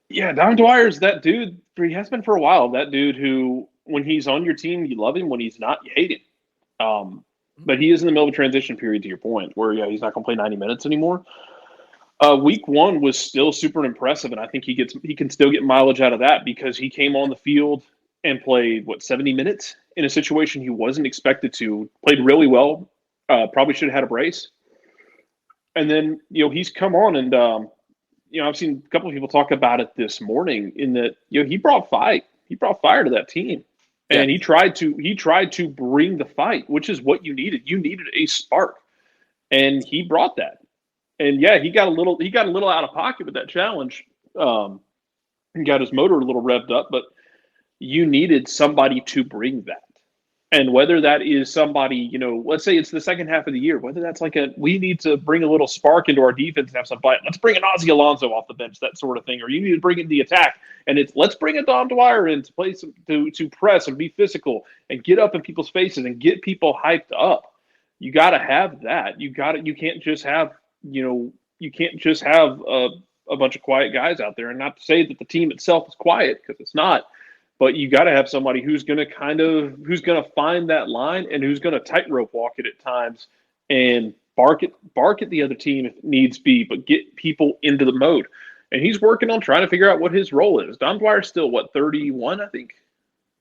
Yeah, Dom Dwyer's that dude. He has been for a while. That dude who, when he's on your team, you love him. When he's not, you hate him. But he is in the middle of a transition period, to your point, where he's not going to play 90 minutes anymore. Week one was still super impressive, and I think he can still get mileage out of that because he came on the field and played 70 minutes in a situation he wasn't expected to. Played really well. Probably should have had a brace. And then he's come on and. I've seen a couple of people talk about it this morning in that, he brought fire to that team. And he tried to bring the fight, which is what you needed. You needed a spark. And he brought that. And he got a little out of pocket with that challenge. He got his motor a little revved up, but you needed somebody to bring that. And whether that is somebody, let's say it's the second half of the year, whether that's we need to bring a little spark into our defense and have some fight. Let's bring an Ozzie Alonso off the bench, that sort of thing. Or you need to bring in the attack. And let's bring a Dom Dwyer in to play to press and be physical and get up in people's faces and get people hyped up. You got to have that. You can't just have, a bunch of quiet guys out there. And not to say that the team itself is quiet, because it's not. But you got to have somebody who's going to find that line and who's going to tightrope walk it at times and bark at the other team if needs be, but get people into the mode. And he's working on trying to figure out what his role is. Dom Dwyer's still 31, I think,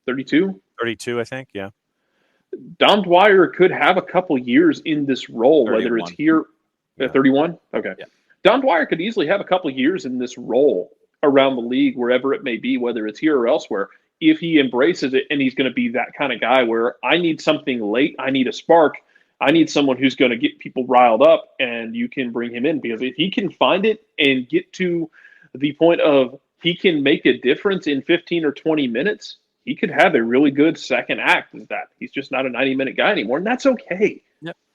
32.
32, I think, yeah.
Dom Dwyer could have a couple years in this role, 31. Whether it's here, 31. Okay, yeah. Dom Dwyer could easily have a couple years in this role around the league, wherever it may be, whether it's here or elsewhere, if he embraces it. And he's going to be that kind of guy where I need something late. I need a spark. I need someone who's going to get people riled up, and you can bring him in, because if he can find it and get to the point of he can make a difference in 15 or 20 minutes, he could have a really good second act. Is that he's just not a 90-minute guy anymore. And that's okay.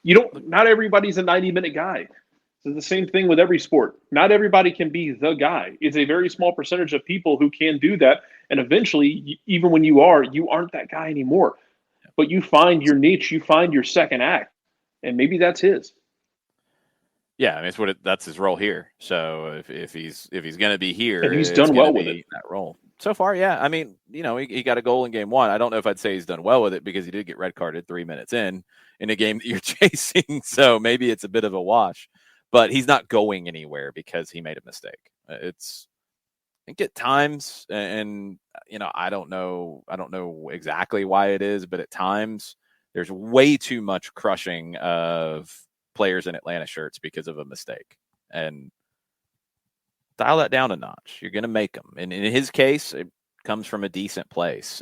Yep. Not everybody's a 90-minute guy. It's the same thing with every sport. Not everybody can be the guy. It's a very small percentage of people who can do that. And eventually, even when you aren't that guy anymore. But you find your niche, you find your second act, and maybe that's his.
Yeah, I mean, that's his role here. So if he's going to be here,
and he's done well with it.
That role so far, yeah. I mean, he got a goal in game one. I don't know if I'd say he's done well with it, because he did get red carded 3 minutes in a game that you're chasing. So maybe it's a bit of a wash. But he's not going anywhere because he made a mistake. I think at times, and I don't know exactly why it is, but at times there's way too much crushing of players in Atlanta shirts because of a mistake. And dial that down a notch. You're going to make them. And in his case, it comes from a decent place.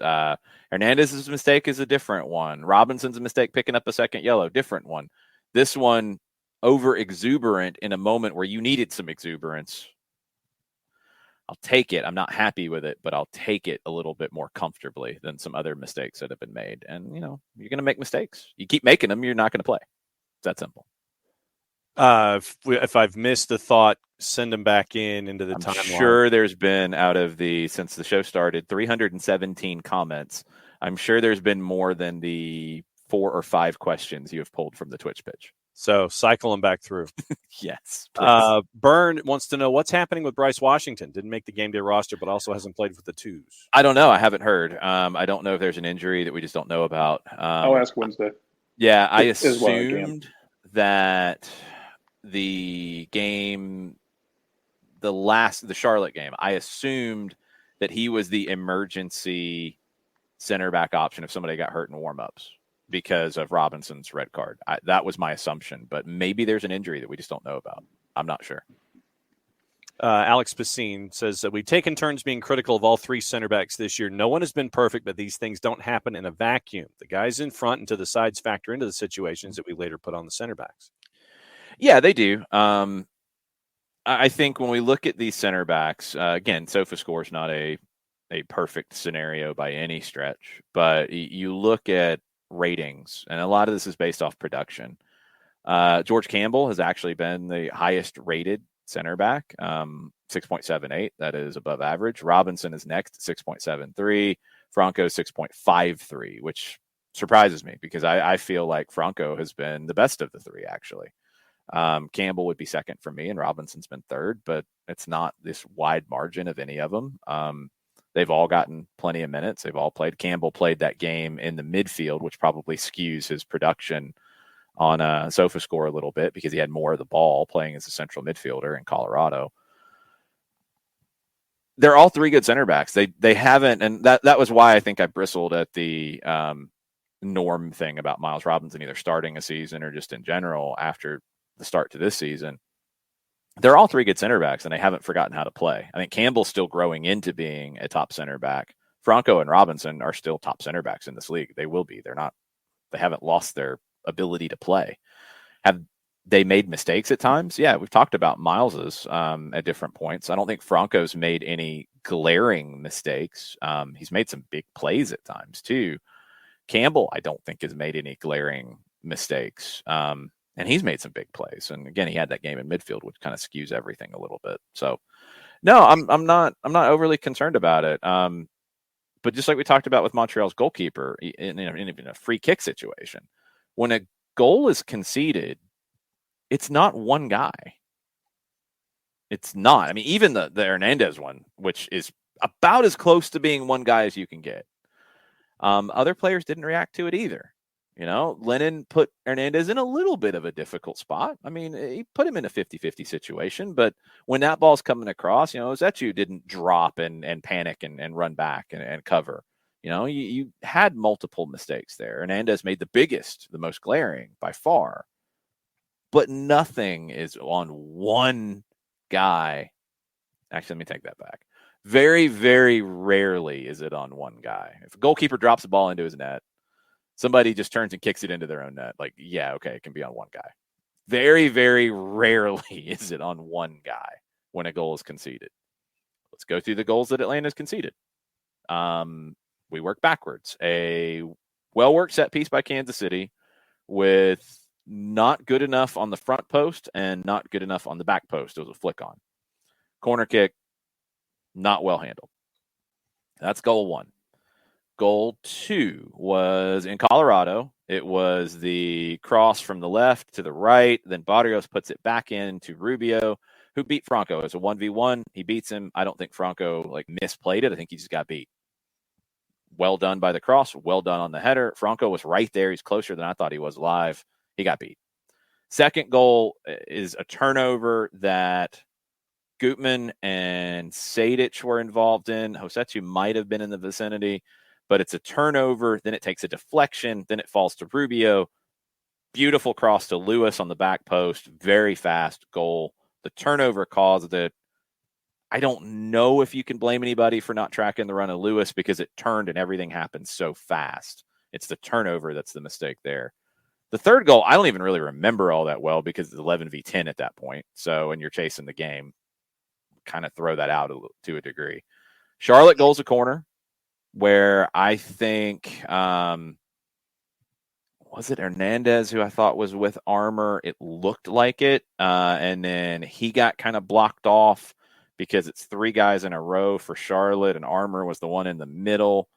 Hernandez's mistake is a different one. Robinson's mistake picking up a second yellow, different one. This one, over exuberant in a moment where you needed some exuberance. I'll take it. I'm not happy with it, but I'll take it a little bit more comfortably than some other mistakes that have been made. And, you're going to make mistakes. You keep making them, you're not going to play. It's that simple.
If I've missed a thought, send them back into the timeline.
I'm sure there's been, since the show started, 317 comments. I'm sure there's been more than the 4 or 5 questions you have pulled from the Twitch pitch.
So cycle them back through.
Yes. Please.
Byrne wants to know what's happening with Bryce Washington. Didn't make the game day roster, but also hasn't played with the twos.
I don't know. I haven't heard. I don't know if there's an injury that we just don't know about.
I'll ask Wednesday.
Yeah, I
As well, I can.
assumed that the game, the Charlotte game, I assumed that he was the emergency center back option if somebody got hurt in warmups because of Robinson's red card. That was my assumption, but maybe there's an injury that we just don't know about. I'm not sure.
Alex Pacine says that we've taken turns being critical of all three center backs this year. No one has been perfect, but these things don't happen in a vacuum. The guys in front and to the sides factor into the situations that we later put on the center backs.
Yeah, they do. I think when we look at these center backs, again, SofaScore is not a perfect scenario by any stretch, but you look at ratings, and a lot of this is based off production. George Campbell has actually been the highest rated center back, 6.78. That is above average. Robinson is next, 6.73. Franco 6.53, which surprises me because I feel like Franco has been the best of the three, actually. Campbell would be second for me, and Robinson's been third, but it's not this wide margin of any of them. They've all gotten plenty of minutes. They've all played. Campbell played that game in the midfield, which probably skews his production on SofaScore a little bit because he had more of the ball playing as a central midfielder in Colorado. They're all three good center backs. They haven't, and that was why I think I bristled at the norm thing about Miles Robinson either starting a season or just in general after the start to this season. They're all three good center backs, and they haven't forgotten how to play. I think Campbell's still growing into being a top center back. Franco and Robinson are still top center backs in this league. They will be. They haven't lost their ability to play. Have they made mistakes at times? Yeah, we've talked about Miles's at different points. I don't think Franco's made any glaring mistakes. He's made some big plays at times too. Campbell, I don't think has made any glaring mistakes. And he's made some big plays. And again, he had that game in midfield, which kind of skews everything a little bit. So no, I'm not overly concerned about it. But just like we talked about with Montreal's goalkeeper in a free kick situation, when a goal is conceded, it's not one guy. It's not. I mean, even the Hernandez one, which is about as close to being one guy as you can get. Other players didn't react to it either. You know, Lennon put Hernandez in a little bit of a difficult spot. I mean, he put him in a 50-50 situation, but when that ball's coming across, SDH didn't drop and panic and run back and cover. You had multiple mistakes there. Hernandez made the biggest, the most glaring by far, but nothing is on one guy. Actually, let me take that back. Very, very rarely is it on one guy. If a goalkeeper drops the ball into his net, somebody just turns and kicks it into their own net. Like, yeah, okay, it can be on one guy. Very, very rarely is it on one guy when a goal is conceded. Let's go through the goals that Atlanta's conceded. We work backwards. A well-worked set piece by Kansas City with not good enough on the front post and not good enough on the back post. It was a flick on. Corner kick, not well handled. That's goal one. Goal two was in Colorado. It was the cross from the left to the right. Then Barrios puts it back in to Rubio, who beat Franco. It's a 1v1. He beats him. I don't think Franco misplayed it. I think he just got beat. Well done by the cross. Well done on the header. Franco was right there. He's closer than I thought he was live. He got beat. Second goal is a turnover that Gutman and Sadic were involved in. Hosetu might have been in the vicinity. But it's a turnover, then it takes a deflection, then it falls to Rubio. Beautiful cross to Lewis on the back post. Very fast goal. The turnover caused it. I don't know if you can blame anybody for not tracking the run of Lewis because it turned and everything happened so fast. It's the turnover that's the mistake there. The third goal, I don't even really remember all that well because it's 11v10 at that point. So when you're chasing the game, kind of throw that out to a degree. Charlotte goal's a corner, where I think, was it Hernandez who I thought was with Armour? It looked like it. And then he got kind of blocked off because it's three guys in a row for Charlotte, and Armour was the one in the middle.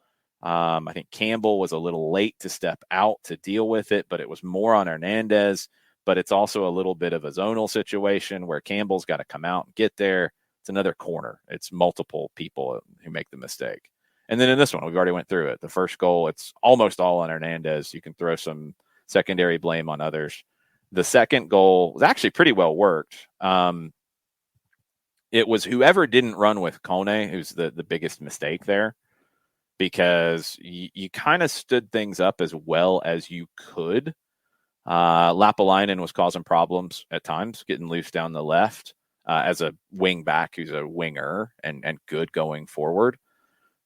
I think Campbell was a little late to step out to deal with it, but it was more on Hernandez. but it's also a little bit of a zonal situation where Campbell's got to come out and get there. It's another corner. It's multiple people who make the mistake. And then in this one, we've already went through it. The first goal, it's almost all on Hernandez. You can throw some secondary blame on others. The second goal was actually pretty well worked. It was whoever didn't run with Kone who's the biggest mistake there, because you kind of stood things up as well as you could. Lapalainen was causing problems at times, getting loose down the left as a wing back who's a winger and good going forward.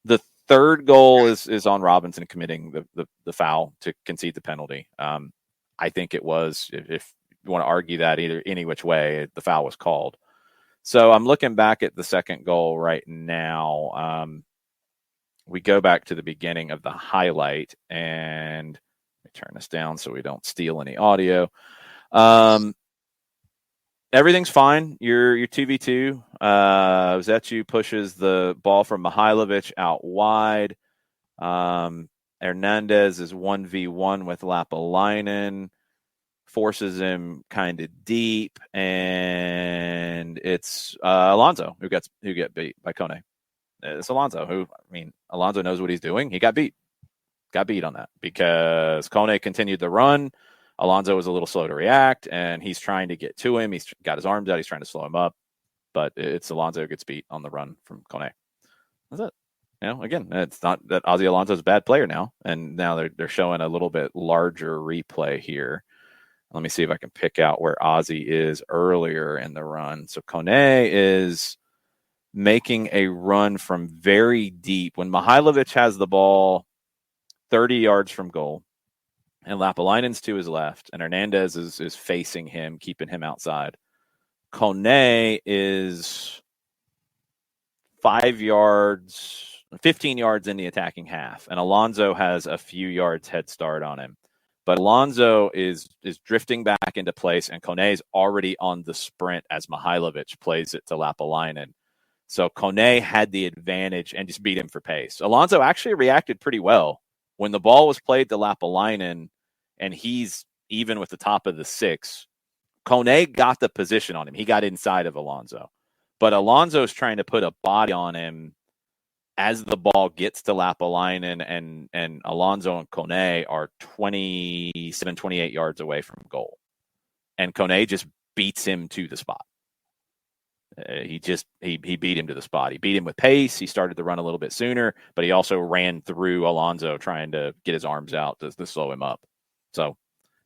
The third goal is on Robinson committing the foul to concede the penalty. I think it was, if you want to argue that either any which way, the foul was called. So I'm looking back at the second goal right now. We go back to the beginning of the highlight, and let me turn this down so we don't steal any audio. Everything's fine. You're 2v2. Zetsu pushes the ball from Mihailovic out wide. Hernandez is 1v1 with Lapalainen, forces him kind of deep, and it's Alonso who gets beat by Kone. It's Alonso Alonso knows what he's doing. He got beat on that because Kone continued the run. Alonso was a little slow to react, and he's trying to get to him. He's got his arms out. He's trying to slow him up, but it's Alonso who gets beat on the run from Kone. That's it. Again, it's not that Ozzy Alonso's a bad player now, and now they're showing a little bit larger replay here. Let me see if I can pick out where Ozzy is earlier in the run. So Kone is making a run from very deep when Mihailovic has the ball 30 yards from goal, and Lapalainen's to his left, and Hernandez is facing him, keeping him outside. Kone is 15 yards in the attacking half, and Alonso has a few yards head start on him. But Alonso is drifting back into place, and Kone is already on the sprint as Mihailovic plays it to Lapalainen. So Kone had the advantage and just beat him for pace. Alonso actually reacted pretty well. When the ball was played to Lapalainen, and he's even with the top of the six, Kone got the position on him. He got inside of Alonso. But Alonso's trying to put a body on him as the ball gets to Lapalainen, and Alonso and Kone are 27, 28 yards away from goal. And Kone just beats him to the spot. He beat him to the spot. He beat him with pace. He started to run a little bit sooner, but he also ran through Alonso trying to get his arms out to slow him up. So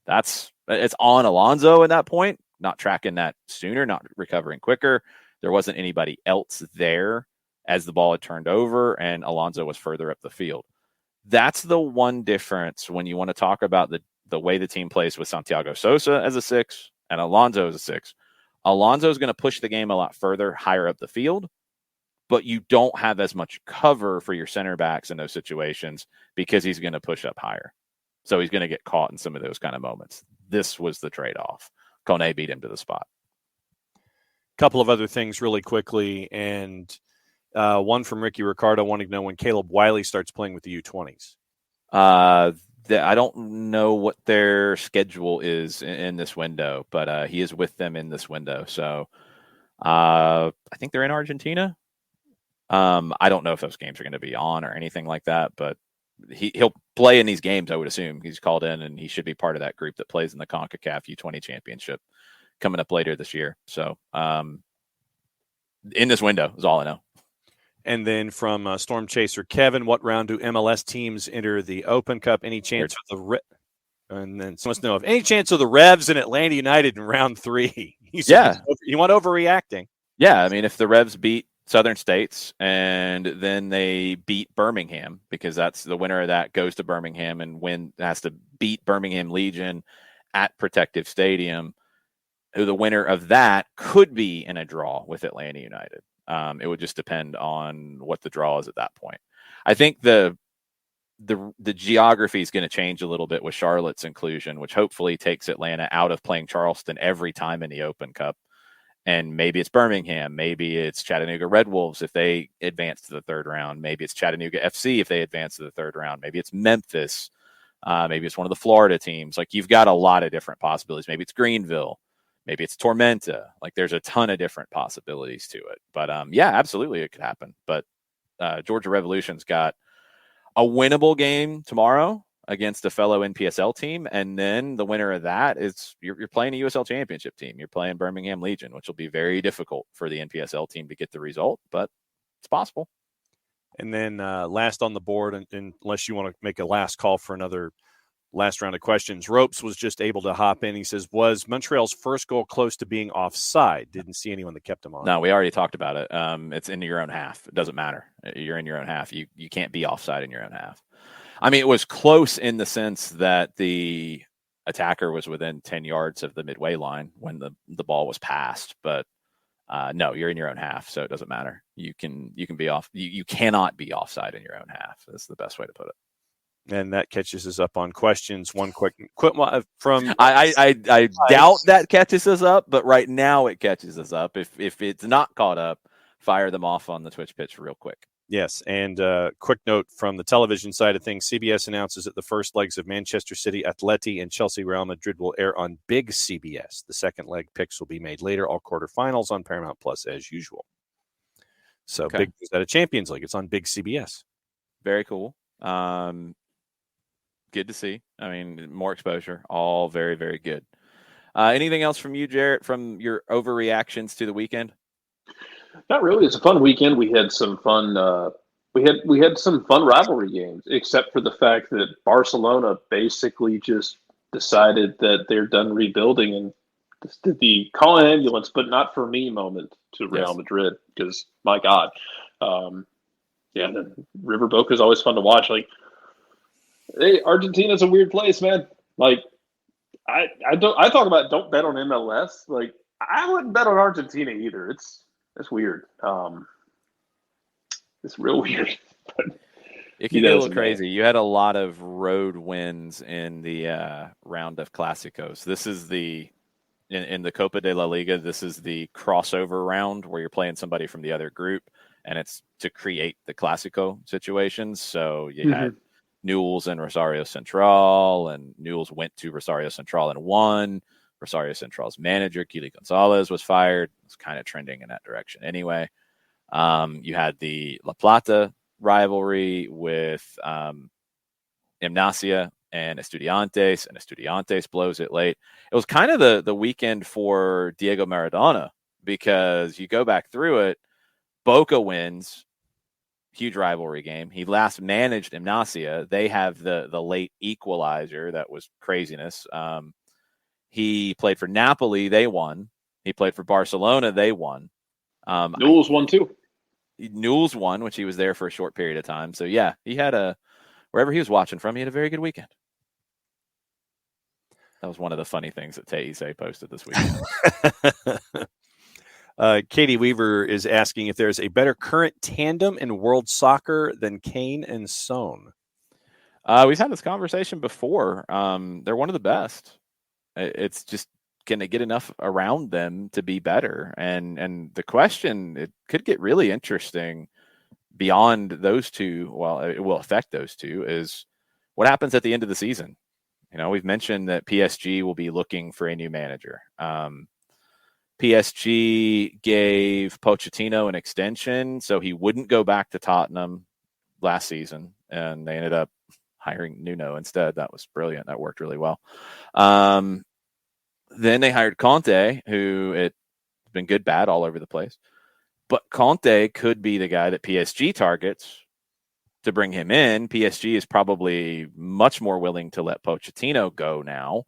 it's on Alonso at that point, not tracking that sooner, not recovering quicker. There wasn't anybody else there as the ball had turned over, and Alonso was further up the field. That's the one difference when you want to talk about the way the team plays with Santiago Sosa as a 6 and Alonso as a 6. Alonso is going to push the game a lot further, higher up the field, but you don't have as much cover for your center backs in those situations because he's going to push up higher. So he's going to get caught in some of those kind of moments. This was the trade-off. Kone beat him to the spot.
Couple of other things really quickly, and one from Ricky Ricardo wanting to know when Caleb Wiley starts playing with the U20s.
I don't know what their schedule is in this window, but he is with them in this window. So I think they're in Argentina. I don't know if those games are going to be on or anything like that, but he'll play in these games, I would assume. He's called in, and he should be part of that group that plays in the CONCACAF U20 Championship coming up later this year. So in this window is all I know.
And then from Storm Chaser Kevin, what round do MLS teams enter the Open Cup? Any chance of the and then someone wants to know if any chance of the Revs and Atlanta United in round 3? You want overreacting? Yeah,
I mean, if the Revs beat Southern States and then they beat Birmingham, because that's the winner of that goes to Birmingham and has to beat Birmingham Legion at Protective Stadium, who the winner of that could be in a draw with Atlanta United. It would just depend on what the draw is at that point. I think the geography is going to change a little bit with Charlotte's inclusion, which hopefully takes Atlanta out of playing Charleston every time in the Open Cup. And maybe it's Birmingham. Maybe it's Chattanooga Red Wolves if they advance to the third round. Maybe it's Chattanooga FC if they advance to the third round. Maybe it's Memphis. Maybe it's one of the Florida teams. Like, you've got a lot of different possibilities. Maybe it's Greenville. Maybe it's Tormenta. Like, there's a ton of different possibilities to it. But yeah, absolutely, it could happen. But Georgia Revolution's got a winnable game tomorrow against a fellow NPSL team, and then the winner of that is you're playing a USL championship team. You're playing Birmingham Legion, which will be very difficult for the NPSL team to get the result, but it's possible.
And then last on the board, and unless you want to make a last call for another last round of questions, Ropes was just able to hop in. He says, was Montreal's first goal close to being offside? Didn't see anyone that kept him on.
No, we already talked about it. It's into your own half. It doesn't matter. You're in your own half. You can't be offside in your own half. I mean, it was close in the sense that the attacker was within 10 yards of the midway line when the ball was passed. But no, you're in your own half, so it doesn't matter. You can be off. You cannot be offside in your own half. That's the best way to put it.
And that catches us up on questions. One quick from
I doubt that catches us up, but right now it catches us up. If it's not caught up, fire them off on the Twitch pitch real quick.
Yes, and quick note from the television side of things, CBS announces that the first legs of Manchester City, Atleti, and Chelsea Real Madrid will air on Big CBS. The second leg picks will be made later, all quarterfinals on Paramount Plus as usual. So
okay.
Big is at a Champions League. It's on Big CBS.
Very cool. Good to see. I mean, more exposure, all very, very good. Anything else from you, Jarrett, from your overreactions to the weekend?
Not really. It's a fun weekend. We had some fun. We had some fun rivalry games, except for the fact that Barcelona basically just decided that they're done rebuilding and just did the call an ambulance, but not for me moment to Real Madrid because my God, the River Boca is always fun to watch. Like, hey, Argentina's a weird place, man. Like, I talk about don't bet on MLS. Like, I wouldn't bet on Argentina either. It's weird. It's real weird.
It can get a little crazy. You had a lot of road wins in the round of Clásicos. This is in the Copa de la Liga, this is the crossover round where you're playing somebody from the other group, and it's to create the Clásico situations. So you had Newell's and Rosario Central, and Newell's went to Rosario Central and won. Rosario Central's manager, Kili Gonzalez, was fired. It's kind of trending in that direction anyway. You had the La Plata rivalry with Gimnasia and Estudiantes blows it late. It was kind of the weekend for Diego Maradona because you go back through it, Boca wins, huge rivalry game. He last managed Gimnasia. They have the late equalizer. That was craziness. He played for Napoli. They won. He played for Barcelona. They won.
Newell's won too.
Newell's won, which he was there for a short period of time. So, yeah, he had wherever he was watching from, he had a very good weekend. That was one of the funny things that Teise posted this weekend.
Katie Weaver is asking if there's a better current tandem in world soccer than Kane and Son.
We've had this conversation before. They're one of the best. It's just, can they get enough around them to be better? And the question, it could get really interesting beyond those two. Well, it will affect those two, is what happens at the end of the season. You know, we've mentioned that PSG will be looking for a new manager. PSG gave Pochettino an extension so he wouldn't go back to Tottenham last season, and they ended up hiring Nuno instead. That was brilliant. That worked really well. Then they hired Conte, who it's been good, bad, all over the place. But Conte could be the guy that PSG targets to bring him in. PSG is probably much more willing to let Pochettino go now.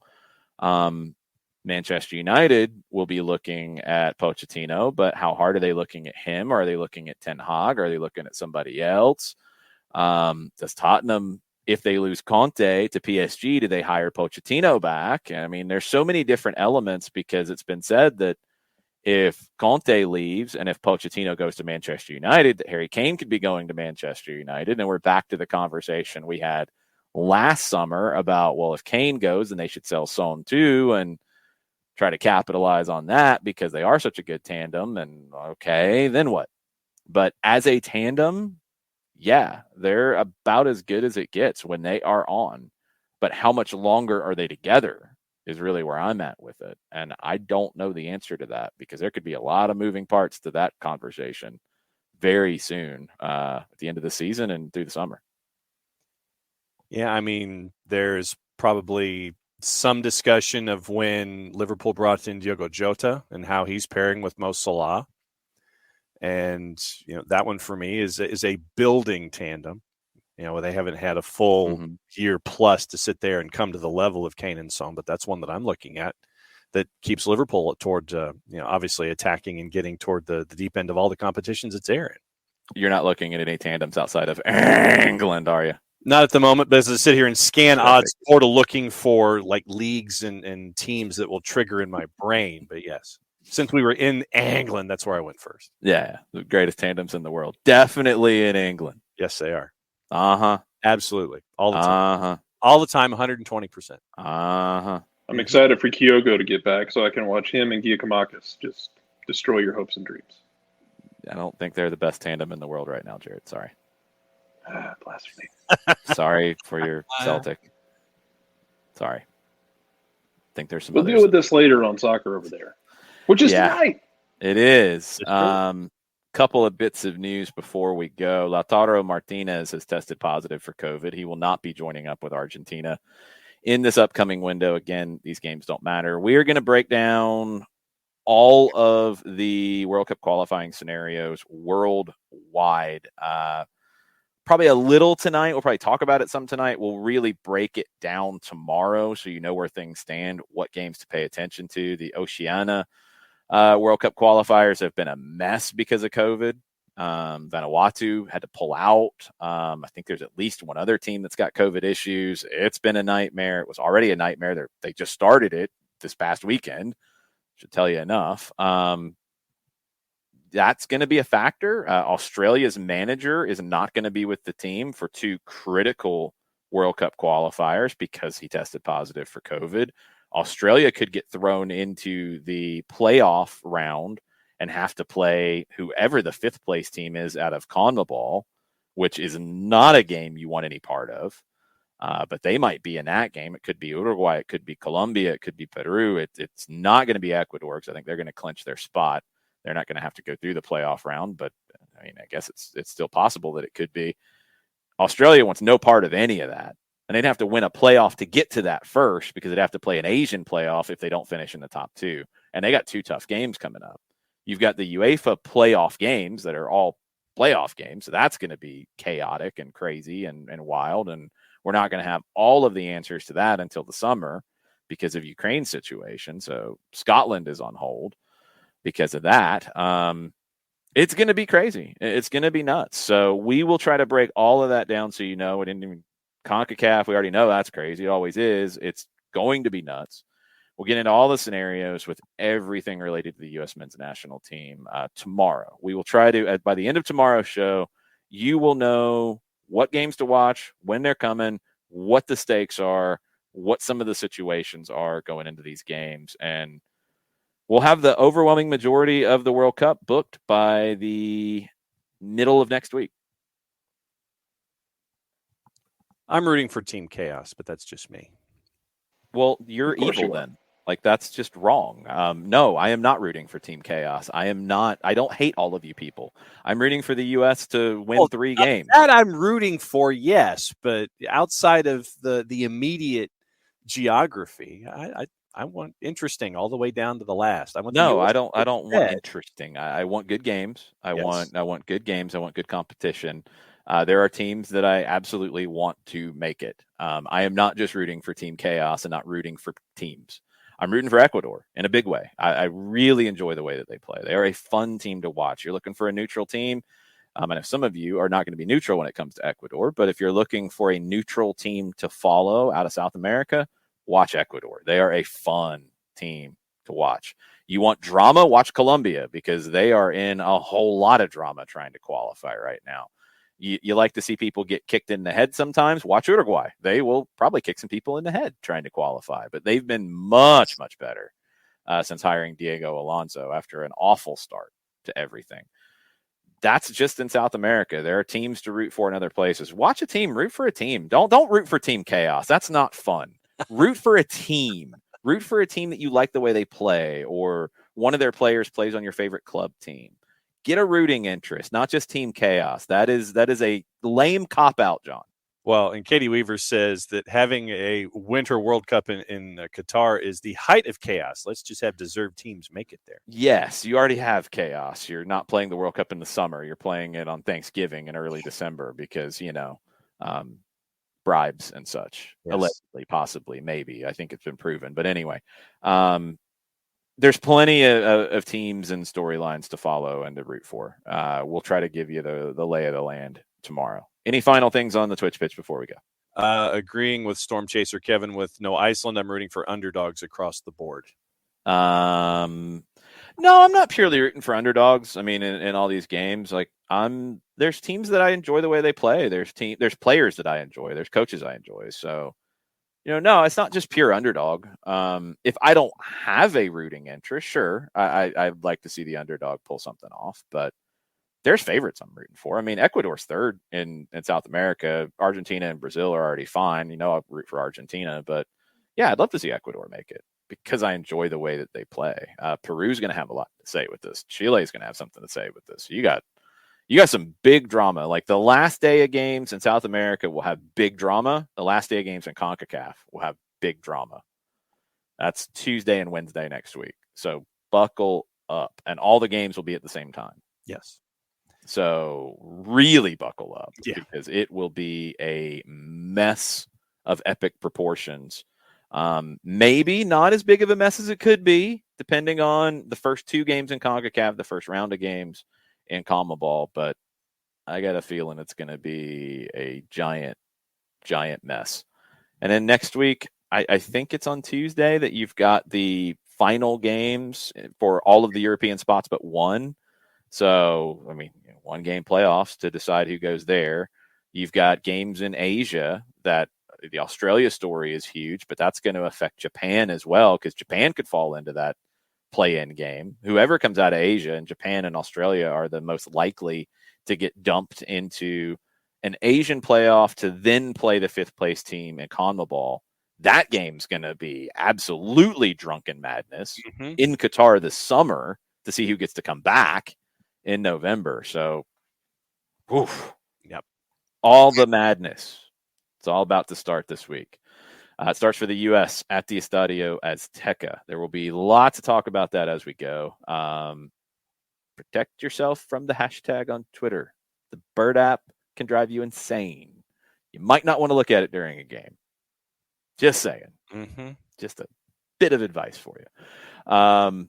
Manchester United will be looking at Pochettino, but how hard are they looking at him? Are they looking at Ten Hag? Are they looking at somebody else? Does Tottenham, if they lose Conte to PSG, do they hire Pochettino back? I mean, there's so many different elements because it's been said that if Conte leaves and if Pochettino goes to Manchester United, that Harry Kane could be going to Manchester United. And we're back to the conversation we had last summer about, well, if Kane goes, then they should sell Son too and try to capitalize on that because they are such a good tandem. And okay, then what? But as a tandem, yeah, they're about as good as it gets when they are on. But how much longer are they together is really where I'm at with it. And I don't know the answer to that because there could be a lot of moving parts to that conversation very soon at the end of the season and through the summer.
Yeah, I mean, there's probably some discussion of when Liverpool brought in Diogo Jota and how he's pairing with Mo Salah. And, that one for me is a building tandem. They haven't had a full year plus to sit there and come to the level of Kane and Son, but that's one that I'm looking at that keeps Liverpool toward, obviously attacking and getting toward the deep end of all the competitions it's in.
You're not looking at any tandems outside of England, are you?
Not at the moment, but as I sit here and scan odds portal looking for like leagues and teams that will trigger in my brain. But yes, since we were in England, that's where I went first.
Yeah, the greatest tandems in the world. Definitely in England.
Yes, they are.
Absolutely.
All the time. All the time, 120%.
I'm excited for Kyogo to get back so I can watch him and Giacomakis just destroy your hopes and dreams.
I don't think they're the best tandem in the world right now, Jared. Sorry.
Blasphemy.
Sorry for your Celtic. Sorry. I think there's some.
We'll deal with this later on Soccer Over There, which is tonight.
It is. Couple of bits of news before we go. Lautaro Martinez has tested positive for COVID. He will not be joining up with Argentina in this upcoming window. Again, these games don't matter. We are going to break down all of the World Cup qualifying scenarios worldwide. Probably a little tonight. We'll probably talk about it some tonight. We'll really break it down tomorrow so you know where things stand, what games to pay attention to. The Oceania World Cup qualifiers have been a mess because of COVID. Vanuatu had to pull out. I think there's at least one other team that's got COVID issues. It's been a nightmare. It was already a nightmare. They just started it this past weekend. Should tell you enough. That's going to be a factor. Australia's manager is not going to be with the team for two critical World Cup qualifiers because he tested positive for COVID. Australia could get thrown into the playoff round and have to play whoever the fifth place team is out of CONMEBOL, which is not a game you want any part of. But they might be in that game. It could be Uruguay. It could be Colombia. It could be Peru. It's not going to be Ecuador because I think they're going to clinch their spot. They're not going to have to go through the playoff round, but I mean, I guess it's still possible that it could be. Australia wants no part of any of that. And they'd have to win a playoff to get to that first because they'd have to play an Asian playoff if they don't finish in the top two. And they got two tough games coming up. You've got the UEFA playoff games that are all playoff games. So that's going to be chaotic and crazy and wild. And we're not going to have all of the answers to that until the summer because of Ukraine's situation. So Scotland is on hold because of that. It's going to be crazy. It's going to be nuts. So we will try to break all of that down so you know. It didn't even CONCACAF, we already know that's crazy. It always is. It's going to be nuts. We'll get into all the scenarios with everything related to the U.S. men's national team tomorrow. We will try to, by the end of tomorrow's show, you will know what games to watch, when they're coming, what the stakes are, what some of the situations are going into these games. And we'll have the overwhelming majority of the World Cup booked by the middle of next week.
I'm rooting for Team Chaos, but that's just me.
Well, you're evil then. Like, that's just wrong. No, I am not rooting for Team Chaos. I am not. I don't hate all of you people. I'm rooting for the U.S. to win 3 games.
That I'm rooting for, yes. But outside of the immediate geography, I want interesting all the way down to the last. I don't want
interesting. I want good games. I want good games. I want good competition. There are teams that I absolutely want to make it. I am not just rooting for Team Chaos and not rooting for teams. I'm rooting for Ecuador in a big way. I really enjoy the way that they play. They are a fun team to watch. You're looking for a neutral team. And if some of you are not going to be neutral when it comes to Ecuador, but if you're looking for a neutral team to follow out of South America, watch Ecuador. They are a fun team to watch. You want drama? Watch Colombia because they are in a whole lot of drama trying to qualify right now. You like to see people get kicked in the head sometimes. Watch Uruguay. They will probably kick some people in the head trying to qualify, but they've been much, much better since hiring Diego Alonso after an awful start to everything. that's just in South America. There are teams to root for in other places. Watch a team, root for a team. Don't root for team chaos. That's not fun. Root for a team. Root for a team that you like the way they play, or one of their players plays on your favorite club team. Get a rooting interest, not just team chaos. That is a lame cop-out, John.
Well, and Katie Weaver says that having a Winter World Cup in Qatar is the height of chaos. Let's just have deserved teams make it there.
Yes, you already have chaos. You're not playing the World Cup in the summer. You're playing it on Thanksgiving and early December because, bribes and such. Yes. Allegedly, possibly, maybe. I think it's been proven. But anyway, there's plenty of teams and storylines to follow and to root for. We'll try to give you the lay of the land tomorrow. Any final things on the Twitch pitch before we go?
Agreeing with Storm Chaser Kevin with no Iceland. I'm rooting for underdogs across the board.
No, I'm not purely rooting for underdogs. I mean, in all these games, like there's teams that I enjoy the way they play. There's players that I enjoy. There's coaches I enjoy. So, no, it's not just pure underdog. If I don't have a rooting interest, sure, I'd like to see the underdog pull something off, but there's favorites I'm rooting for. I mean, Ecuador's third in South America. Argentina and Brazil are already fine. I'll root for Argentina, but yeah, I'd love to see Ecuador make it because I enjoy the way that they play. Peru's going to have a lot to say with this. Chile's going to have something to say with this. You got some big drama. Like the last day of games in South America will have big drama. The last day of games in CONCACAF will have big drama. That's Tuesday and Wednesday next week. So buckle up. And all the games will be at the same time.
Yes.
So really buckle up because it will be a mess of epic proportions. Maybe not as big of a mess as it could be, depending on the first two games in CONCACAF, the first round of games in CONMEBOL, but I got a feeling it's going to be a giant, giant mess. And then next week, I think it's on Tuesday that you've got the final games for all of the European spots but one. So, I mean, one game playoffs to decide who goes there. You've got games in Asia that the Australia story is huge, but that's going to affect Japan as well because Japan could fall into that play-in game. Whoever comes out of Asia, and Japan and Australia are the most likely to get dumped into an Asian playoff to then play the fifth place team in CONMEBOL. That game's going to be absolutely drunken madness in Qatar this summer to see who gets to come back in November. So, all the madness. It's all about to start this week. It starts for the U.S. at the Estadio Azteca. There will be lots to talk about that as we go. Protect yourself from the hashtag on Twitter. The Bird app can drive you insane. You might not want to look at it during a game. Just saying. Just a bit of advice for you.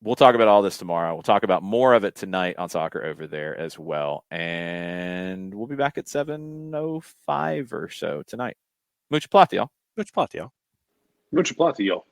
We'll talk about all this tomorrow. We'll talk about more of it tonight on Soccer Over There as well. And we'll be back at 7:05 or so tonight. Mucho plata, y'all.
Mucho plata, y'all.
Mucho plata, y'all.